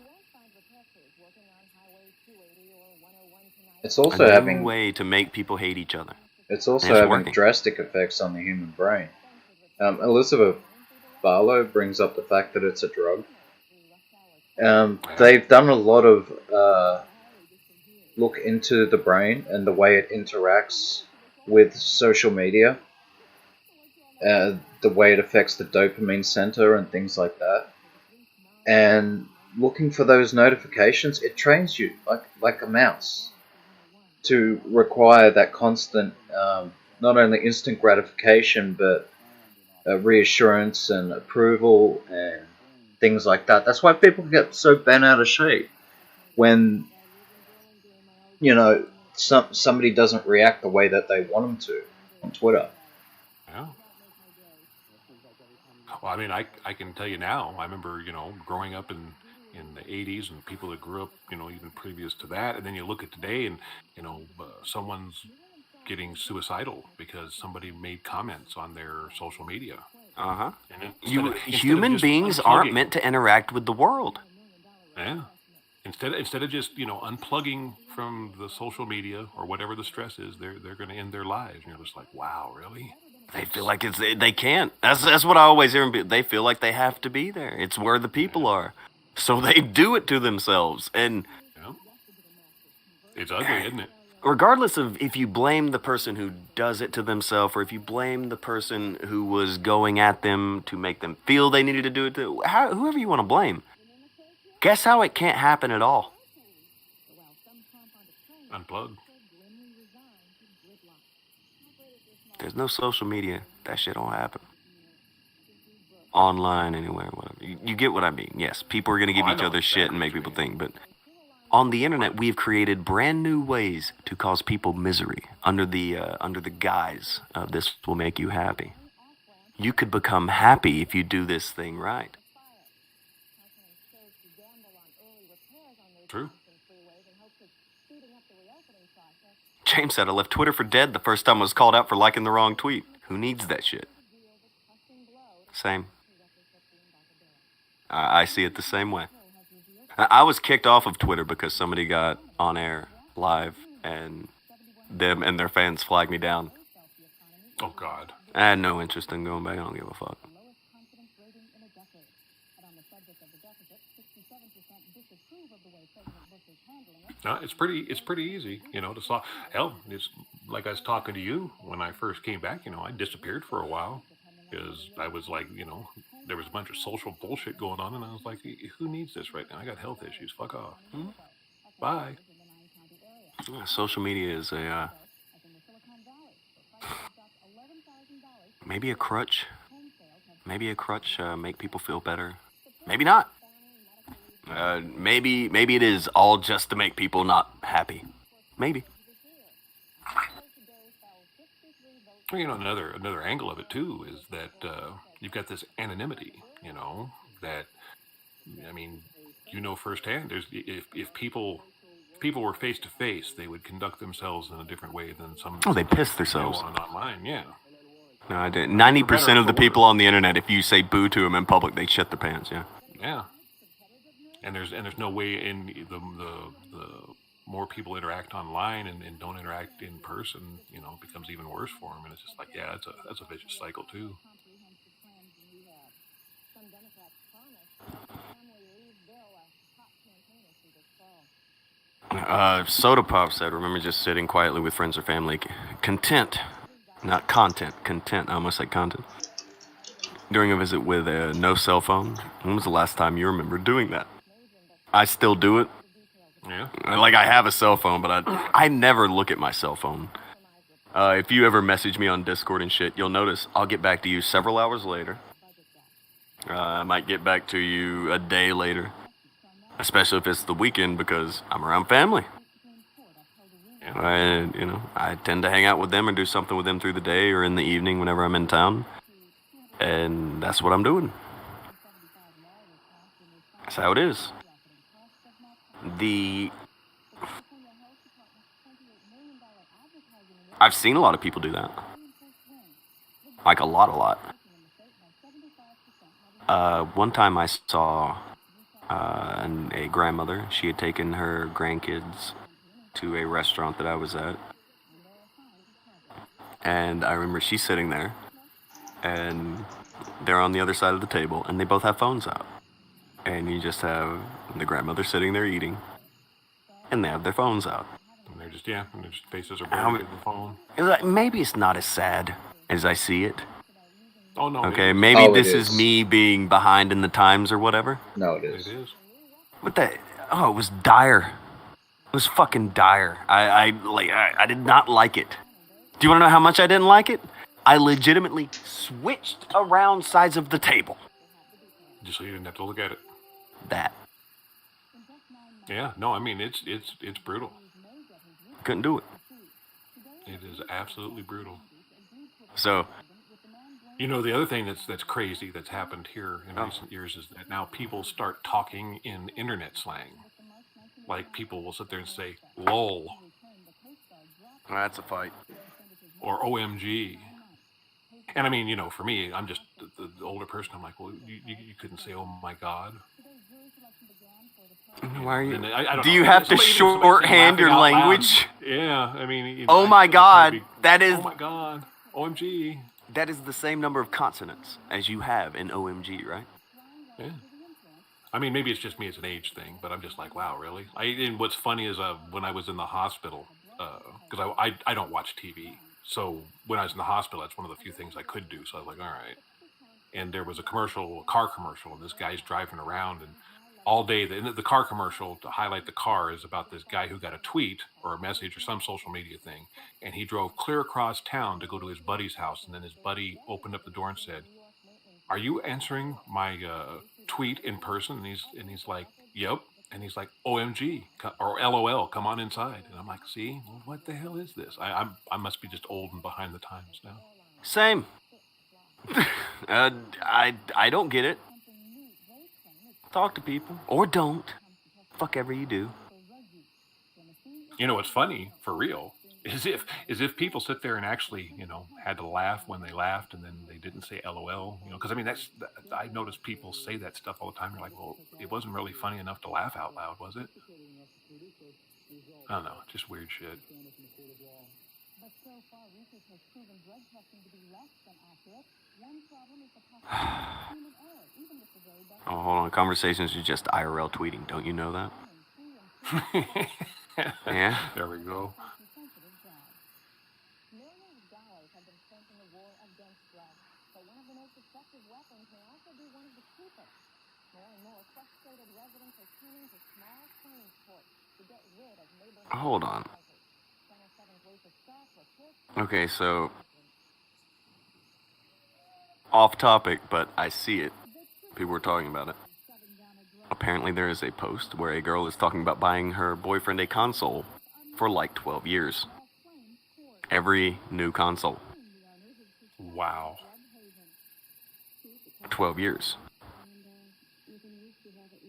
It's also a new having way to make people hate each other. It's also and it's having working. drastic effects on the human brain. Elizabeth Barlow brings up the fact that it's a drug. They've done a lot of look into the brain and the way it interacts with social media, the way it affects the dopamine center and things like that. And looking for those notifications, it trains you like a mouse to require that constant, not only instant gratification, but reassurance and approval and things like that. That's why people get so bent out of shape when, somebody doesn't react the way that they want them to on Twitter. Yeah. Well, I mean, I can tell you now, I remember, growing up in the 80s and people that grew up, even previous to that. And then you look at today and, someone's getting suicidal because somebody made comments on their social media. Uh-huh. And Human beings aren't meant to interact with the world. Yeah. Instead of just, unplugging from the social media or whatever the stress is, they're going to end their lives. And you're just like, wow, really? They feel like they can't. That's what I always hear. They feel like they have to be there. It's where the people are. So they do it to themselves. And it's ugly, isn't it? Regardless of if you blame the person who does it to themselves or if you blame the person who was going at them to make them feel they needed to do it to whoever you want to blame, guess how it can't happen at all? Unplug. There's no social media. That shit don't happen. Online, anywhere, whatever. You get what I mean. Yes, people are going to give each other shit and make people think, but on the internet, we've created brand new ways to cause people misery under the guise of this will make you happy. You could become happy if you do this thing right. True. James said I left Twitter for dead the first time I was called out for liking the wrong tweet. Who needs that shit? Same. I see it the same way. I was kicked off of Twitter because somebody got on air live and them and their fans flagged me down. Oh, God. I had no interest in going back. I don't give a fuck. No, it's pretty easy, to solve. Hell, it's like I was talking to you when I first came back. I disappeared for a while because I was like, there was a bunch of social bullshit going on, and I was like, who needs this right now? I got health issues. Fuck off. Bye. Social media is maybe a crutch. Maybe a crutch make people feel better. Maybe not. Maybe it is all just to make people not happy. Maybe. Another angle of it too is that you've got this anonymity. That firsthand. There's if people were face to face, they would conduct themselves in a different way than some. Oh, they piss themselves. Online, yeah. No, I didn't. 90% of the people on the internet, if you say boo to them in public, they shit their pants. Yeah. Yeah. And there's no way in the more people interact online and don't interact in person, it becomes even worse for them. And it's just like, yeah, that's a vicious cycle too. Soda Pop said, remember just sitting quietly with friends or family. Content. Not content. Content. I almost said content. During a visit with no cell phone. When was the last time you remember doing that? I still do it. Yeah. Like, I have a cell phone, but I never look at my cell phone. If you ever message me on Discord and shit, you'll notice I'll get back to you several hours later. I might get back to you a day later. Especially if it's the weekend because I'm around family. I tend to hang out with them and do something with them through the day or in the evening whenever I'm in town. And that's what I'm doing. That's how it is. I've seen a lot of people do that. Like a lot. One time I saw a grandmother. She had taken her grandkids to a restaurant that I was at. And I remember she's sitting there, and they're on the other side of the table, and they both have phones out. And you just have the grandmother sitting there eating, and they have their phones out. And they're just, and their faces are buried in the phone. Maybe it's not as sad as I see it. Oh, no. Okay, maybe this is me being behind in the times or whatever. No, it is. It is. What the? Oh, it was dire. It was fucking dire. I did not like it. Do you want to know how much I didn't like it? I legitimately switched around sides of the table. Just so you didn't have to look at it. That. Yeah, no, I mean, it's brutal. Couldn't do it. It is absolutely brutal. So, the other thing that's crazy that's happened here in recent years is that now people start talking in internet slang. Like, people will sit there and say, lol. That's a fight. Or OMG. And I mean, for me, I'm just the older person. I'm like, well, you couldn't say, oh my God. Why are you? Do you have to shorthand your language? Yeah, I mean. Oh my God, that is. Oh my God, OMG. That is the same number of consonants as you have in OMG, right? Yeah. I mean, maybe it's just me as an age thing, but I'm just like, wow, really? And what's funny is when I was in the hospital, because I don't watch TV. So when I was in the hospital, that's one of the few things I could do. So I was like, all right. And there was a car commercial, and this guy's driving around, and all day, the car commercial, to highlight the car, is about this guy who got a tweet or a message or some social media thing, and he drove clear across town to go to his buddy's house, and then his buddy opened up the door and said, "Are you answering my tweet in person?" And he's like, "Yep." And he's like, "OMG," or LOL, come on inside. And I'm like, see, what the hell is this? I must be just old and behind the times now. Same. I don't get it. Talk to people. Or don't. Fuck ever you do. You know what's funny, for real, is if people sit there and actually, had to laugh when they laughed and then they didn't say LOL, because I mean, I notice people say that stuff all the time. You're like, well, it wasn't really funny enough to laugh out loud, was it? I don't know, just weird shit. Oh, hold on. Conversations are just IRL tweeting. Don't you know that? Yeah? There we go. Hold on. Okay, so off topic, but I see it. People were talking about it. Apparently there is a post where a girl is talking about buying her boyfriend a console for like 12 years. Every new console. Wow. 12 years.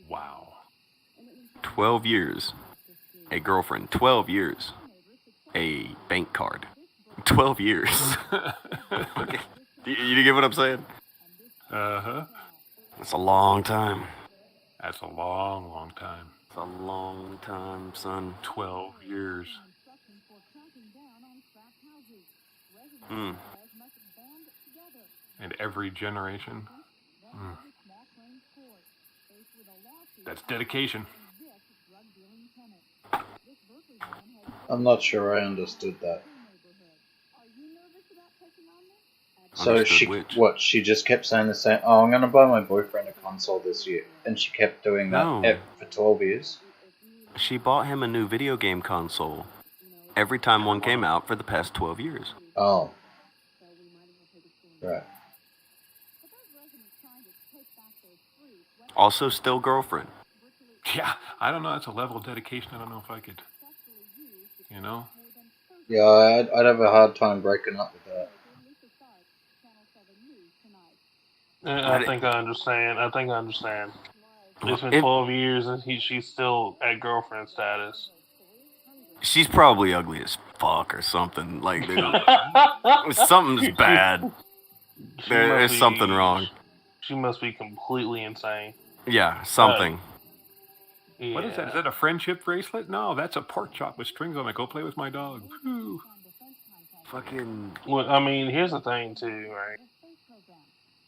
Wow. 12 years. A girlfriend. 12 years. A bank card. 12 years. Okay. You get what I'm saying? Uh-huh. That's a long time. That's a long, long time. It's a long time, son. 12 years. Mm. And every generation. Mm. That's dedication. I'm not sure I understood that. So she just kept saying the same, oh, I'm going to buy my boyfriend a console this year. And she kept doing that for 12 years. She bought him a new video game console every time one came out for the past 12 years. Oh. Right. Also still girlfriend. Yeah, I don't know. That's a level of dedication I don't know if I could, Yeah, I'd have a hard time breaking up with that. I think I understand. It's been 12 years and she's still at girlfriend status. She's probably ugly as fuck or something. Like, something's bad. There's something wrong. She must be completely insane. Yeah, something. Yeah. What is that? Is that a friendship bracelet? No, that's a pork chop with strings on it. Go play with my dog. Whew. Fucking. Well, I mean, here's the thing too, right?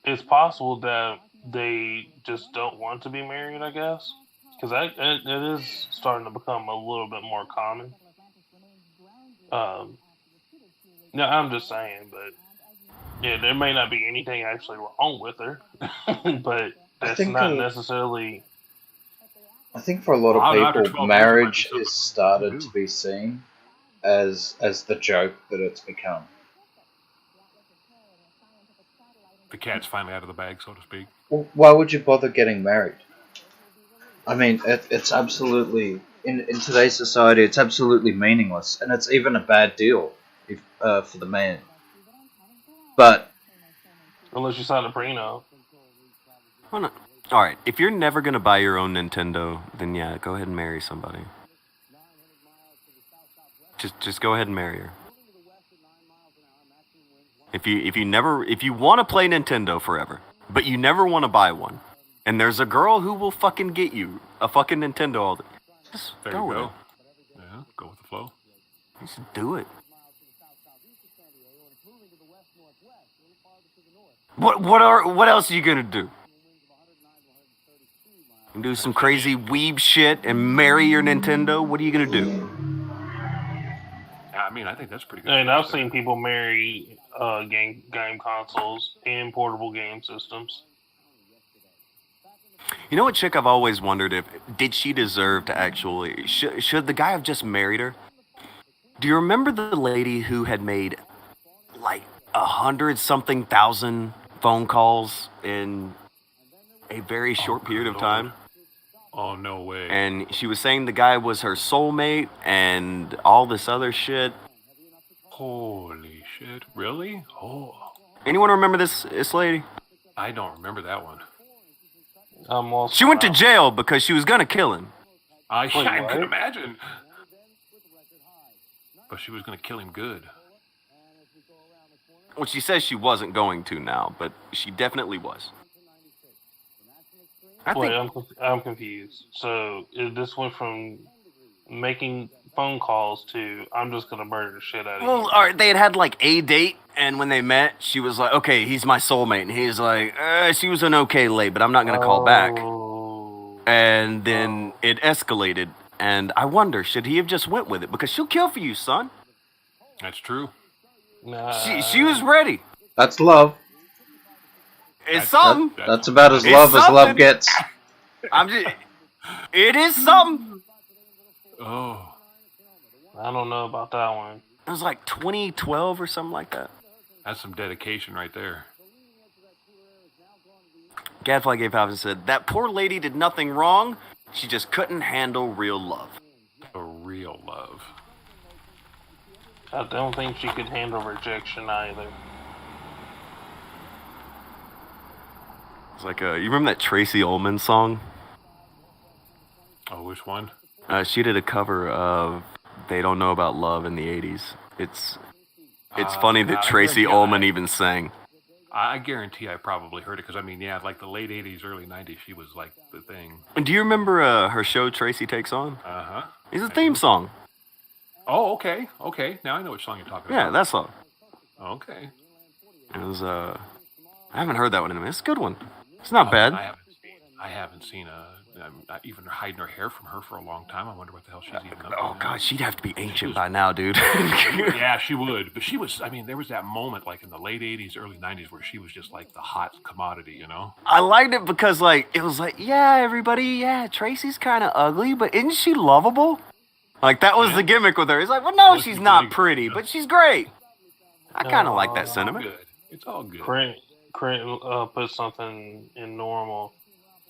It's possible that they just don't want to be married, I guess, because it is starting to become a little bit more common. No, I'm just saying, but yeah, there may not be anything actually wrong with her, but that's not necessarily. I think for a lot of people, marriage is started to be seen as the joke that it's become. The cat's finally out of the bag, so to speak. Well, why would you bother getting married? I mean, it's absolutely in today's society, it's absolutely meaningless, and it's even a bad deal if for the man. But unless you sign a prenup. Well, no. All right, if you're never gonna buy your own Nintendo, then yeah, go ahead and marry somebody. Just go ahead and marry her. If you want to play Nintendo forever, but you never want to buy one, and there's a girl who will fucking get you a fucking Nintendo all the just there go you with go. it. Yeah, go with the flow. You should do it. What else are you gonna do? You do some crazy weeb shit and marry your Nintendo? What are you gonna do? I mean, I think that's pretty good. And I've seen people marry game consoles and portable game systems. You know what chick I've always wondered if did she deserve to actually should the guy have just married her? Do you remember the lady who had made like 100-something thousand phone calls in a very short period of time? Oh, no way. And she was saying the guy was her soulmate and all this other shit. Holy shit. Really? Oh. Anyone remember this lady? I don't remember that one. She went to jail because she was going to kill him. I can imagine. But she was going to kill him good. Well, she says she wasn't going to now, but she definitely was. I'm confused. So this went from making phone calls to I'm just gonna murder the shit out of you. Well, all right, they had like a date, and when they met, she was like, "Okay, he's my soulmate," and he's like, "She was an okay late, but I'm not gonna call back." And then it escalated, and I wonder, should he have just went with it? Because she'll kill for you, son. That's true. She was ready. That's love. It's something. That's about as love as love gets. It is something. Oh. I don't know about that one. It was like 2012 or something like that. That's some dedication right there. Gadfly gave half and said, that poor lady did nothing wrong. She just couldn't handle real love. A real love. I don't think she could handle rejection either. It's like, you remember that Tracy Ullman song? Oh, which one? She did a cover of They Don't Know About Love in the 80s. It's funny that Tracy Ullman even sang. I guarantee I probably heard it because, I mean, yeah, like the late 80s, early 90s, she was like the thing. And do you remember her show Tracy Takes On? Uh-huh. It's a theme song. Oh, okay. Okay. Now I know which song you're talking about. Yeah, that song. Okay. It was, I haven't heard that one in a minute. It's a good one. It's not bad. I haven't seen even hiding her hair from her for a long time. I wonder what the hell she's even up to. Oh, God, she'd have to be ancient by now, dude. Yeah, she would. But she was, I mean, there was that moment, like in the late 80s, early 90s, where she was just like the hot commodity, you know? I liked it because, like, it was like, yeah, everybody, yeah, Tracy's kind of ugly, but isn't she lovable? Like, that was the gimmick with her. It's like, well, no, she's not pretty, but she's great. I kind of like that sentiment. It's all good. Crent put something in normal.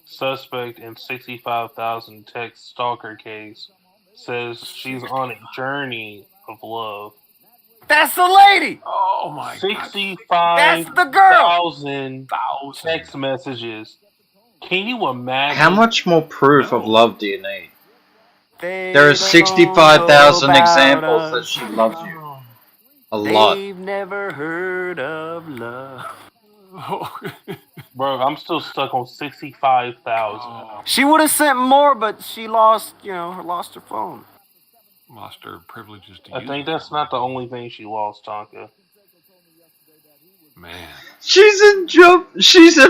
Suspect in 65,000 text stalker case says she's on a journey of love. That's the lady. Oh my god. 65,000 text messages. Can you imagine? How much more proof of love do you need? There are 65,000 examples that she loves you. A lot. They've never heard of love. Bro, I'm still stuck on 65,000. She would have sent more, but she lost her phone. Lost her privileges to I use think it. that's not the only thing she lost, Tonka. Man. She's in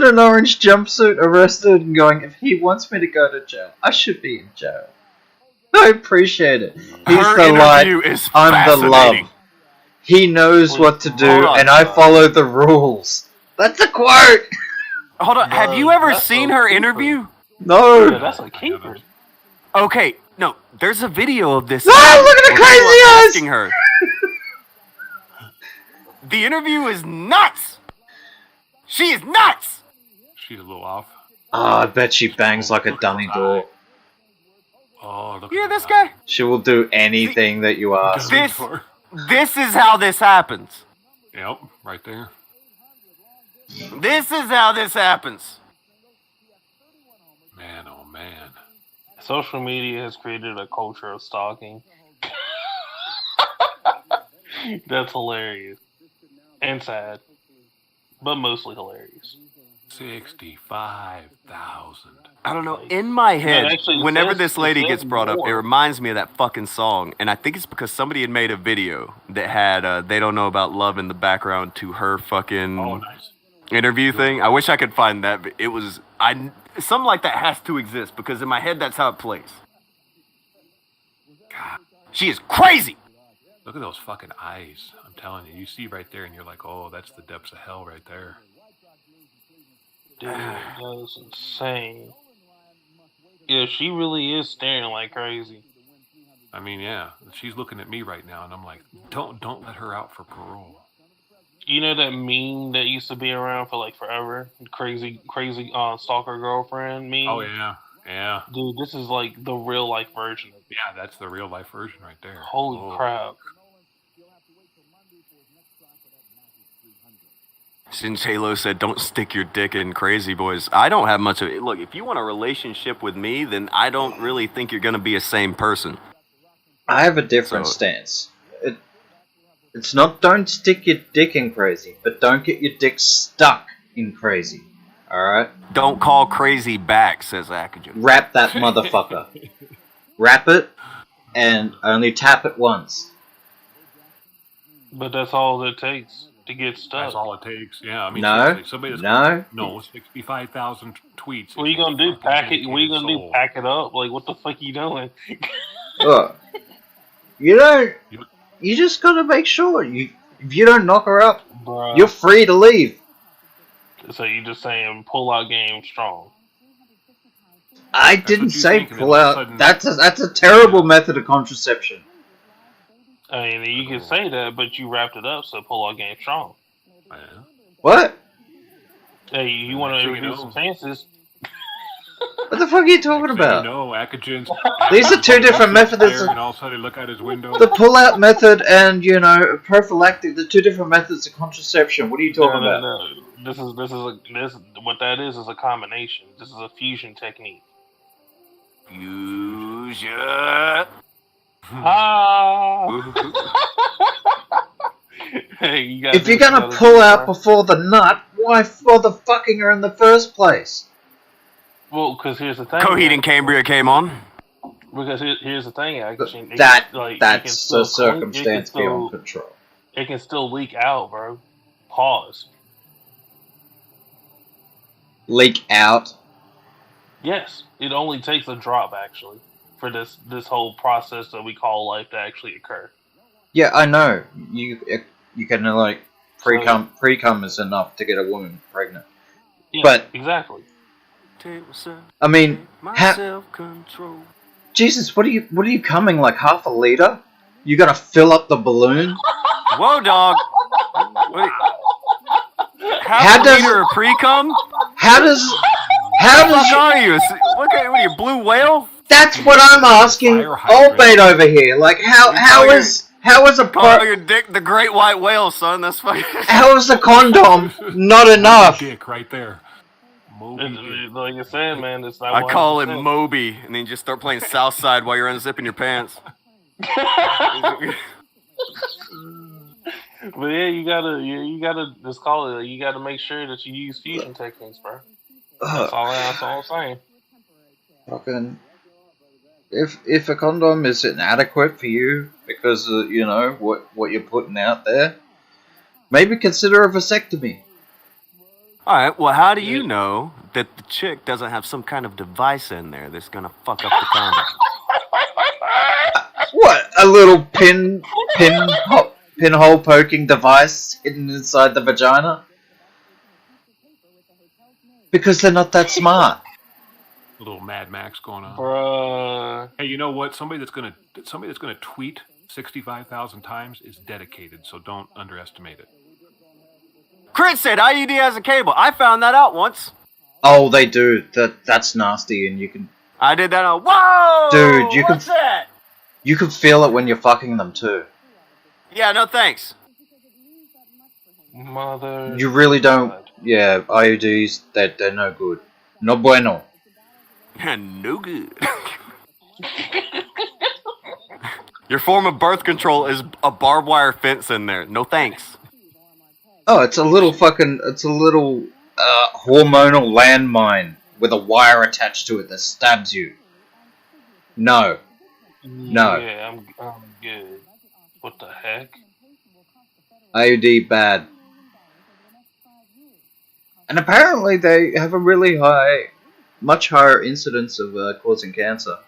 an orange jumpsuit, arrested, and going, if he wants me to go to jail, I should be in jail. I appreciate it. He's Her the light, interview is I'm the love. fascinating. He knows what to do, Hold on. and I follow the rules. That's a quote! Hold on, have you ever seen her interview? No! Yeah, that's a keeper. Okay, no, there's a video of this. No, look at the crazy eyes! Asking her. The interview is nuts! She is nuts! She's a little off. Oh, I bet she bangs like a dummy door. Oh, look You hear this guy? She will do anything that you ask. This is how this happens. Yep, right there. This is how this happens. Man, oh man. Social media has created a culture of stalking. That's hilarious. And sad. But mostly hilarious. 65,000. I don't know. In my head, actually, whenever it says- this lady it gets says brought up, it more. reminds me of that fucking song. And I think it's because somebody had made a video that had They Don't Know About Love in the background to her fucking Nice. interview thing. I wish I could find that. But it was... something like that has to exist because in my head, that's how it plays. God. She is crazy! Look at those fucking eyes. I'm telling you. You see right there and you're like, oh, that's the depths of hell right there. Dude, that is insane. Yeah, she really is staring like crazy. I mean, yeah. She's looking at me right now and I'm like, don't let her out for parole. You know that meme that used to be around for like forever? Crazy stalker girlfriend meme? Oh, yeah. Yeah. Dude, this is like the real life version of it. Yeah, that's the real life version right there. Holy crap. Since Halo said, don't stick your dick in Crazy Boys, I don't have much of it. Look, if you want a relationship with me, then I don't really think you're going to be a same person. I have a different stance. It's not don't stick your dick in Crazy, but don't get your dick stuck in Crazy. Alright? Don't call Crazy back, says Akujin. Wrap that motherfucker. Wrap it, and only tap it once. But that's all it takes to get stuck. That's all it takes. Yeah, I mean, No, seriously, somebody that's no. 65,000 tweets. What are you gonna do? Pack it? What are you gonna do? Pack it up? Like, what the fuck are you doing? Look, you just gotta make sure, if you don't knock her up, Bruh. you're free to leave. So you just saying pull out game strong. I didn't say pull out. That's a terrible method of contraception. I mean, you can say that, but you wrapped it up, so pull out game strong. What? Hey, you want to Actually, introduce no. some chances? What the fuck are you talking about? No, Akujin's... These are two different methods. And all of a sudden look out his window. The pull-out method and, prophylactic, the two different methods of contraception. What are you talking about? No. What that is a combination. This is a fusion technique. Fusion. Ah. Hey, If you're gonna pull out before the nut, why bother fucking her in the first place? Well, because here's the thing. Coheed and Cambria came on. Because here's the thing, actually. That's a circumstance beyond control. It can still leak out, bro. Pause. Leak out? Yes, it only takes a drop, actually, for this whole process that we call life to actually occur. Yeah, I know. You can pre-cum is enough to get a woman pregnant. Yeah, But exactly. I mean, Self-control. Jesus, what are you coming like half a liter? You gonna fill up the balloon? Whoa, dog. Wait. How does a pre-cum? How does What are you? What are you, blue whale? That's what I'm asking Old Mate over here. Like, how How is a Call your dick the great white whale, son. That's fucking. How is the condom not enough? Dick right there. Like I said, man, it's not. I call him 100%. Moby, and then you just start playing Southside while you're unzipping your pants. But yeah, you gotta just call it. You gotta make sure that you use fusion techniques, bro. That's all I'm saying. Fucking. If a condom is inadequate for you because you know what you're putting out there, maybe consider a vasectomy. All right. Well, how do you know that the chick doesn't have some kind of device in there that's gonna fuck up the condom? What? A little pinhole poking device hidden inside the vagina? Because they're not that smart. A little Mad Max going on. Bruh. Hey, you know what? Somebody that's gonna tweet 65,000 times is dedicated. So don't underestimate it. Crit said IUD has a cable. I found that out once. Oh, they do. That's nasty, and you can. I did that on. Whoa, dude, you what's can. That? You can feel it when you're fucking them too. Yeah, no thanks. Mother. You really don't. Yeah, IUDs. They're no good. No bueno. No good. Your form of birth control is a barbed wire fence in there. No thanks. Oh, it's a little hormonal landmine with a wire attached to it that stabs you. No. No. Yeah, I'm good. What the heck? IUD bad. And apparently they have a really much higher incidence of causing cancer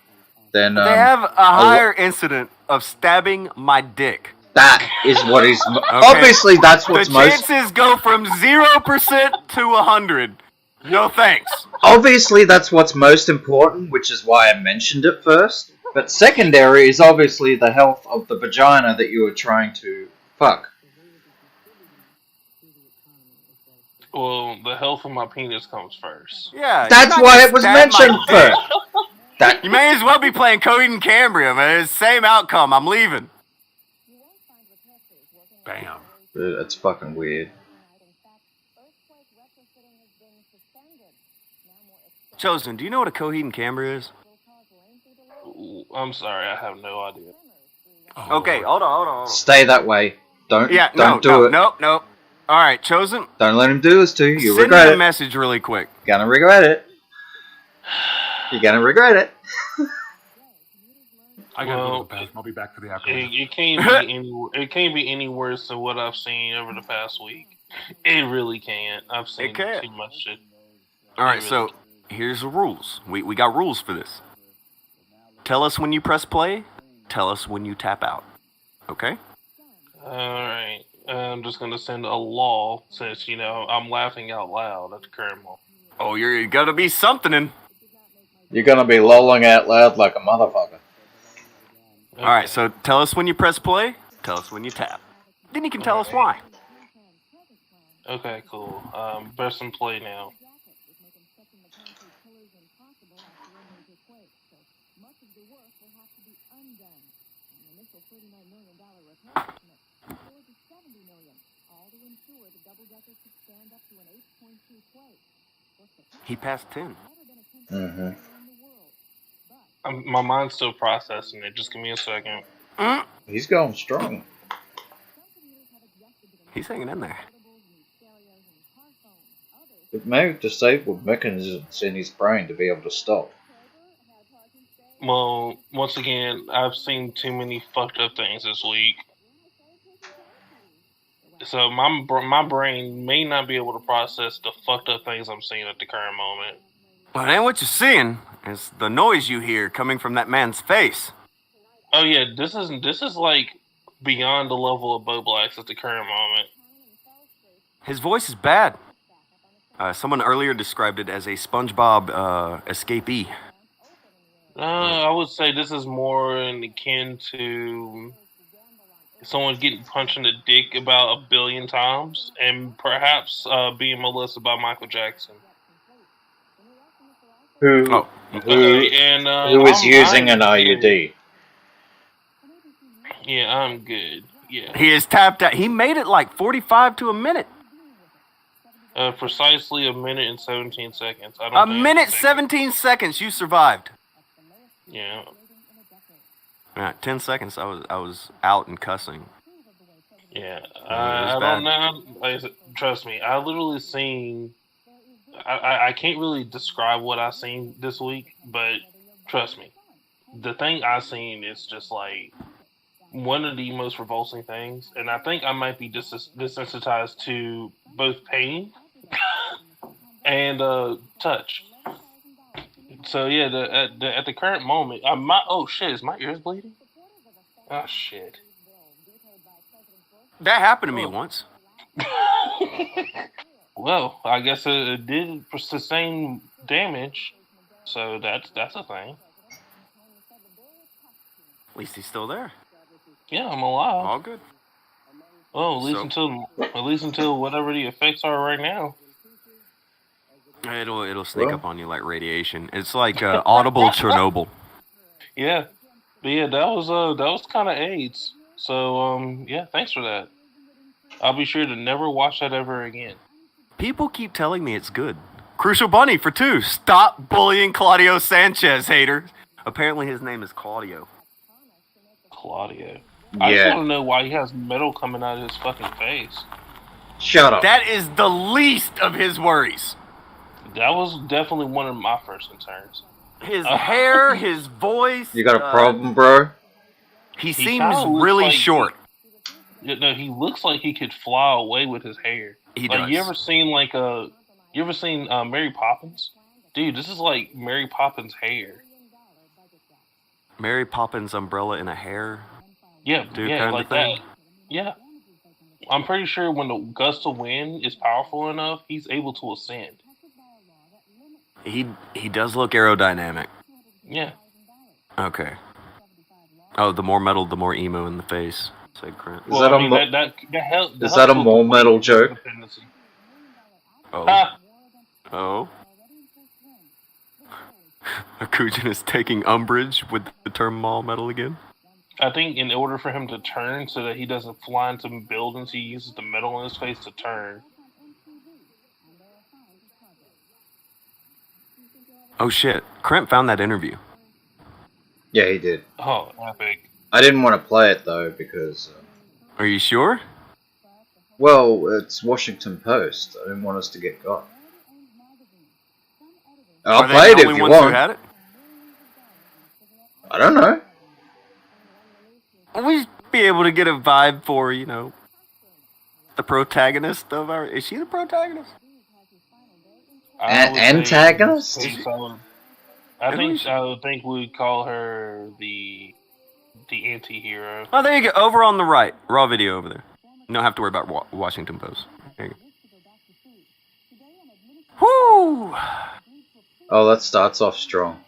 than. They have a higher incident of stabbing my dick. That is what is obviously that's what's the most. chances go from 0% to 100. No thanks. Obviously, that's what's most important, which is why I mentioned it first. But secondary is obviously the health of the vagina that you are trying to fuck. Well, the health of my penis comes first. Yeah, that's why it was mentioned first. You may as well be playing Coheed and Cambria, man. It's the same outcome. I'm leaving. Bam. Dude, that's fucking weird. Chosen, do you know what a Coheed and Cambria is? I'm sorry, I have no idea. Okay, hold on. Stay that way. Don't do it. Nope. All right, Chosen. Don't let him do this to you. You Send regret me it. a message really quick. Gonna regret it. You're gonna regret it. I gotta go to the bathroom. I'll be back for the afternoon. It can't be any worse than what I've seen over the past week. It really can't. I've seen too much shit. All right, so here's the rules. We got rules for this. Tell us when you press play. Tell us when you tap out. Okay? Alright. I'm just going to send a law since, I'm laughing out loud at the current moment. Oh, you're gonna be something. You're gonna be lolling out loud like a motherfucker. Okay. All right, so tell us when you press play. Tell us when you tap. Then you can tell us why. Okay, cool. Press and play now. He passed 10. Mm-hmm. My mind's still processing it. Just give me a second. He's going strong. He's hanging in there. It may have disabled mechanisms in his brain to be able to stop. Well, once again, I've seen too many fucked up things this week. So my brain may not be able to process the fucked up things I'm seeing at the current moment. But ain't what you're seeing. It's the noise you hear coming from that man's face. Oh yeah, this is like beyond the level of Bo Blacks at the current moment. His voice is bad. Someone earlier described it as a SpongeBob escapee. I would say this is more akin to someone getting punched in the dick about 1 billion times, and perhaps being molested by Michael Jackson. Who is using an IUD? Yeah, I'm good. Yeah. He is tapped out. He made it like 45 to a minute. Precisely a minute and 17 seconds. A minute 17 seconds. You survived. Yeah. All right, 10 seconds. I was out and cussing. Yeah. was I don't know. Trust me. I literally seen. I can't really describe what I seen this week, but trust me, the thing I seen is just like one of the most revolting things, and I think I might be desensitized to both pain and touch. So yeah, at the current moment, oh shit, is my ears bleeding? Oh shit. That happened to me once. Well, I guess it did sustain damage, so that's a thing. At least he's still there. Yeah, I'm alive. All good. Well, at least until whatever the effects are right now. It'll sneak up on you like radiation. It's like audible Chernobyl. Yeah, but yeah, that was kind of AIDS. So yeah, thanks for that. I'll be sure to never watch that ever again. People keep telling me it's good. Crucial Bunny for 2. Stop bullying Claudio Sanchez, hater. Apparently his name is Claudio. Claudio. I just want to know why he has metal coming out of his fucking face. Shut up. That is the least of his worries. That was definitely one of my first concerns. His hair, his voice. You got a problem, bro? He seems really short. No, he looks like he could fly away with his hair. He like, does. You ever seen Mary Poppins? Dude, this is like Mary Poppins' hair. Mary Poppins' umbrella in a hair? Yeah, Dude, yeah, kind like of thing? that. Yeah. I'm pretty sure when the gust of wind is powerful enough, he's able to ascend. He does look aerodynamic. Yeah. Okay. Oh, the more metal, the more emo in the face, said Krent. Is that a more metal joke? Oh. Ah. Oh. Akujin is taking umbrage with the term mall metal again? I think in order for him to turn so that he doesn't fly into buildings, he uses the metal in his face to turn. Oh shit. Krent found that interview. Yeah, he did. Oh, epic. I didn't want to play it though because. Are you sure? Well, it's Washington Post. I didn't want us to get got. I'll play it if you want. Had it? I don't know. We'd be able to get a vibe for, the protagonist of our... Is she the protagonist? Antagonist? I think we'd call her the anti-hero. Oh, there you go. Over on the right. Raw video over there. You don't have to worry about Washington Post. There you go. Whoo! Oh, that starts off strong.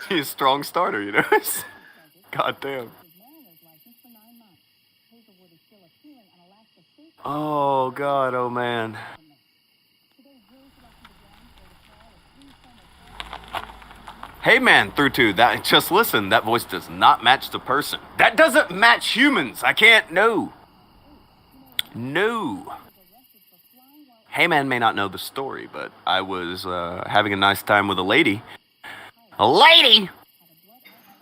He's a strong starter, God damn. Oh, God, oh, man. Hey, man, through 2, just listen, that voice does not match the person. That doesn't match humans. I can't, no. Hey, man may not know the story, but I was having a nice time with a lady. A lady!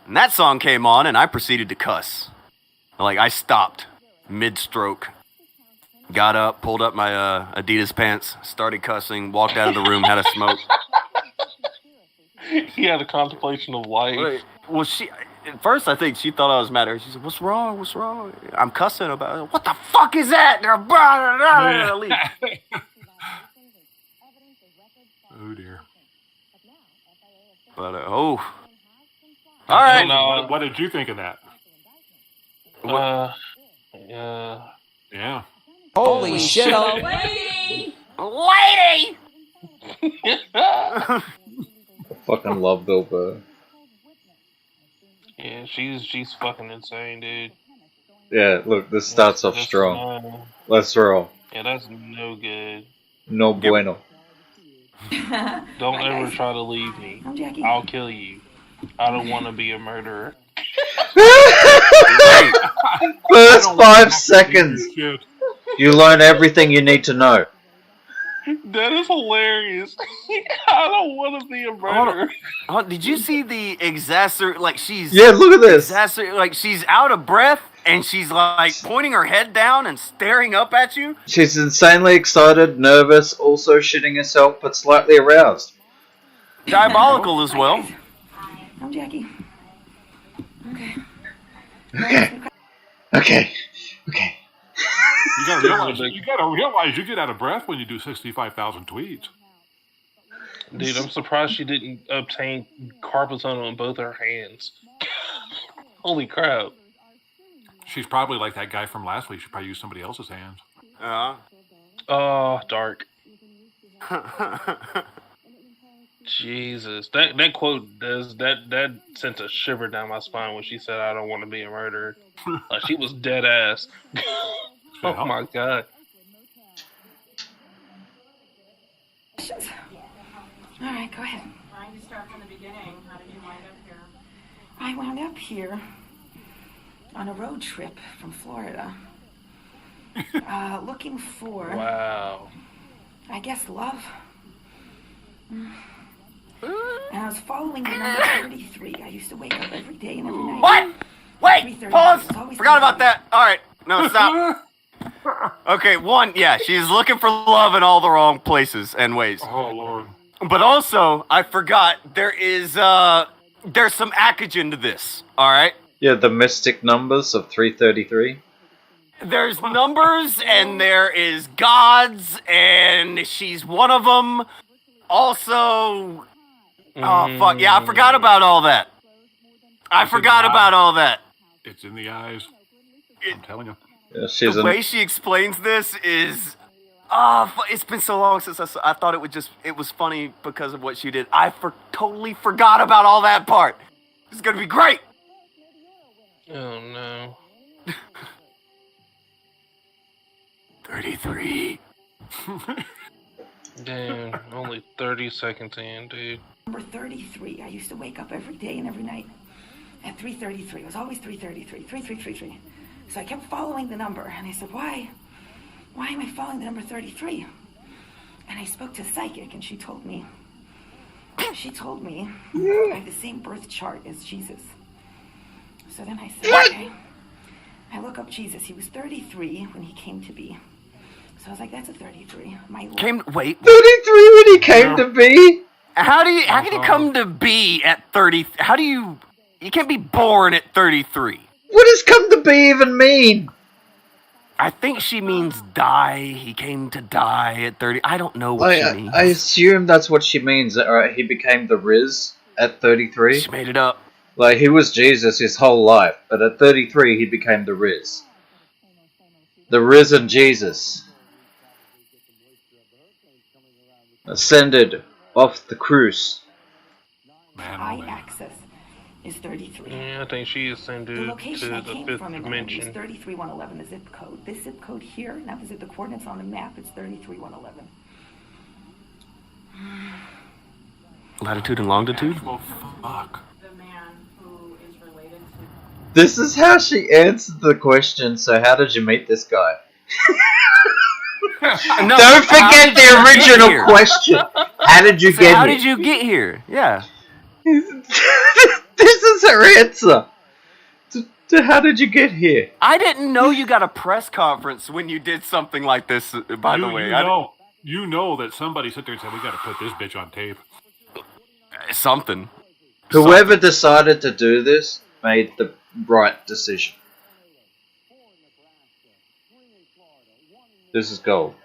And that song came on, and I proceeded to cuss. Like, I stopped mid-stroke. Got up, pulled up my Adidas pants, started cussing, walked out of the room, had a smoke. He had a contemplation of life. Wait, well, at first I think she thought I was mad at her. She said, what's wrong? What's wrong? I'm cussing about it. What the fuck is that? Oh, dear. But, all right. No, what did you think of that? Yeah. Holy shit. Lady! Lady! I fucking love Bill Burr. Yeah, she's fucking insane, dude. Yeah, look, this starts off strong. Let's roll. Yeah, that's no good. No bueno. Don't ever try to leave me. I'm Jackie. I'll kill you. I don't want to be a murderer. First 5 seconds, you learn everything you need to know. That is hilarious. I don't want to be a murderer. Did you see the like she's... Yeah, look at this. Like she's out of breath and she's like pointing her head down and staring up at you? She's insanely excited, nervous, also shitting herself, but slightly aroused. Diabolical as well. I'm Jackie. Okay. Okay. You gotta realize you get out of breath when you do 65,000 tweets. Dude, I'm surprised she didn't obtain carpal tunnel in both her hands. Holy crap. She's probably like that guy from last week. She probably used somebody else's hands. Oh, dark. Jesus, that quote does that sent a shiver down my spine when she said, "I don't want to be a murderer." Like she was dead ass. Oh my god. All right, go ahead. Why don't you start from the beginning? How did you wind up here? I wound up here on a road trip from Florida, looking for, wow, I guess, love. And I was following the number 33. I used to wake up every day and every night. What? Wait, pause. Forgot about that. All right, no, stop. Okay, she's looking for love in all the wrong places and ways. Oh, Lord. But also, I forgot, there's some Akujin to this, alright? Yeah, the mystic numbers of 333. There's numbers, and there is gods, and she's one of them. Also... Oh, fuck, yeah, I forgot about all that. It's in the eyes. I'm telling you. Yeah, the way she explains this is... it's been so long since I thought it was funny because of what she did. I totally forgot about all that part. This is gonna be great. Oh no. 33. Damn, only 30 seconds in, dude. Number 33. I used to wake up every day and every night at 3:33. It was always 3:33. 3333. So I kept following the number, and I said, why am I following the number 33? And I spoke to a psychic, and she told me I have the same birth chart as Jesus. So then I said, okay. I look up Jesus. He was 33 when he came to be. So I was like, that's a 33. 33 when he came to be? How can you come to be at 30? You can't be born at 33. What does come to be even mean? I think she means die. He came to die at 30. I don't know what she means. I assume that's what she means. He became the Riz at 33. She made it up. Like, he was Jesus his whole life, but at 33 he became the Riz. The risen Jesus. Ascended off the cruise. High access is 33. Yeah, I think she ascended The location to I the came 5th from in dimension. is 33111, the zip code. This zip code here, now visit the coordinates on the map, it's 33111. Latitude and longitude? Well, fuck. The man who is related to... This is how she answered the question, so how did you meet this guy? No, Don't forget the original question. How did you get here? How did you get here? Yeah. This is her answer. To how did you get here? I didn't know you got a press conference when you did something like this, by the way. You know that somebody sit there and said, we got to put this bitch on tape. Something. Whoever decided to do this made the right decision. This is gold.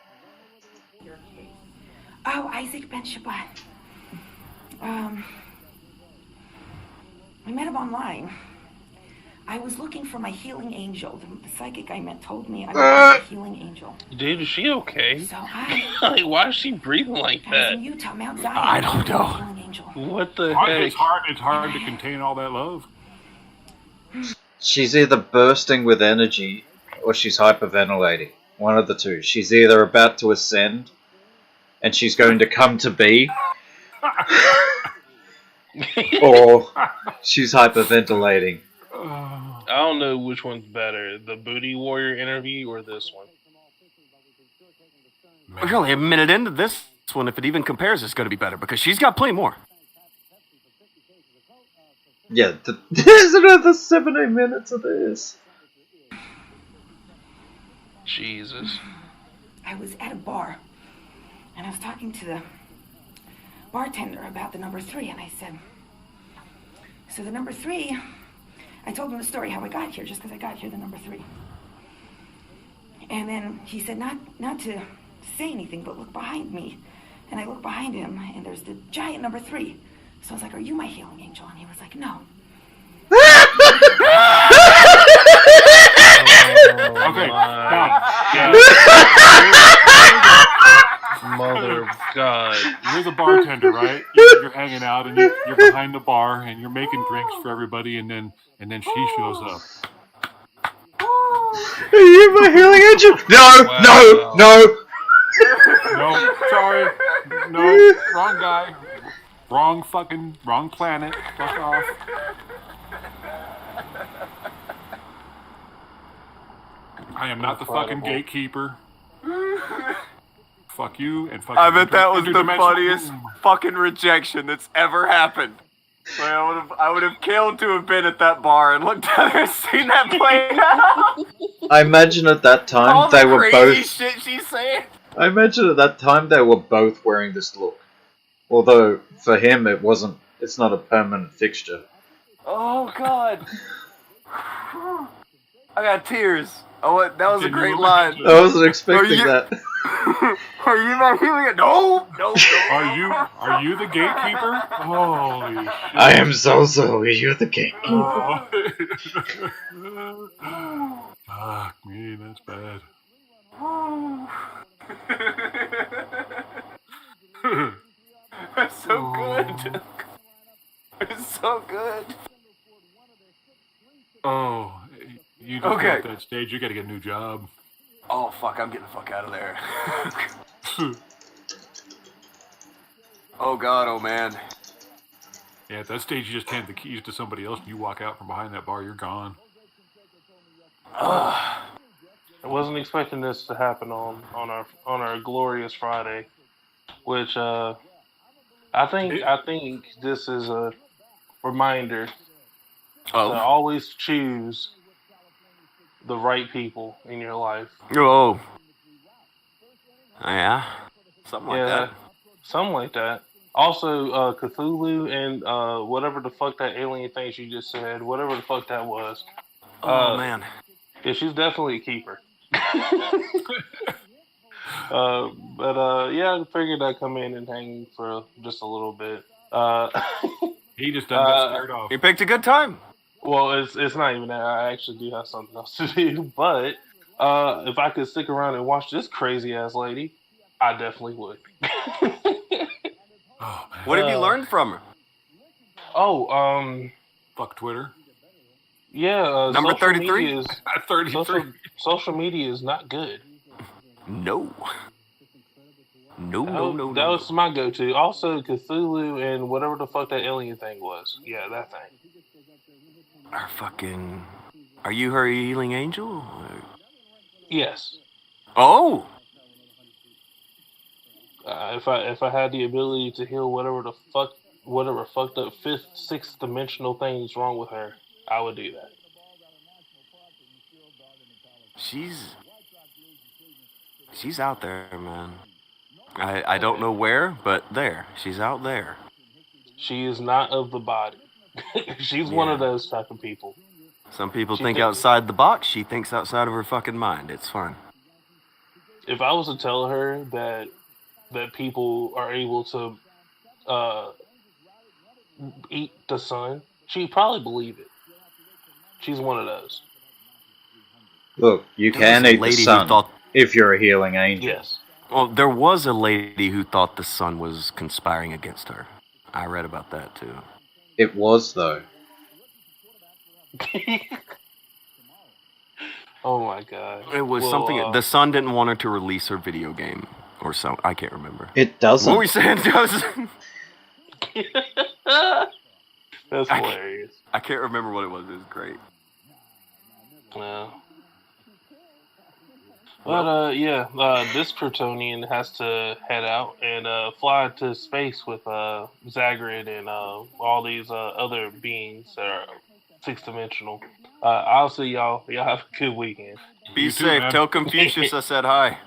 Oh, Isaac Ben Shabbat. I met him online. I was looking for my healing angel. The psychic I met told me I was a healing angel. Dude, is she okay? So like, why is she breathing like I was that? in Utah, Mount Zion. I don't know. Healing angel. What the heck? It's hard to contain all that love. She's either bursting with energy or she's hyperventilating. One of the two. She's either about to ascend and she's going to come to be, or she's hyperventilating. I don't know which one's better, the Booty Warrior interview or this one. We're only a minute into this one. If it even compares, it's going to be better because she's got plenty more. Yeah, there's another 70 minutes of this. Jesus. I was at a bar, and I was talking to the bartender about the number 3, and I said, so the number 3, I told him the story how I got here, just because I got here, the number 3. And then he said not to say anything, but look behind me. And I looked behind him, and there's the giant number 3. So I was like, are you my healing angel? And he was like, no. Okay, Mother of God. You're the bartender, right? You're hanging out, and you're behind the bar, and you're making drinks for everybody, and then she shows up. Are you my healing angel? No. No, sorry. No, wrong guy. Wrong planet. Fuck off. I am not the fucking gatekeeper. Fuck you and fuck. I bet that was the funniest fucking rejection that's ever happened. I would have killed to have been at that bar and looked at her and seen that play out. I imagine at that time All they the were crazy both. shit she's saying. I imagine at that time they were both wearing this look. Although for him it wasn't. It's not a permanent fixture. Oh God. I got tears. Oh, that was a great line. I wasn't expecting that. Are you not healing it? No. Are you the gatekeeper? Holy shit. I am so sorry. You're the gatekeeper. Fuck me, that's bad. That's so good. It's so good. Oh, you just got that stage. You got to get a new job. Oh fuck! I'm getting the fuck out of there. Oh God! Oh man. Yeah, at that stage, you just hand the keys to somebody else, and you walk out from behind that bar. You're gone. I wasn't expecting this to happen on our glorious Friday, which I think this is a reminder to always choose the right people in your life. Oh. Yeah. Something like that. Something like that. Also, Cthulhu and whatever the fuck that alien thing she just said, whatever the fuck that was. Oh man. Yeah, she's definitely a keeper. Yeah, I figured I'd come in and hang for just a little bit. He just doesn't get scared off. He picked a good time. Well, it's not even that. I actually do have something else to do. But if I could stick around and watch this crazy ass lady, I definitely would. Oh, man. What have you learned from her? Fuck Twitter. Yeah, number 33. 33. Social media is not good. No. No. That was my go-to. Also, Cthulhu and whatever the fuck that alien thing was. Yeah, that thing. Are you her healing angel? Or? Yes. Oh. If I had the ability to heal whatever fucked up fifth, sixth dimensional thing is wrong with her, I would do that. She's out there, man. I don't know where, but there. She's out there. She is not of the body. She's one of those type of people. Some people think outside the box. She thinks outside of her fucking mind. It's fine. If I was to tell her that people are able to eat the sun, she'd probably believe it. She's one of those. Look, you can eat the sun if you're a healing angel. Yes. Well, there was a lady who thought the sun was conspiring against her. I read about that too. It was, though. Oh my god. It was something. The sun didn't want her to release her video game. Or so, I can't remember. It doesn't. What were we saying? That's hilarious. I can't remember what it was. It was great. Yeah. But this Kryptonian has to head out and fly to space with Zagrid and all these other beings that are six-dimensional. I'll see y'all. Y'all have a good weekend. Be safe. Tell Confucius I said hi.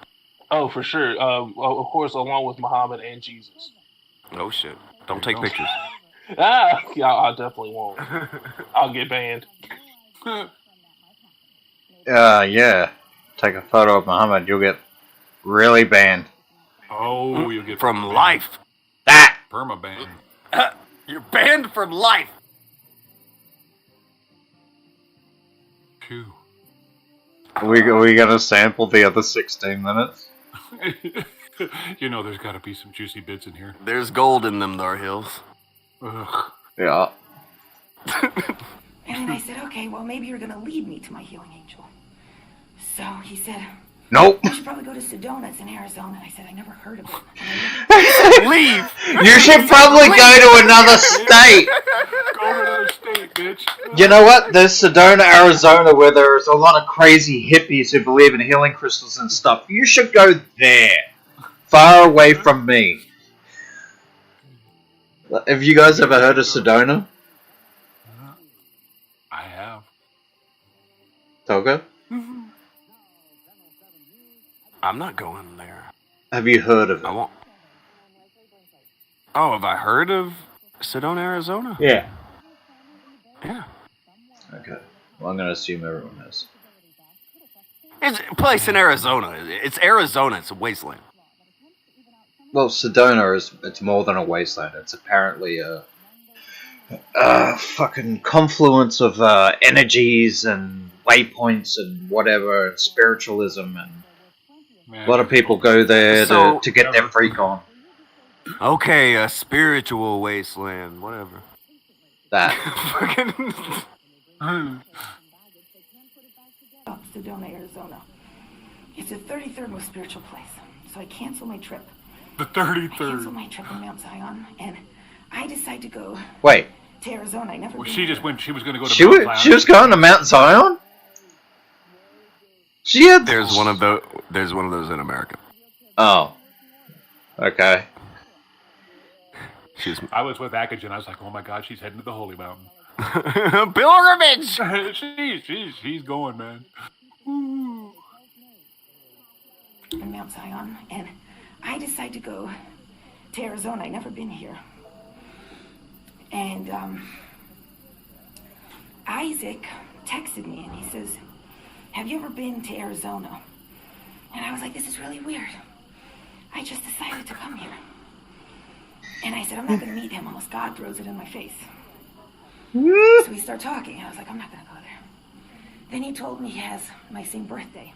Oh, for sure. Of course, along with Muhammad and Jesus. Oh shit! Don't take pictures. Yeah, I definitely won't. I'll get banned. Yeah. Take a photo of Muhammad, you'll get really banned. Oh, you'll get from life. That permaban. You're banned from life. Phew. We gonna sample the other 16 minutes? You know, there's got to be some juicy bits in here. There's gold in them thar hills. Ugh. Yeah. And then I said, okay, well, maybe you're going to lead me to my healing angel. So he said, nope. You should probably go to Sedona. It's in Arizona. And I said, I never heard of it. Leave. You should probably go to another state. Go to another state, bitch. You know what? There's Sedona, Arizona, where there's a lot of crazy hippies who believe in healing crystals and stuff. You should go there. Far away from me. Have you guys ever heard of Sedona? I have. Toga? I'm not going there. Have you heard of it? I won't. Oh, have I heard of Sedona, Arizona? Yeah. Yeah. Okay. Well, I'm going to assume everyone has. It's a place in Arizona. It's Arizona. It's a wasteland. Well, Sedona it's more than a wasteland. It's apparently a fucking confluence of energies and waypoints and whatever, and spiritualism, and a lot of people go there to get their freak on. Okay, a spiritual wasteland, whatever. That. Sedona, Arizona. It's the 33rd most spiritual place. So I cancel my trip. The 33rd. I cancel my trip on Mount Zion, and I decide to go Wait. to Arizona. I never. Well, been she there. just went. She was going to go to. She Mount Zion. she was going to Mount Zion? She had... There's one of those in America. Oh. Okay. I was with Akujin. I was like, oh my god, she's heading to the Holy Mountain. Pilgrimage! she's going, man. On Mount Zion, and I decide to go to Arizona. I never been here. And Isaac texted me and he says, have you ever been to Arizona? And I was like, this is really weird. I just decided to come here. And I said, I'm not going to meet him unless God throws it in my face. So we start talking. I was like, I'm not going to go there. Then he told me he has my same birthday.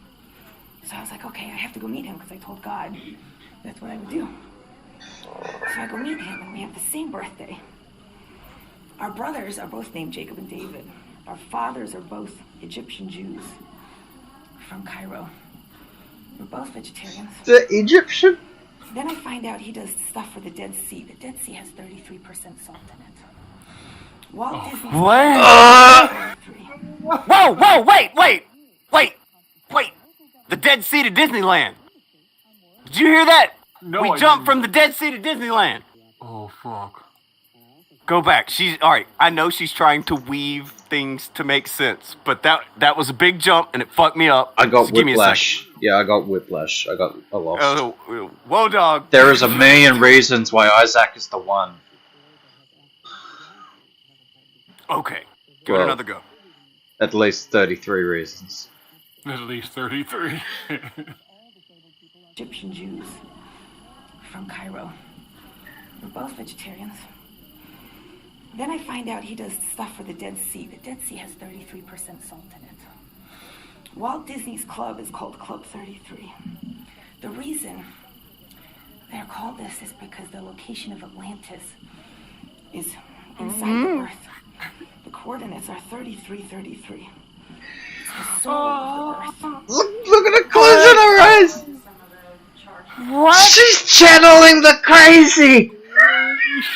So I was like, okay, I have to go meet him because I told God that's what I would do. So I go meet him and we have the same birthday. Our brothers are both named Jacob and David. Our fathers are both Egyptian Jews from Cairo. We're both vegetarians. The Egyptian? Then I find out he does stuff for the Dead Sea. The Dead Sea has 33% salt in it. Walt Disney. What? Whoa, wait. The Dead Sea to Disneyland. Did you hear that? No, we I jumped didn't. from the Dead Sea to Disneyland. Oh, fuck. Go back. Alright, I know she's trying to weave things to make sense, but that was a big jump and it fucked me up. I got So give me a whiplash. Yeah, I got whiplash. I lost. Whoa, dog. There is a million reasons why Isaac is the one. Okay, give it another go. At least 33 reasons. At least 33. Egyptian Jews from Cairo. We're both vegetarians. Then I find out he does stuff for the Dead Sea. The Dead Sea has 33% salt in it. Walt Disney's club is called Club 33. The reason they're called this is because the location of Atlantis is inside the Earth. The coordinates are 3333. It's the soul of the Earth. Look at the colors in her eyes! What? She's channeling the crazy!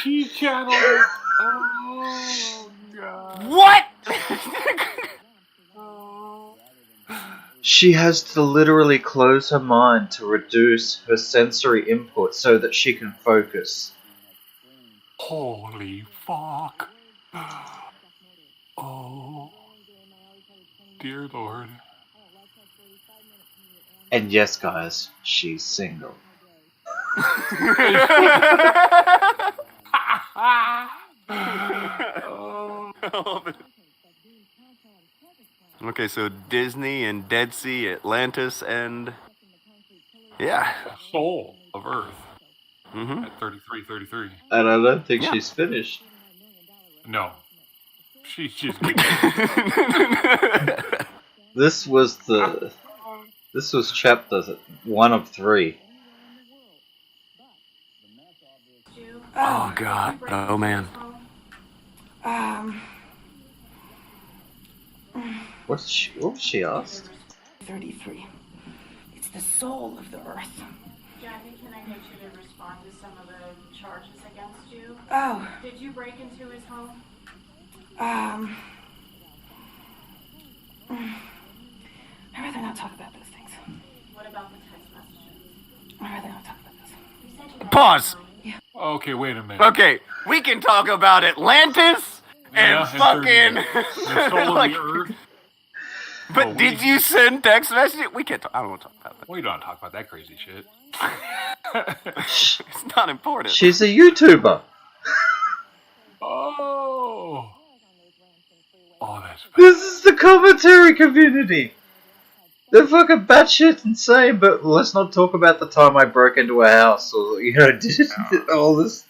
She channeled it. Oh, God. What? She has to literally close her mind to reduce her sensory input so that she can focus. Holy fuck. Oh, dear Lord. And yes, guys, she's single. Okay, so Disney and Dead Sea, Atlantis, and yeah, Soul of Earth mm-hmm. at 33. And I don't think she's finished. No, she's just. This was chapter 1 of 3. Oh God! Oh man! What was she asked? 33. It's the soul of the earth. Jackie, can I get you to respond to some of the charges against you? Oh. Did you break into his home? I'd rather not talk about those things. What about the text messages? I'd rather not talk about this. You said you Pause. Yeah. Okay, wait a minute. Okay, we can talk about Atlantis and fucking the soul like, of the earth. But did you send text messages? We can't talk. I don't want to talk about that. We don't talk about that crazy shit. It's not important. She's a YouTuber. Oh, that's bad. This is the commentary community. They're fucking batshit insane, but let's not talk about the time I broke into a house or, did all this.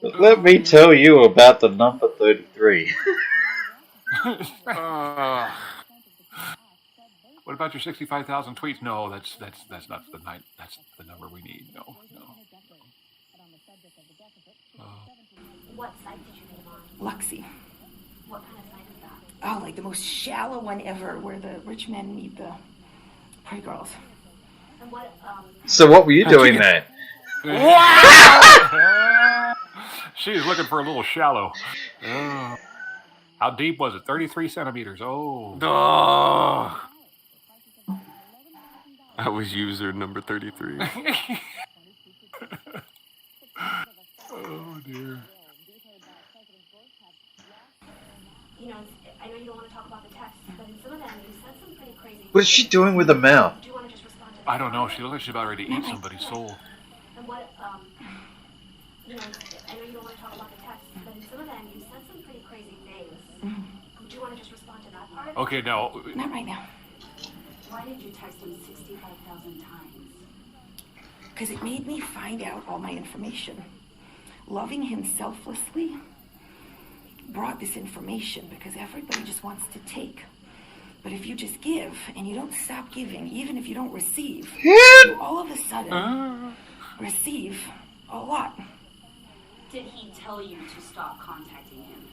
But let me tell you about the number 33. What about your 65,000 tweets? No, that's not the night. That's the number we need. No. What site did you name on? Luxie. What kind of site is that? Oh, like the most shallow one ever, where the rich men meet the pretty girls. And what, So what were you doing then? Wow! She's looking for a little shallow. Oh. How deep was it? 33 centimeters. Oh. I was user number 33. Oh dear. you know, I know you don't want to talk about the text, but in some of them you said some pretty crazy What's she doing with the mouth? Do you want to just respond to that? I don't know. She looks like she's about ready to eat somebody's soul. And what, you know, I know you don't want to talk about the text, but in some of them you said some pretty crazy things. Do you want to just respond to that part? Okay, now. Not right now. Why did you text him 65,000 times? Because it made me find out all my information. Loving him selflessly brought this information because everybody just wants to take. But if you just give and you don't stop giving, even if you don't receive, you all of a sudden receive a lot. Did he tell you to stop contacting him?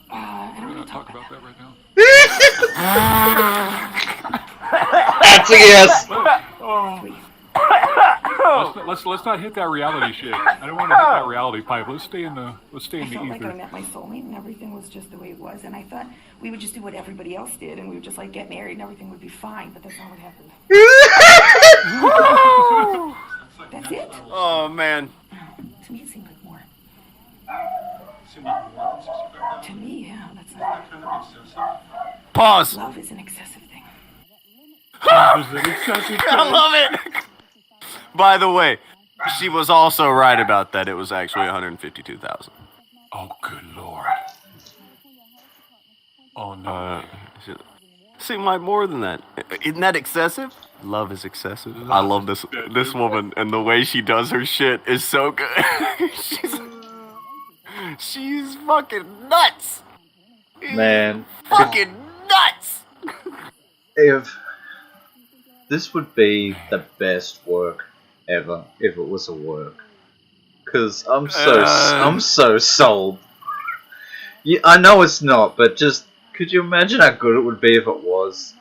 I don't want to talk about that right now. That's a yes. Let's not hit that reality shit. I don't want to hit that reality pipe. Let's stay in the I felt like ether. I met my soulmate and everything was just the way it was. And I thought we would just do what everybody else did and we would just like get married and everything would be fine. But that's not what happened. That's it. Oh man. To me, it seemed like more. To me, yeah, that's not. Pause. Love is an excessive thing. I love it. By the way, she was also right about that. It was actually 152,000. Oh, good lord. Oh no. Seemed like more than that. Isn't that excessive? Love is excessive. I love this woman, and the way she does her shit is so good. she's fucking nuts. Man. Fucking nuts. If this would be the best work ever, if it was a work, because I'm so sold. Yeah, I know it's not, but just could you imagine how good it would be if it was?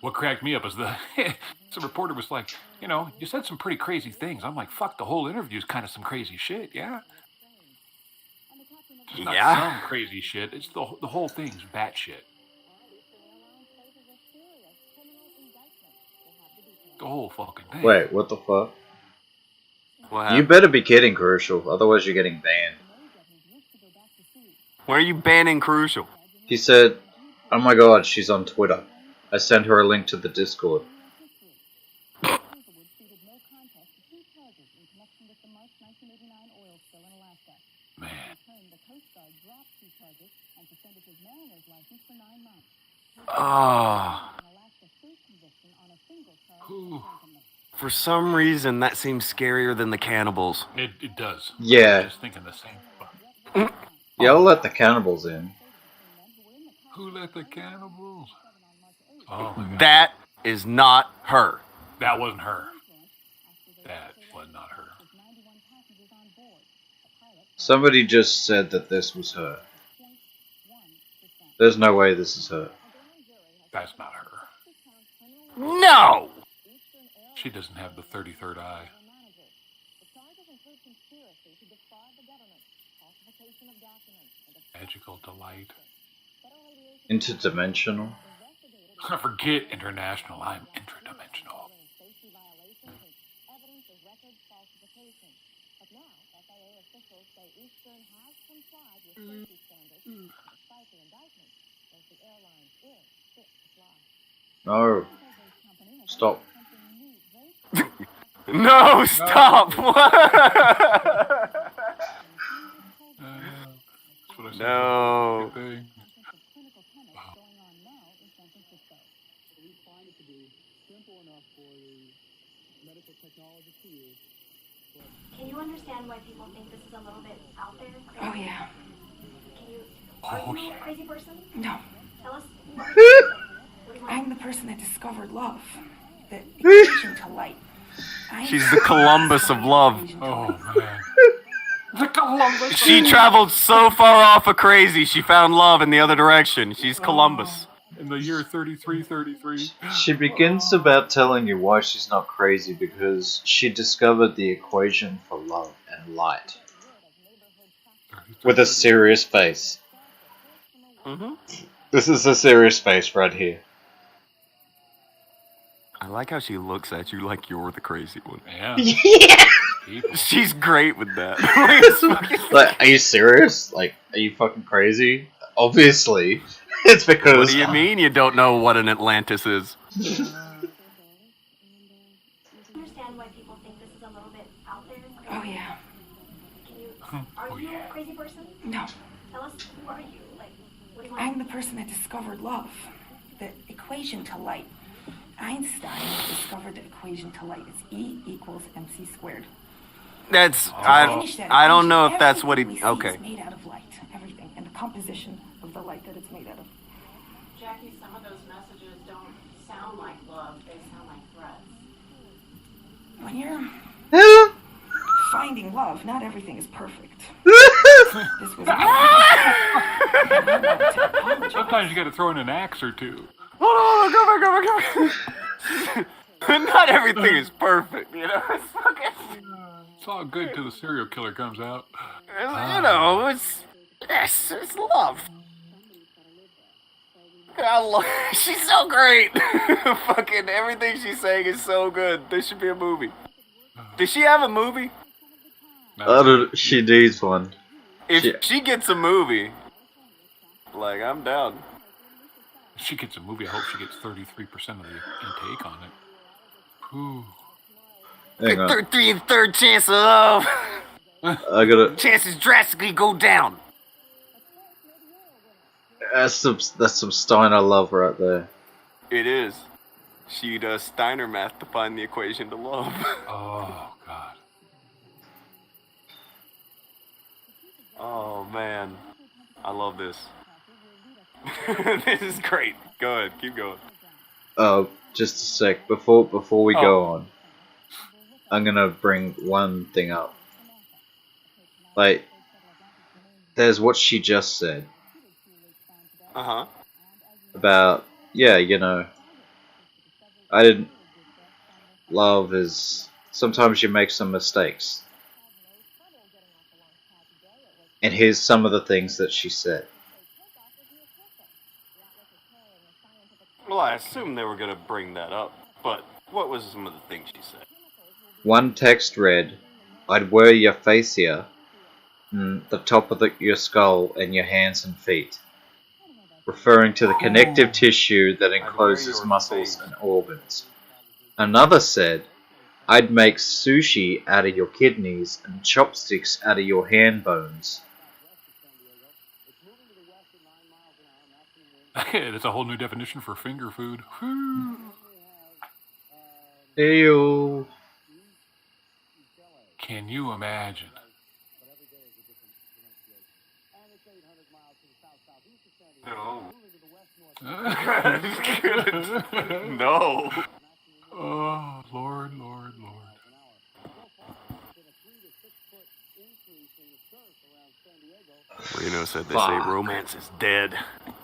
What cracked me up is the reporter was like, you said some pretty crazy things. I'm like, fuck, the whole interview is kind of some crazy shit, yeah? It's not some crazy shit. It's the whole thing's batshit. The whole fucking thing. Wait, what the fuck? What You better be kidding, Crucial. Otherwise, you're getting banned. Why are you banning Crucial? He said, "Oh my god, she's on Twitter. I sent her a link to the Discord." Oh. For some reason, that seems scarier than the cannibals. It does. Yeah. I'm just thinking the same. Yeah, I'll let the cannibals in. Who let the cannibals? Oh my god. That is not her. That wasn't her. That was not her. Somebody just said that this was her. There's no way this is her. That's not her. No! She doesn't have the 33rd eye. Magical delight. Interdimensional? I forget international. I'm interdimensional. No. Stop. No, stop! No. Can you understand why people think this is a little bit out there? Oh, yeah. Are you a crazy person? No. Tell us. I'm the person that discovered love. The equation to light. She's the Columbus of love. Oh, man. The Columbus. She traveled so far off of crazy, she found love in the other direction. She's Columbus. In the year 3333. She begins about telling you why she's not crazy because she discovered the equation for love and light. With a serious face. Mm-hmm. This is a serious face right here. I like how she looks at you like you're the crazy one. Yeah. She's great with that. Like, are you serious? Like, are you fucking crazy? Obviously. It's because... What do you mean you don't know what an Atlantis is? Understand why people think this is a little bit out there? Oh, yeah. Are you a crazy person? No. Tell us, who are you? Like, what do you want? I'm the person that discovered love. The equation to light. Einstein discovered the equation to light. It's E equals MC squared. That's... I don't know if that's what he... Okay. It's made out of light. Everything. And the composition of the light that it's made out of. Jackie, some of those messages don't sound like love. They sound like threats. When you're finding love, not everything is perfect. This was Sometimes you gotta throw in an axe or two. Hold on, go back. Not everything is perfect, you know? It's all good till the serial killer comes out. You know, it's love. She's so great. Fucking everything she's saying is so good. There should be a movie. Does she have a movie? She needs one. If she gets a movie, like, I'm down. If she gets a movie, I hope she gets 33% of the intake on it. Whew. Hang on. 33 and third chance of love. I gotta... Chances drastically go down. That's some Steiner love right there. It is. She does Steiner math to find the equation to love. Oh, God. Oh, man. I love this. This is great. Go ahead. Keep going. Oh, just a sec. Before we go on, I'm gonna bring one thing up. Like, there's what she just said. Uh-huh. About, yeah, you know, I didn't love is sometimes you make some mistakes. And here's some of the things that she said. Well, I assumed they were going to bring that up, but what was some of the things she said? One text read, I'd wear your fascia, the top of your skull, and your hands and feet, referring to the connective tissue that encloses muscles and organs. Another said, I'd make sushi out of your kidneys and chopsticks out of your hand bones. That's a whole new definition for finger food. Ew. Can you imagine? No. No. Oh, Lord. Reno said they say romance is dead.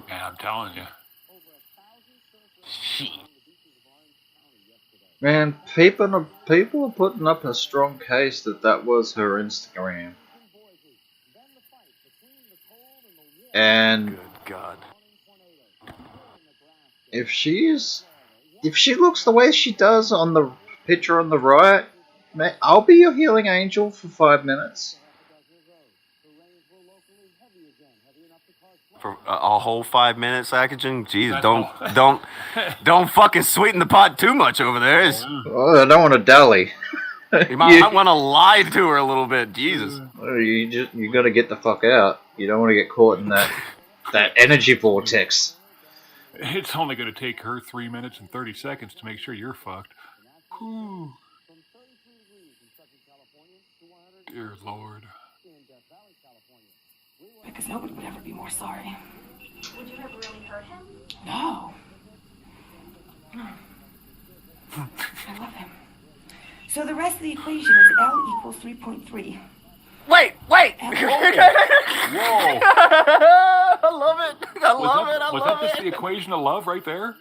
Yeah, I'm telling you. Shit. Man, people are putting up a strong case that was her Instagram. And good God, if she looks the way she does on the picture on the right, man, I'll be your healing angel for 5 minutes. For a whole 5 minutes, Akujin? Jeez, don't fucking sweeten the pot too much over there. Oh, I don't want to dally. You might want to lie to her a little bit. Jesus. You got to get the fuck out. You don't want to get caught in that energy vortex. It's only going to take her 3 minutes and 30 seconds to make sure you're fucked. Whew. Dear Lord. Because nobody would ever be more sorry. Would you have really hurt him? No. I love him. So the rest of the equation is L equals 3.3. Wait! Whoa! I love it! Was that just the equation of love right there?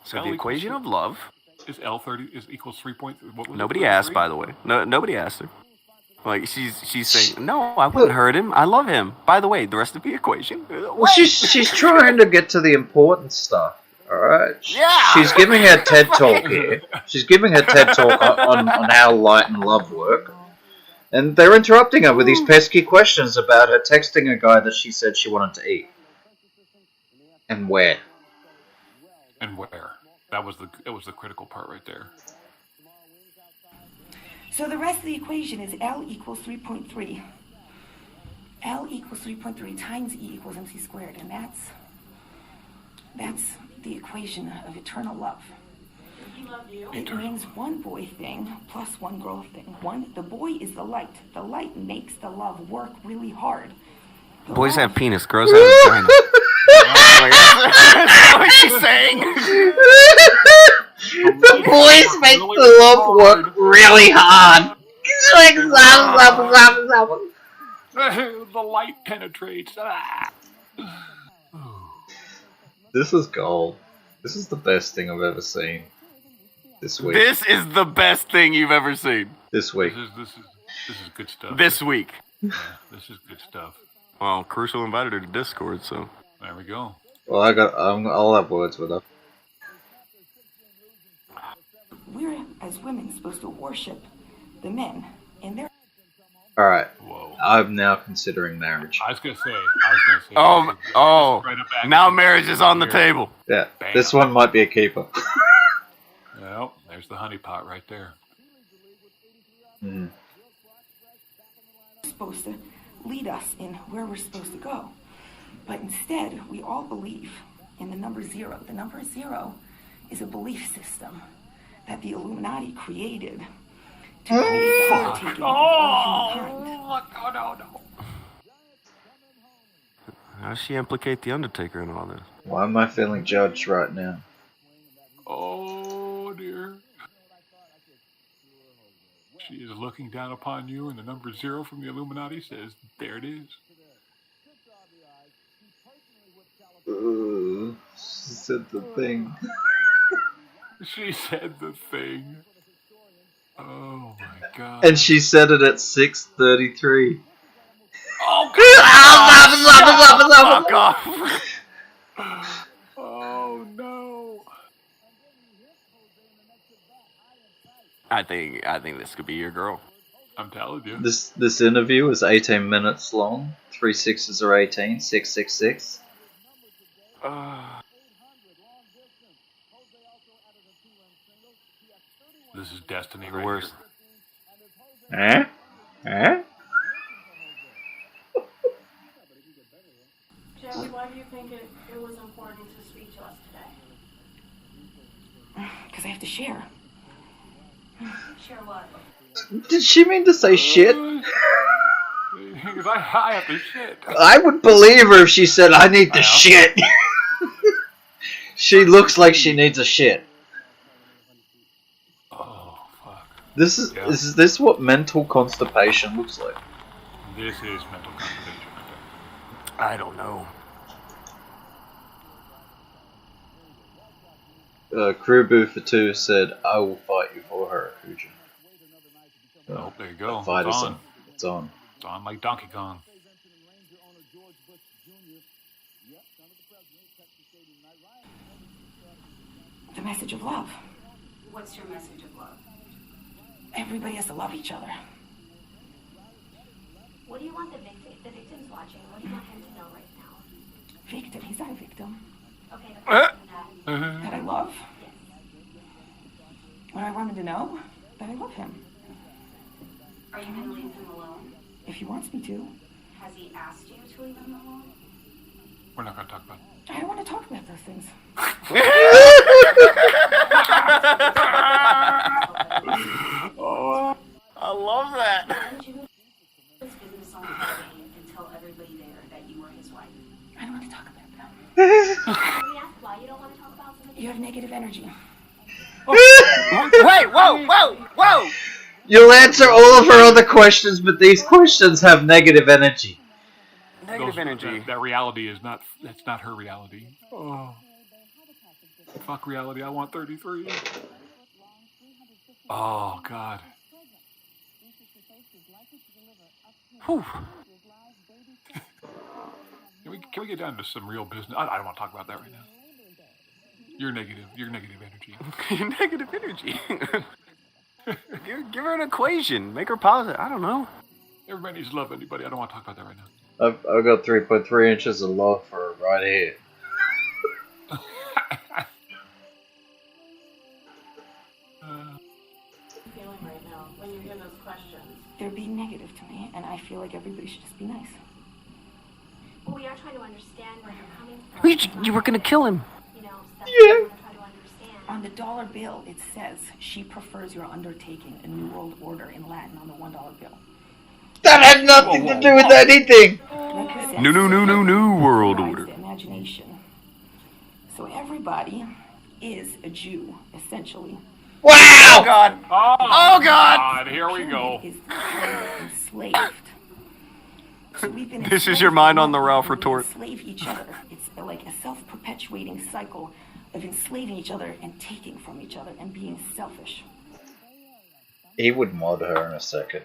So the equation of love is L30 is equals 3.3. Nobody asked, by the way. No, nobody asked her. Like she's saying, no, I wouldn't hurt him. I love him. By the way, the rest of the equation. Well, she's trying to get to the important stuff. All right. Yeah. She's giving her TED talk here. She's giving her TED talk on how light and love work, and they're interrupting her with these pesky questions about her texting a guy that she said she wanted to eat, and where. And where? That was the critical part right there. So the rest of the equation is L equals 3.3. L equals 3.3 times E equals MC squared, and that's the equation of eternal love. He loved you. It means one boy thing plus one girl thing. The boy is the light. The light makes the love work really hard. Boys have penis, girls have vagina. That's what she's saying. The boys make the love work really hard. The light penetrates. This is gold. This is the best thing I've ever seen. This week. This is the best thing you've ever seen. This week. This is good stuff. This week. Yeah, this is good stuff. Well, Crucial invited her to Discord, so there we go. Well, I'll have words with her. We're, as women, supposed to worship the men in their... Alright. Whoa. I'm now considering marriage. I was gonna say. Now marriage is on the table. Yeah, Bam. this one might be a keeper. Well, there's the honeypot right there. supposed to lead us in where we're supposed to go. But instead, we all believe in the number zero. The number zero is a belief system that the Illuminati created to create the undertaking of all humankind. No. How does she implicate the Undertaker in all this? Why am I feeling judged right now? Oh dear. She is looking down upon you, and the number zero from the Illuminati says, there it is. She said the thing. She said the thing. Oh my god. And she said it at 6:33. Oh God! Fuck off. Oh no. I think this could be your girl. I'm telling you. This interview was 18 minutes long. 3 6s are 18. 666. This is destiny The right worst. Huh? Huh? Jackie, why do you think it was important to speak to us today? Because I have to share. Share what? Did she mean to say shit? Because I have to shit. I would believe her if she said, I need to shit. She looks like she needs a shit. Oh, fuck. Is this what mental constipation looks like? This is mental constipation. I don't know. Crew Boo for 2 said, I will fight you for her, Akujin. Oh, there you go. The fight It's is on. It's on. It's on like Donkey Kong. The message of love. What's your message of love? Everybody has to love each other. What do you want the victim's watching? What do you want him to know right now? Victim. He's not a victim. Okay, the person That I love? What I want him to know? That I love him. Are you going to leave him alone? If he wants me to. Has he asked you to leave him alone? We're not going to talk about it. I don't want to talk about those things. Oh, I love that. Why did you do this business on Friday and tell everybody there that you were his wife? I don't want to talk about that. Can we ask why you don't want to talk about something? You have negative energy. Wait, whoa! You'll answer all of her other questions, but these questions have negative energy. Negative energy. That reality is not. That's not her reality. Oh. Fuck reality. I want 33. Oh God. Whew. Can we get down to some real business? I don't want to talk about that right now. You're negative energy. Negative energy. give her an equation. Make her positive. I don't know. Everybody needs to love anybody. I don't want to talk about that right now. I've got 3.3 inches of love for her right here. Feeling right now when you hear those questions? They're being negative to me, and I feel like everybody should just be nice. Well, we are trying to understand where you're coming from. You were gonna kill him. You know, stuff Yeah. we're trying to understand. On the dollar bill, it says she prefers your undertaking a new world order in Latin on the $1 bill. That had nothing to do with anything. New world order. The imagination. So everybody is a Jew, essentially. Wow! Oh God! Oh God! Here we go. Is enslaved. So we've been This is your mind on the Ralph retort. Enslave each other. It's like a self-perpetuating cycle of enslaving each other and taking from each other and being selfish. He would mod her in a second.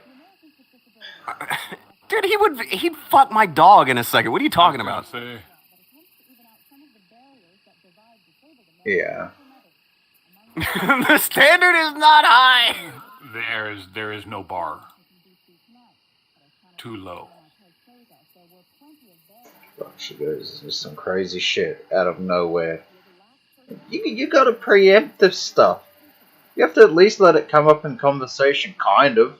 Dude, he'd fuck my dog in a second. What are you talking about? Yeah. The standard is not high. There is no bar. Too low. She goes, there's some crazy shit out of nowhere. You gotta preempt this stuff. You have to at least let it come up in conversation, kind of.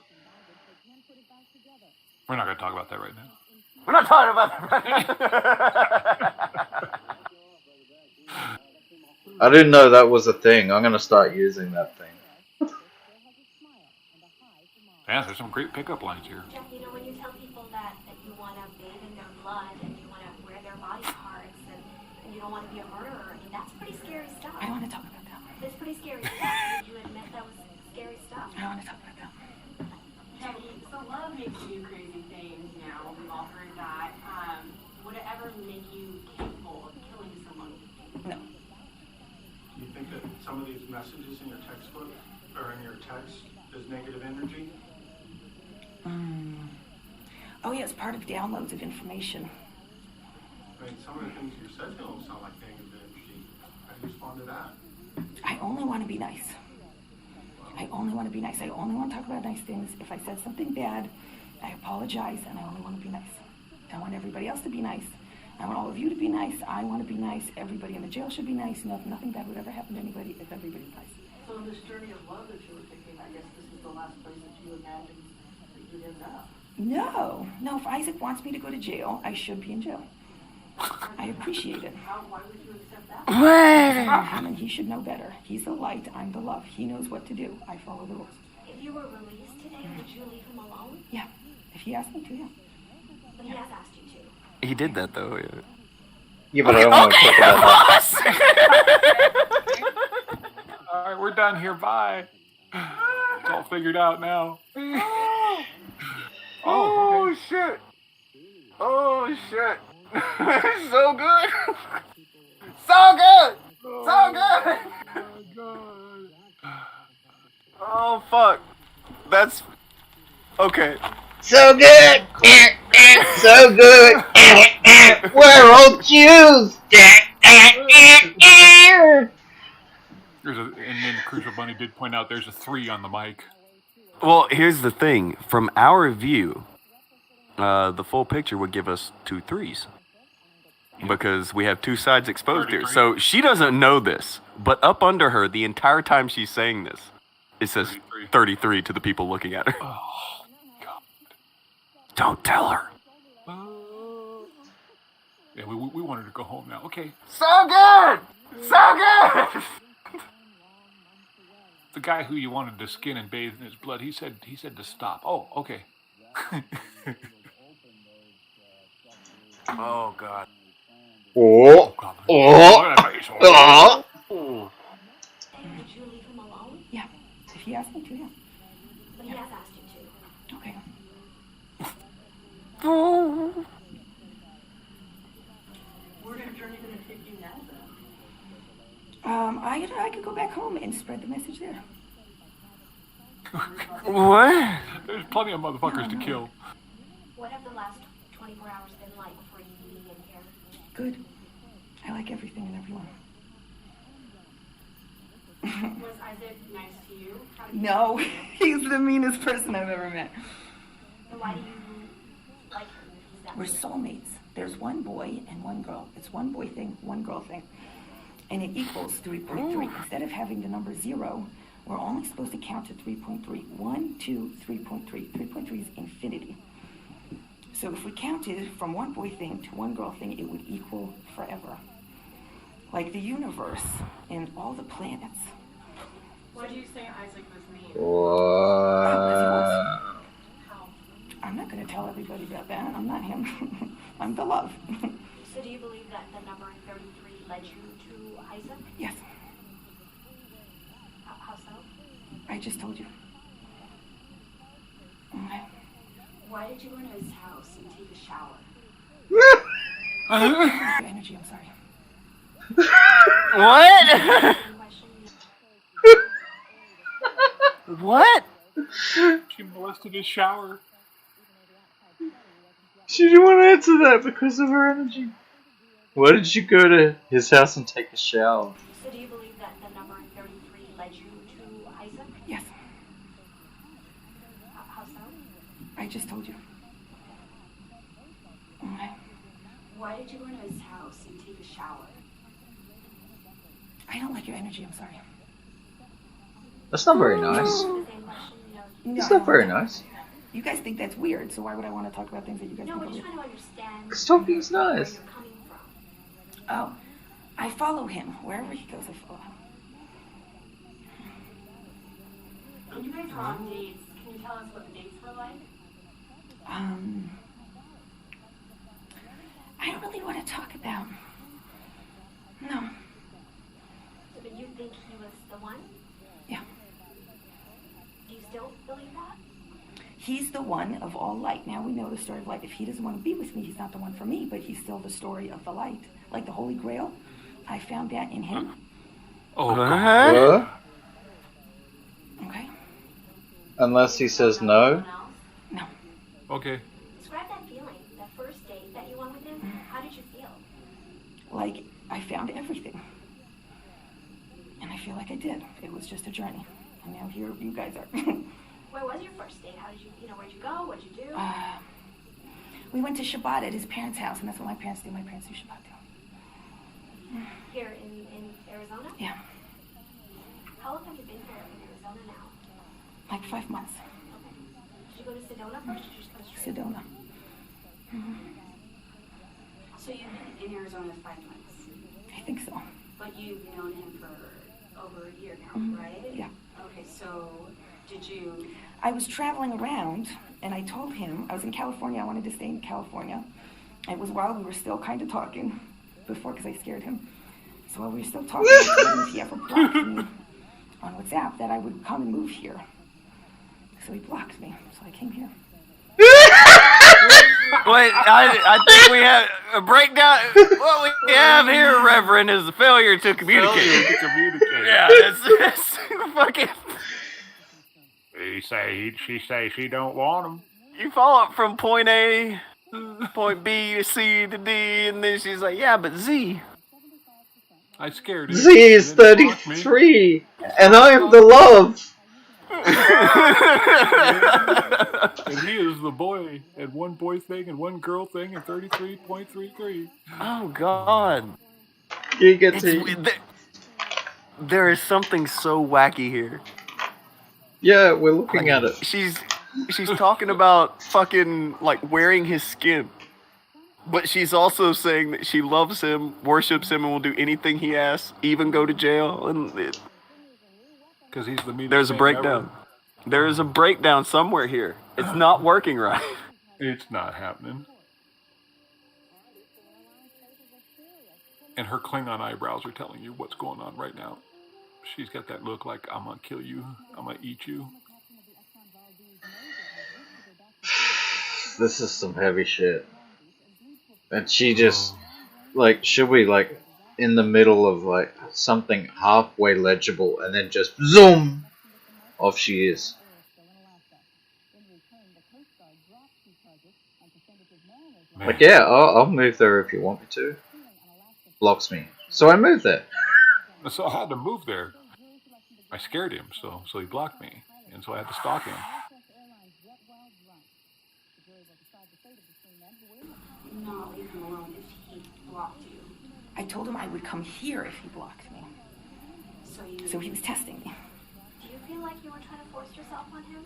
We're not going to talk about that right now. We're not talking about that right now. I didn't know that was a thing. I'm gonna start using that thing. Yeah, there's some great pickup lines here. Jeff, you know, when you tell people that you want to bathe in their blood and you want to wear their body parts and you don't want to be a murderer, I mean, that's pretty scary stuff. I don't want to talk about that. It's pretty scary stuff. Would you admit that was scary stuff? I don't want to talk about that. Jackie, so love makes you do crazy things now. We've all heard that. Would it ever make you capable of killing someone? No. Do you think that some of these messages negative energy? Oh yeah, it's part of downloads of information. I mean, some of the things you said don't sound like negative energy. How do you respond to that? I only want to be nice. I only want to be nice. I only want to talk about nice things. If I said something bad, I apologize, and I only want to be nice. I want everybody else to be nice. I want all of you to be nice. I want to be nice. Everybody in the jail should be nice. Nothing bad would ever happen to anybody if everybody's nice. So in this journey of love that you were taking, I guess this is the last place that you imagined that you'd end up. No. If Isaac wants me to go to jail, I should be in jail. I appreciate it. Why would you accept that? It's about him, and he should know better. He's the light, I'm the love. He knows what to do. I follow the rules. If you were released today, would you leave him alone? Yeah. If he asked me to, yeah. But he has asked you to. He did that though. Yeah. Yeah, but I don't want to talk about that. All right, we're done here. Bye. It's all figured out now. Oh shit! Oh shit! So good! So good! So good! Oh fuck! That's okay. So good! So good! We're all Jews! And then Crucial Bunny did point out there's a 3 on the mic. Well, here's the thing. From our view, the full picture would give us 2 3s. Because we have 2 sides exposed 33. here. So she doesn't know this. But up under her, the entire time she's saying this, it says 33 to the people looking at her. Oh, God. Don't tell her. Yeah, we wanted to go home now. Okay. So good! So good! The guy who you wanted to skin and bathe in his blood, he said to stop. Oh, okay. Oh, God. Oh. Oh. Would you leave him alone? Yeah. If he asked me to, yeah. But he has asked you to. Okay. Oh. Where's your journey going to take you now, then? I could go back home and spread the message there. What? There's plenty of motherfuckers to kill. What have the last 24 hours been like for you being in here? Good. I like everything and everyone. Was Isaac nice to you? How did No, he's the meanest person I've ever met. And why do you like him if he's that We're way? soulmates. There's one boy and one girl. It's one boy thing, one girl thing. And it equals 3.3. Instead of having the number 0, we're only supposed to count to 3.3. 1, 2, 3.3. 3.3 is infinity. So if we counted from one boy thing to one girl thing, it would equal forever. Like the universe and all the planets. Why do you say Isaac was mean? What? I'm not going to tell everybody about that. I'm not him. I'm the love. So do you believe that the number 33 led you to Isaac? Yes, How so? I just told you. Okay. Why did you go into his house and take a shower? Your energy, I'm sorry. What? What? She molested his shower. She didn't want to answer that because of her energy. Why did you go to his house and take a shower? So do you believe that the number 33 led you to Isaac? Yes, How so? I just told you. Okay. Why did you go into his house and take a shower? I don't like your energy, I'm sorry. That's not very nice. The same question, No, It's I not don't very like that. nice. You guys think that's weird, so why would I want to talk about things that you guys No, think we're are just weird? trying to understand Because talking's where nice. you're coming from. Oh, I follow him. Wherever he goes, I follow him. When you guys were on dates, can you tell us what the dates were like? I don't really want to talk about. No. So do you think he was the one? Yeah. Do you still believe that? He's the one of all light. Now we know the story of light. If he doesn't want to be with me, he's not the one for me, but he's still the story of the light. Like the Holy Grail, I found that in him. Oh, What? Okay? Unless he says no. No. Okay. Describe that feeling, that first date that you went with him. How did you feel? Like I found everything. And I feel like I did. It was just a journey. And now here you guys are. Where was your first date? How did you, where'd you go? What'd you do? We went to Shabbat at his parents' house, and that's what my parents do. My parents do Shabbat too. Here in Arizona? Yeah. How long have you been here in Arizona now? Like 5 months. Did you go to Sedona first, or did you just go straight? Sedona. So you've been in Arizona 5 months. I think so. But you've known him for over a year now, right? Yeah. Okay, so did you... I was traveling around, and I told him, I was in California, I wanted to stay in California. It was while we were still kind of talking, before, because I scared him. So while we were still talking, I told him if he ever blocked me on WhatsApp, that I would come and move here. So he blocked me, so I came here. Wait, I think we have a breakdown. What we have here, Reverend, is a failure to communicate. Yeah, it's fucking... She say she don't want him. You follow up from point A, point B to C to D, and then she's like, yeah, but Z. I scared him. Z is 33, and I am the love. And he is the boy, and one boy thing and one girl thing, and 33.33. Oh God! You get to. There is something so wacky here. Yeah, we're looking at it. She's talking about fucking like wearing his skin, but she's also saying that she loves him, worships him, and will do anything he asks, even go to jail. And because he's the meanest. There's a breakdown. There is a breakdown somewhere here. It's not working right. It's not happening. And her Klingon eyebrows are telling you what's going on right now. She's got that look like, I'm gonna kill you, I'm gonna eat you. This is some heavy shit. And she just, like, should we, like, in the middle of, like, something halfway legible, and then just zoom! Off she is. Man. Like, yeah, I'll move there if you want me to. Blocks me. So I moved there. So I had to move there. I scared him, so he blocked me. And so I had to stalk him. Not leave him alone if he blocked you. I told him I would come here if he blocked me. So he was testing me. Do you feel like you were trying to force yourself on him?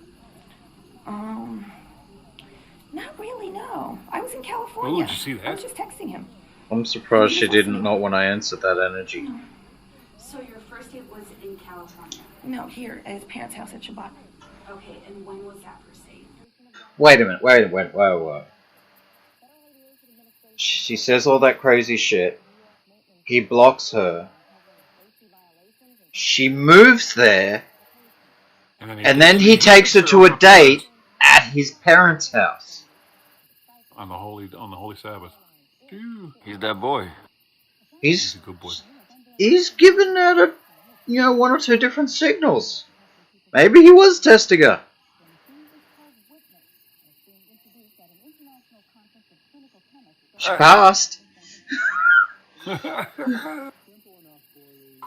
Not really, no. I was in California. Oh, did you see that? I was just texting him. I'm surprised she didn't not when I answered that energy. So your first date was in California? No, here at his parents' house at Shabbat. Okay, and when was that first date? Wait a minute, wait. She says all that crazy shit. He blocks her. She moves there. And then he takes her to a date at his parents' house. On the holy Sabbath. He's that boy. He's a good boy. He's given out one or two different signals. Maybe he was testing her. She passed.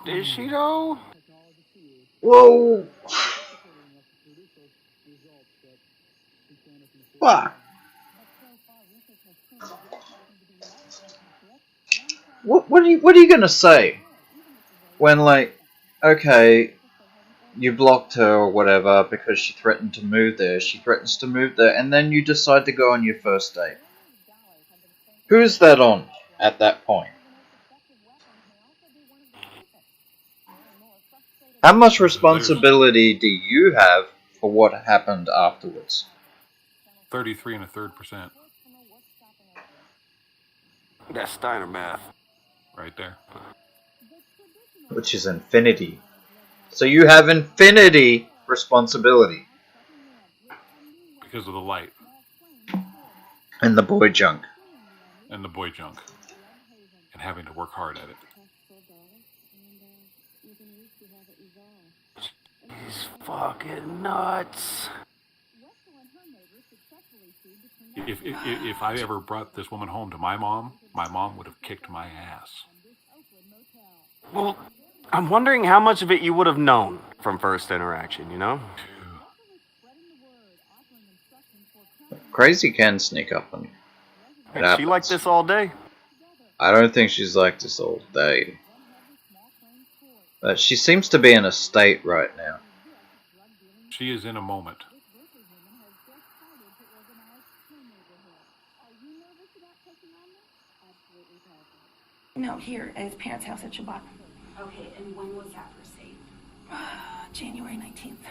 Did she though? Whoa. Fuck. What are you gonna say when, like, okay, you blocked her or whatever because she threatened to move there. She threatens to move there, and then you decide to go on your first date. Who's that on at that point? How much responsibility do you have for what happened afterwards? 33 1/3%. That's Steiner math. Right there. Which is infinity. So you have infinity responsibility. Because of the light. And the boy junk. And the boy junk. And having to work hard at it. He's fucking nuts. If I ever brought this woman home to my mom would have kicked my ass. Well, I'm wondering how much of it you would have known from first interaction, you know? Crazy can sneak up on you. And she like this all day? I don't think she's like this all day. But she seems to be in a state right now. She is in a moment. No, here at his parents' house at Shabbat. Okay, and when was that first date? January 19th.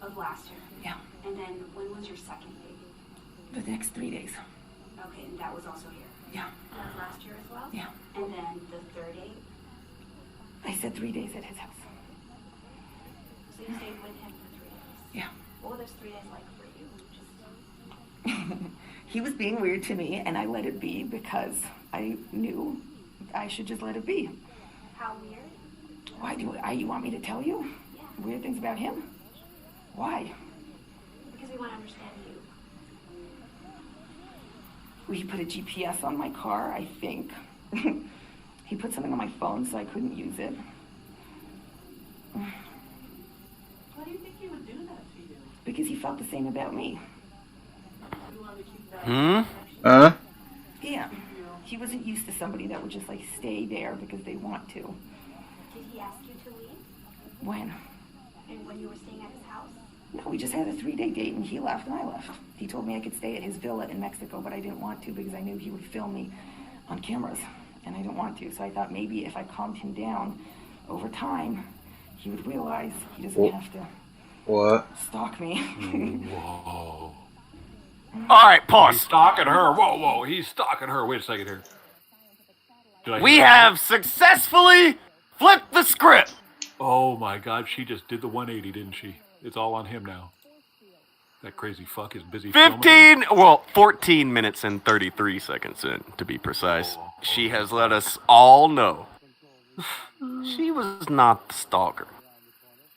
Of last year? Yeah. And then when was your second date? The next 3 days. Okay, and that was also here? Yeah. That was last year as well? Yeah. And then the third date? I said 3 days at his house. So you stayed with him for 3 days? Yeah. What were those 3 days like for you? He was being weird to me, and I let it be because I knew I should just let it be. How weird? Why you want me to tell you? Yeah. Weird things about him? Why? Because we want to understand you. He put a GPS on my car, I think. He put something on my phone so I couldn't use it. Why do you think he would do that to you? Because he felt the same about me. You wanted to keep that Yeah. He wasn't used to somebody that would just like stay there because they want to. Did he ask you to leave? When? And when you were staying at his house? No, we just had a 3-day date and he left and I left. He told me I could stay at his villa in Mexico, but I didn't want to because I knew he would film me on cameras and I didn't want to. So I thought maybe if I calmed him down over time, he would realize he doesn't have to stalk me. Whoa. All right, pause. He's stalking her. Whoa. He's stalking her. Wait a second here. We have successfully flipped the script. Oh my God, she just did the 180, didn't she? It's all on him now. That crazy fuck is busy 14 minutes and 33 seconds in, to be precise. She has let us all know she was not the stalker.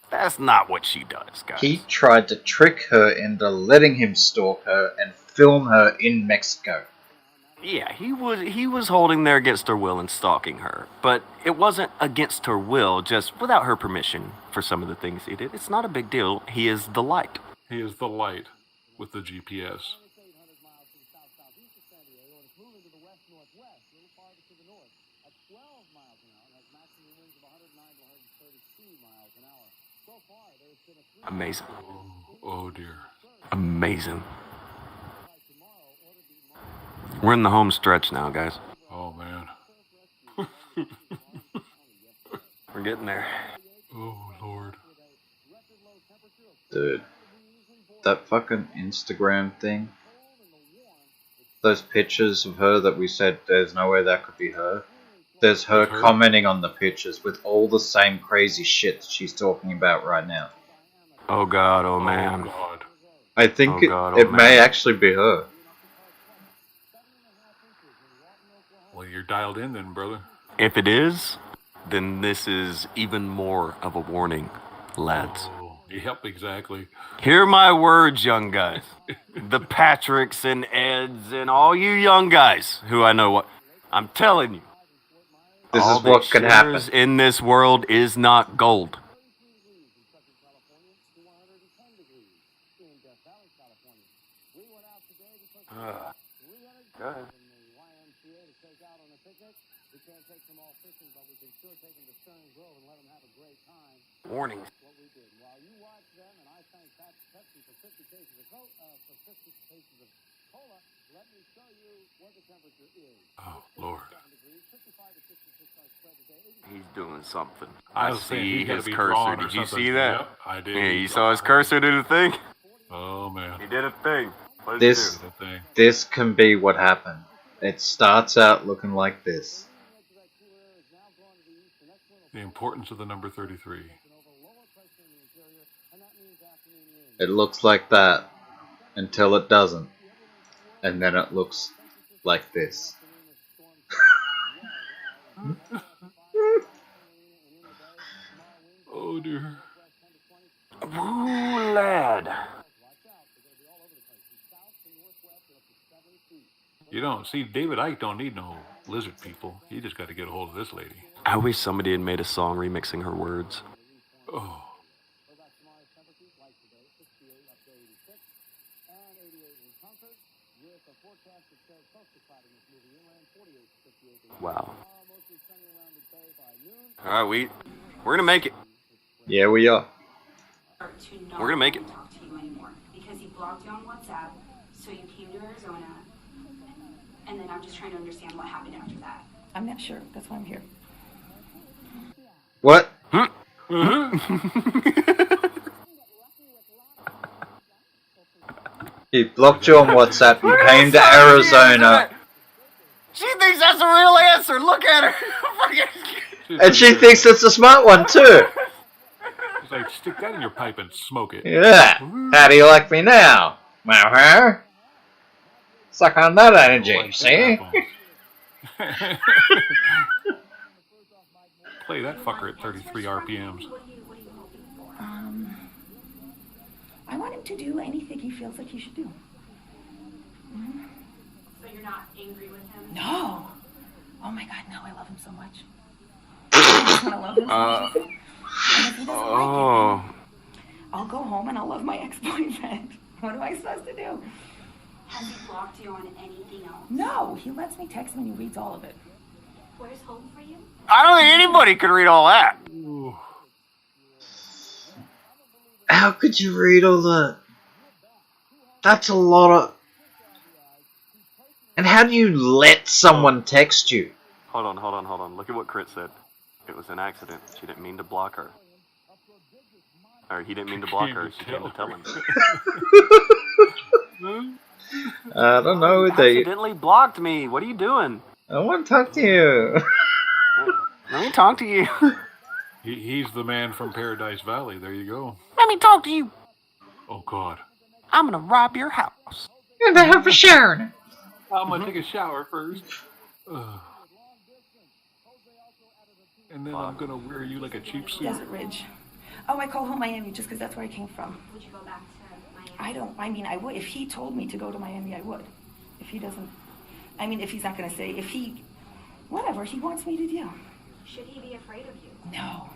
That's not what she does, guys. He tried to trick her into letting him stalk her and film her in Mexico. Yeah, he was holding there against her will and stalking her. But it wasn't against her will, just without her permission for some of the things he did. It's not a big deal. He is the light. He is the light with the GPS. Amazing. Oh dear. Amazing. We're in the home stretch now, guys. Oh man. We're getting there. Oh Lord. Dude. That fucking Instagram thing. Those pictures of her that we said there's no way that could be her. There's her commenting on the pictures with all the same crazy shit she's talking about right now. Oh God, oh man. Oh God. I think it may actually be her. Well, you're dialed in then, brother. If it is, then this is even more of a warning, lads. Oh, yep, exactly. Hear my words, young guys. The Patricks and Eds and all you young guys who I know what I'm telling you. This all is what could happen. In this world is not gold. Go ahead. Warning. Oh Lord. He's doing something. I I was saying see he's gotta his be cursor. drawn or Did you something. see that? Yep, I did. Yeah, you saw his cursor do the thing? Oh man. He did a thing. What did he do? This can be what happened. It starts out looking like this. The importance of the number 33. It looks like that until it doesn't. And then it looks like this. Oh dear. Ooh, lad. You don't see David Icke don't need no lizard people. He just got to get a hold of this lady. I wish somebody had made a song remixing her words. Oh. Wow. All right, we're gonna make it. Yeah, we are. We're gonna make it. Talk to you anymore because he blocked you on WhatsApp, so you came to Arizona, and then I'm just trying to understand what happened after that. I'm not sure. That's why I'm here. What? He blocked you on WhatsApp. You came to Arizona. She thinks that's a real answer. Look at her. And she thinks it's a smart one, too. She's like, stick that in your pipe and smoke it. Yeah. How do you like me now? Suck on that energy, see? Play that fucker at 33 RPMs. I want him to do anything he feels like he should do. So you're not angry with him? No. Oh my God, no! I love him so much. I just want to love him so much. And if he doesn't like it, I'll go home and I'll love my ex-boyfriend. What am I supposed to do? Has he blocked you on anything else? No, he lets me text him and he reads all of it. Where's home for you? I don't think anybody could read all that. How could you read all that? That's a lot of... And how do you let someone text you? Hold on. Look at what Crit said. It was an accident. She didn't mean to block her. Or he didn't mean to block her. She came to tell him. I don't know. You accidentally blocked me. What are you doing? I want to talk to you. Let me talk to you. He's the man from Paradise Valley. There you go. Let me talk to you. Oh, God. I'm going to rob your house. And I have a shower. I'm going to take a shower first. And then I'm going to wear you like a cheap suit. Desert Ridge. Oh, I call home Miami just because that's where I came from. Would you go back to Miami? I would. If he told me to go to Miami, I would. If he doesn't, if he's not going to say, whatever he wants me to do. Should he be afraid of you? No.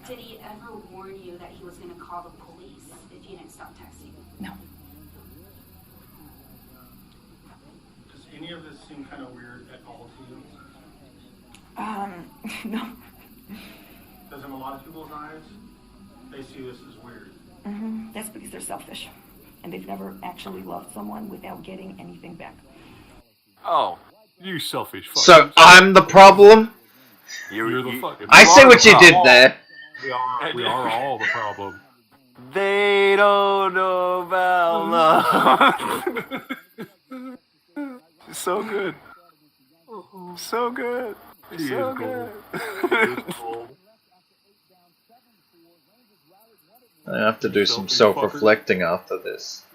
Did he ever warn you that he was going to call the police if you didn't stop texting? No. Does any of this seem kind of weird at all to you? No. Because in a lot of people's eyes, they see this as weird. That's because they're selfish. And they've never actually loved someone without getting anything back. Oh. You selfish fuck. So I'm the problem? You're the fucking... I see what you did there. We are all the problem. They don't know about love. So good. So good. So good. I have to do some self-reflecting after this.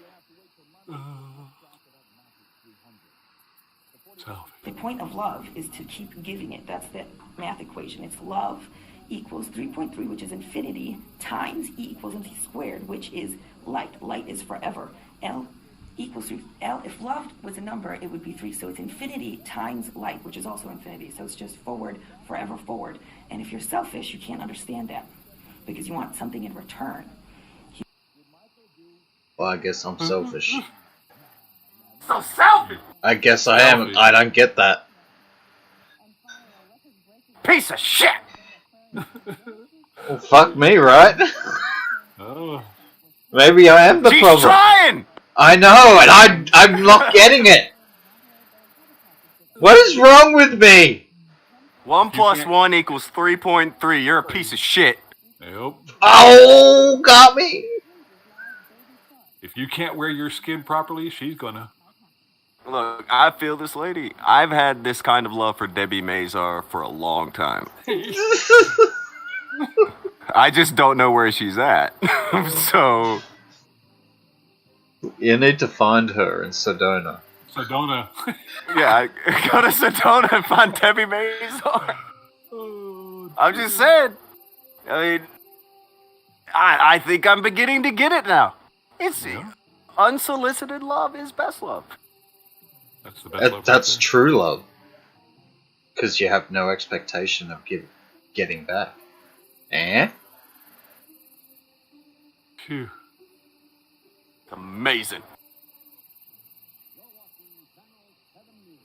The point of love is to keep giving it. That's the math equation. It's love equals 3.3, which is infinity, times E equals MC squared, which is light. Light is forever. L equals 3. L, if love was a number, it would be 3. So it's infinity times light, which is also infinity. So it's just forward, forever forward. And if you're selfish, you can't understand that because you want something in return. Well, I guess I'm selfish. So selfish. I guess I am. I don't get that. Piece of shit. Well, fuck me, right? Oh. Maybe I am the She's problem. trying. I know, and I'm not getting it. What is wrong with me? 1 plus 1 equals 3.3. You're a piece of shit. Yep. Oh, got me. If you can't wear your skin properly, she's gonna. Look, I feel this lady. I've had this kind of love for Debbie Mazar for a long time. I just don't know where she's at. So... You need to find her in Sedona. Sedona. Yeah, go to Sedona and find Debbie Mazar. I'm just saying. I mean, I think I'm beginning to get it now. It's unsolicited love is best love. That's the best love. That's true love. Because you have no expectation of getting back. Eh? Phew. Amazing.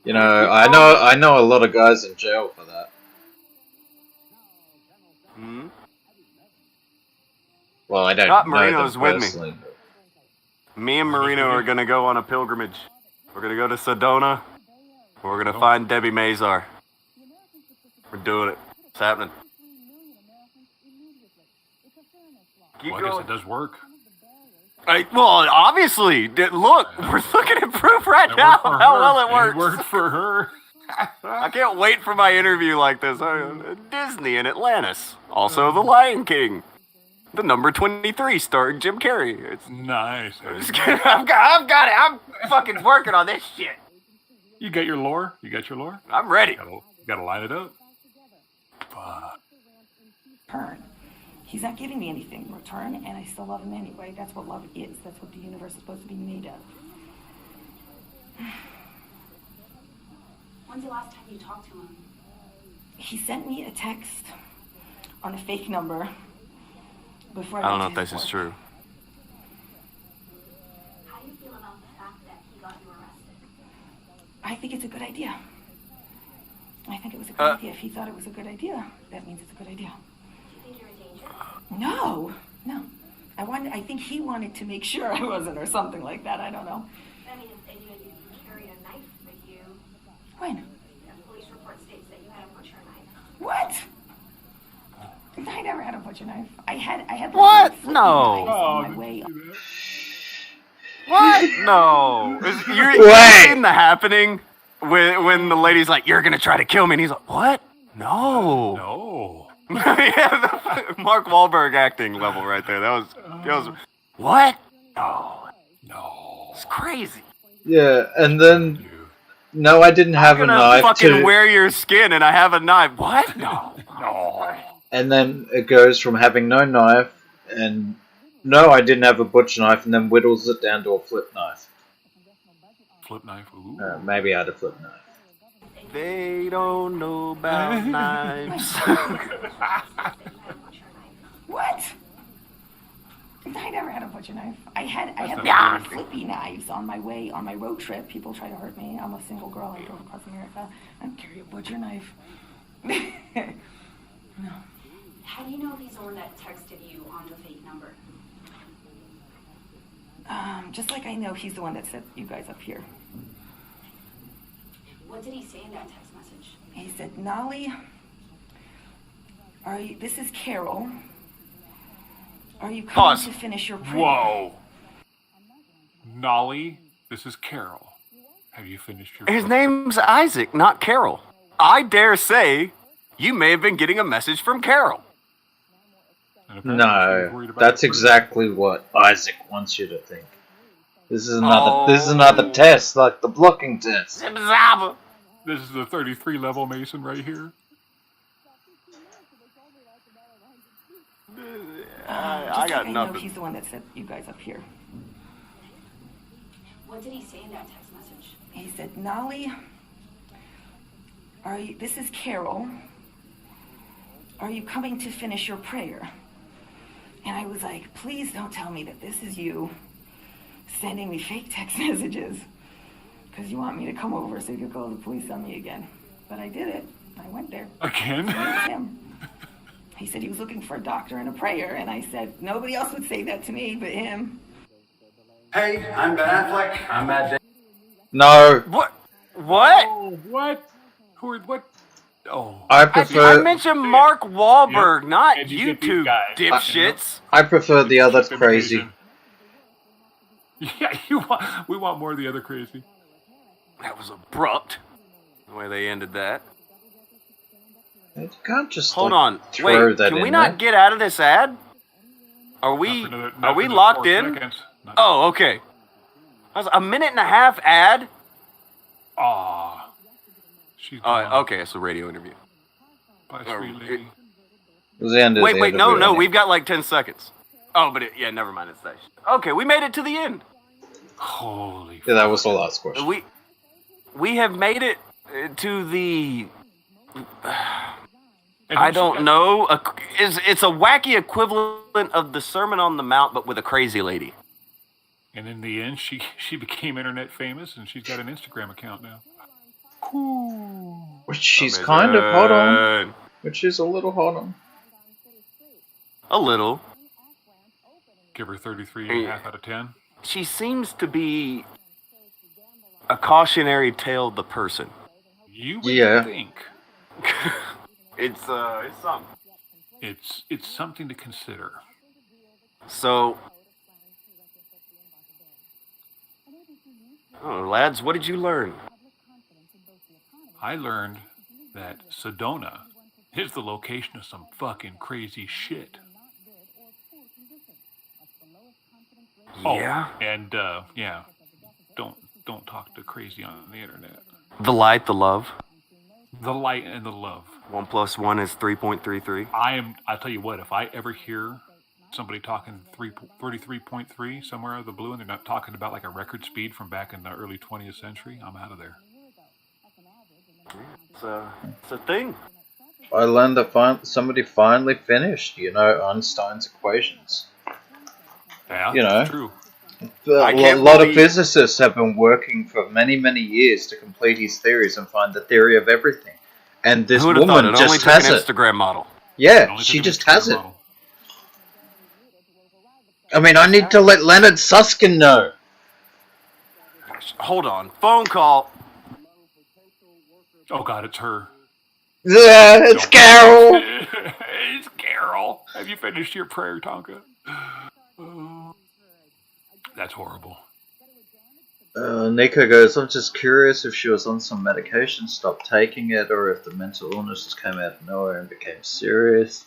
You know, I know a lot of guys in jail for that. Hmm? Well, I don't Not know Marino's them with me. personally. Me and Marino are gonna go on a pilgrimage. We're gonna go to Sedona. We're gonna find Debbie Mazar. We're doing it. It's happening. Keep Well, I guess going. it does work. Well, obviously. Look, we're looking at proof right It now worked for how her. well it works. It worked for her. I can't wait for my interview like this. Disney and Atlantis. Also, The Lion King. The number 23 starring Jim Carrey. It's nice. I've got it. I'm fucking working on this shit. You got your lore? You got your lore? I'm ready. You gotta line it up. Return. He's not giving me anything in return, and I still love him anyway. That's what love is. That's what the universe is supposed to be made of. When's the last time you talked to him? He sent me a text on a fake number before I don't know went if to this his is work. true. How do you feel about the fact that he got you arrested? I think it's a good idea. I think it was a good idea. If he thought it was a good idea, that means it's a good idea. Do you think you're in danger? No. I think he wanted to make sure I wasn't, or something like that. I don't know. I mean, if you carried a knife with you. When? A police report states that you had a butcher knife. What? I never had a butcher knife. I had like, What? flippy No. knives on my way. What? No. You've seen The Happening when the lady's like, "You're gonna try to kill me," and he's like, "What? No." No. Yeah, the Mark Wahlberg acting level right there. That was what? No. It's crazy. Yeah, and then no, I didn't have a I'm gonna knife fucking to. wear your skin, and I have a knife. What? No. And then it goes from having no knife and no, I didn't have a butcher knife, and then whittles it down to a flip knife. Flip knife. Ooh. Maybe I had a flip knife. They don't know about knives. What? I never had a butcher knife. I had like, flippy knives on my road trip. People try to hurt me. I'm a single girl. I drove across America. I don't carry a butcher knife. No. How do you know he's the one that texted you on the fake number? Just like I know he's the one that set you guys up here. What did he say in that text message? He said, "Nolly, this is Carol. Are you coming Pause. to finish your prayer?" Whoa. Nolly, this is Carol. Have you finished your... His name's Isaac, not Carol. I dare say you may have been getting a message from Carol. No, that's exactly what Isaac wants you to think. This is another test, like the blocking test. This is the 33 level Mason right here. I got I nothing. know he's the one that set you guys up here. What did he say in that text message? He said, "Nolly, this is Carol. Are you coming to finish your prayer?" And I was like, "Please don't tell me that this is you sending me fake text messages because you want me to come over so you could call the police on me again." But I did it. I went there. Again? It was him. He said he was looking for a doctor and a prayer, and I said nobody else would say that to me but him. Hey, I'm Ben Affleck. I'm Matt Damon. No. What? Oh, what? What? Oh. I prefer. I mentioned Mark Wahlberg, not And you get these two guys. dipshits. I prefer the other crazy. Yeah, we want more of the other crazy. That was abrupt, the way they ended that. You can't just Hold like, on. throw Wait, that can in we not there. get out of this ad? Are we Not we for another locked 4 in? seconds. Not- Oh, okay. I was a minute and a half ad. Aw. She's gone. Oh, okay, it's a radio interview. Bye, sweet lady. It was the end of Wait, the no, interview. we've got like 10 seconds. Oh, but yeah, never mind, it's that shit. Okay, we made it to the end. Holy. Yeah, that was the last question. We have made it to the. I don't know. It's a wacky equivalent of the Sermon on the Mount, but with a crazy lady. And in the end, she became internet famous, and she's got an Instagram account now. Which she's kind of hot on. Which is a little hot on. A little. Give her 33.5 out of 10. She seems to be a cautionary tale of the person. You would think. It's something. It's something to consider. So, lads, what did you learn? I learned that Sedona is the location of some fucking crazy shit. Yeah. Oh, and yeah, don't talk to crazy on the internet. The light, the love. The light and the love. 1 + 1 is 3.33. I'll tell you what, if I ever hear somebody talking 33.3 somewhere out of the blue and they're not talking about like a record speed from back in the early 20th century, I'm out of there. It's a thing. I learned that somebody finally finished, Einstein's equations. Yeah, true. A lot of physicists have been working for many, many years to complete his theories and find the theory of everything. And this woman just has it. Instagram model. Yeah, she just has it. I mean, I need to let Leonard Susskind know. Hold on. Phone call. Oh, God, it's her. Yeah, it's Carol. It's Carol. Have you finished your prayer, Tonka? That's horrible. Nico goes, I'm just curious if she was on some medication, stopped taking it, or if the mental illness just came out of nowhere and became serious.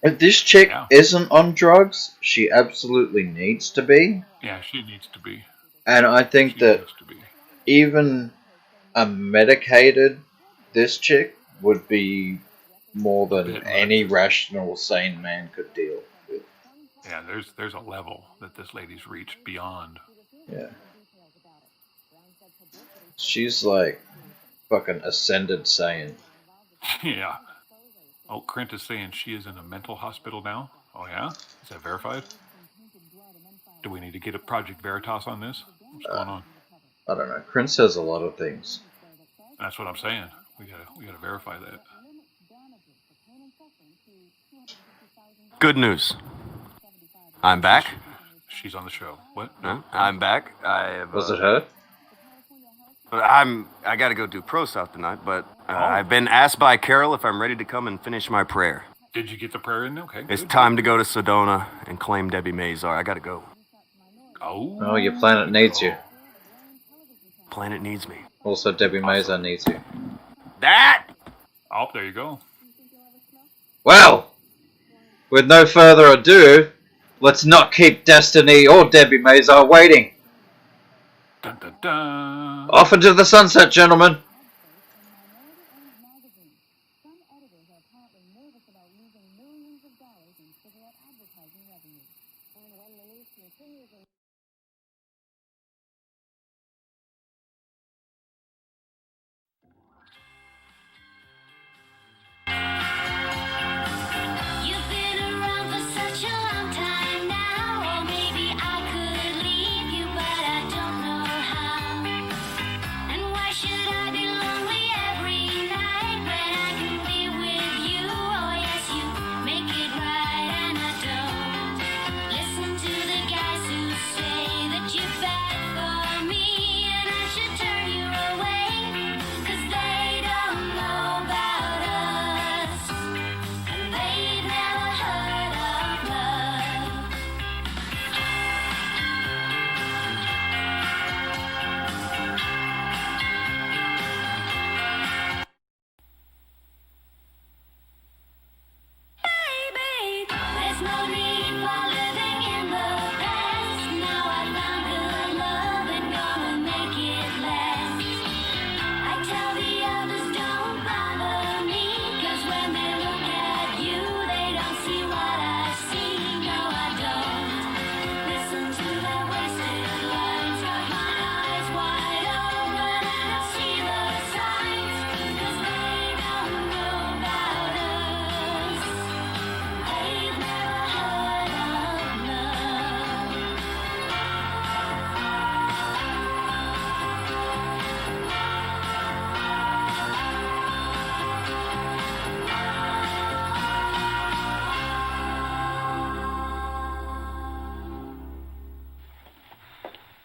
If this chick isn't on drugs, she absolutely needs to be. Yeah, she needs to be. And I think that even a medicated this chick would be more than any rational, sane man could deal with. Yeah, there's a level that this lady's reached beyond. Yeah. She's like fucking ascended Saiyan. Yeah. Oh, Krent is saying she is in a mental hospital now? Oh, yeah? Is that verified? Do we need to get a Project Veritas on this? What's going on? I don't know. Krent says a lot of things. That's what I'm saying. We gotta verify that. Good news. I'm back. She's on the show. What? No, I'm back. Was it her? I gotta go do Pro South tonight, but I've been asked by Carol if I'm ready to come and finish my prayer. Did you get the prayer in? Okay. It's time to go to Sedona and claim Debbie Mazar. I gotta go. Oh, your planet needs you. Planet needs me. Also, Debbie Mazar needs you. That! Oh, there you go. Well, with no further ado, let's not keep Destiny or Debbie Mazar waiting. Dun, dun, dun. Off into the sunset, gentlemen. You've been around for such a long time now, or maybe I could leave you, but I don't know how. And why should I be lonely every night when I can be with you? Oh yes, you make it right, and I don't listen to the guys who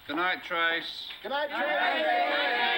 Good night, Trace. Good night, Trace.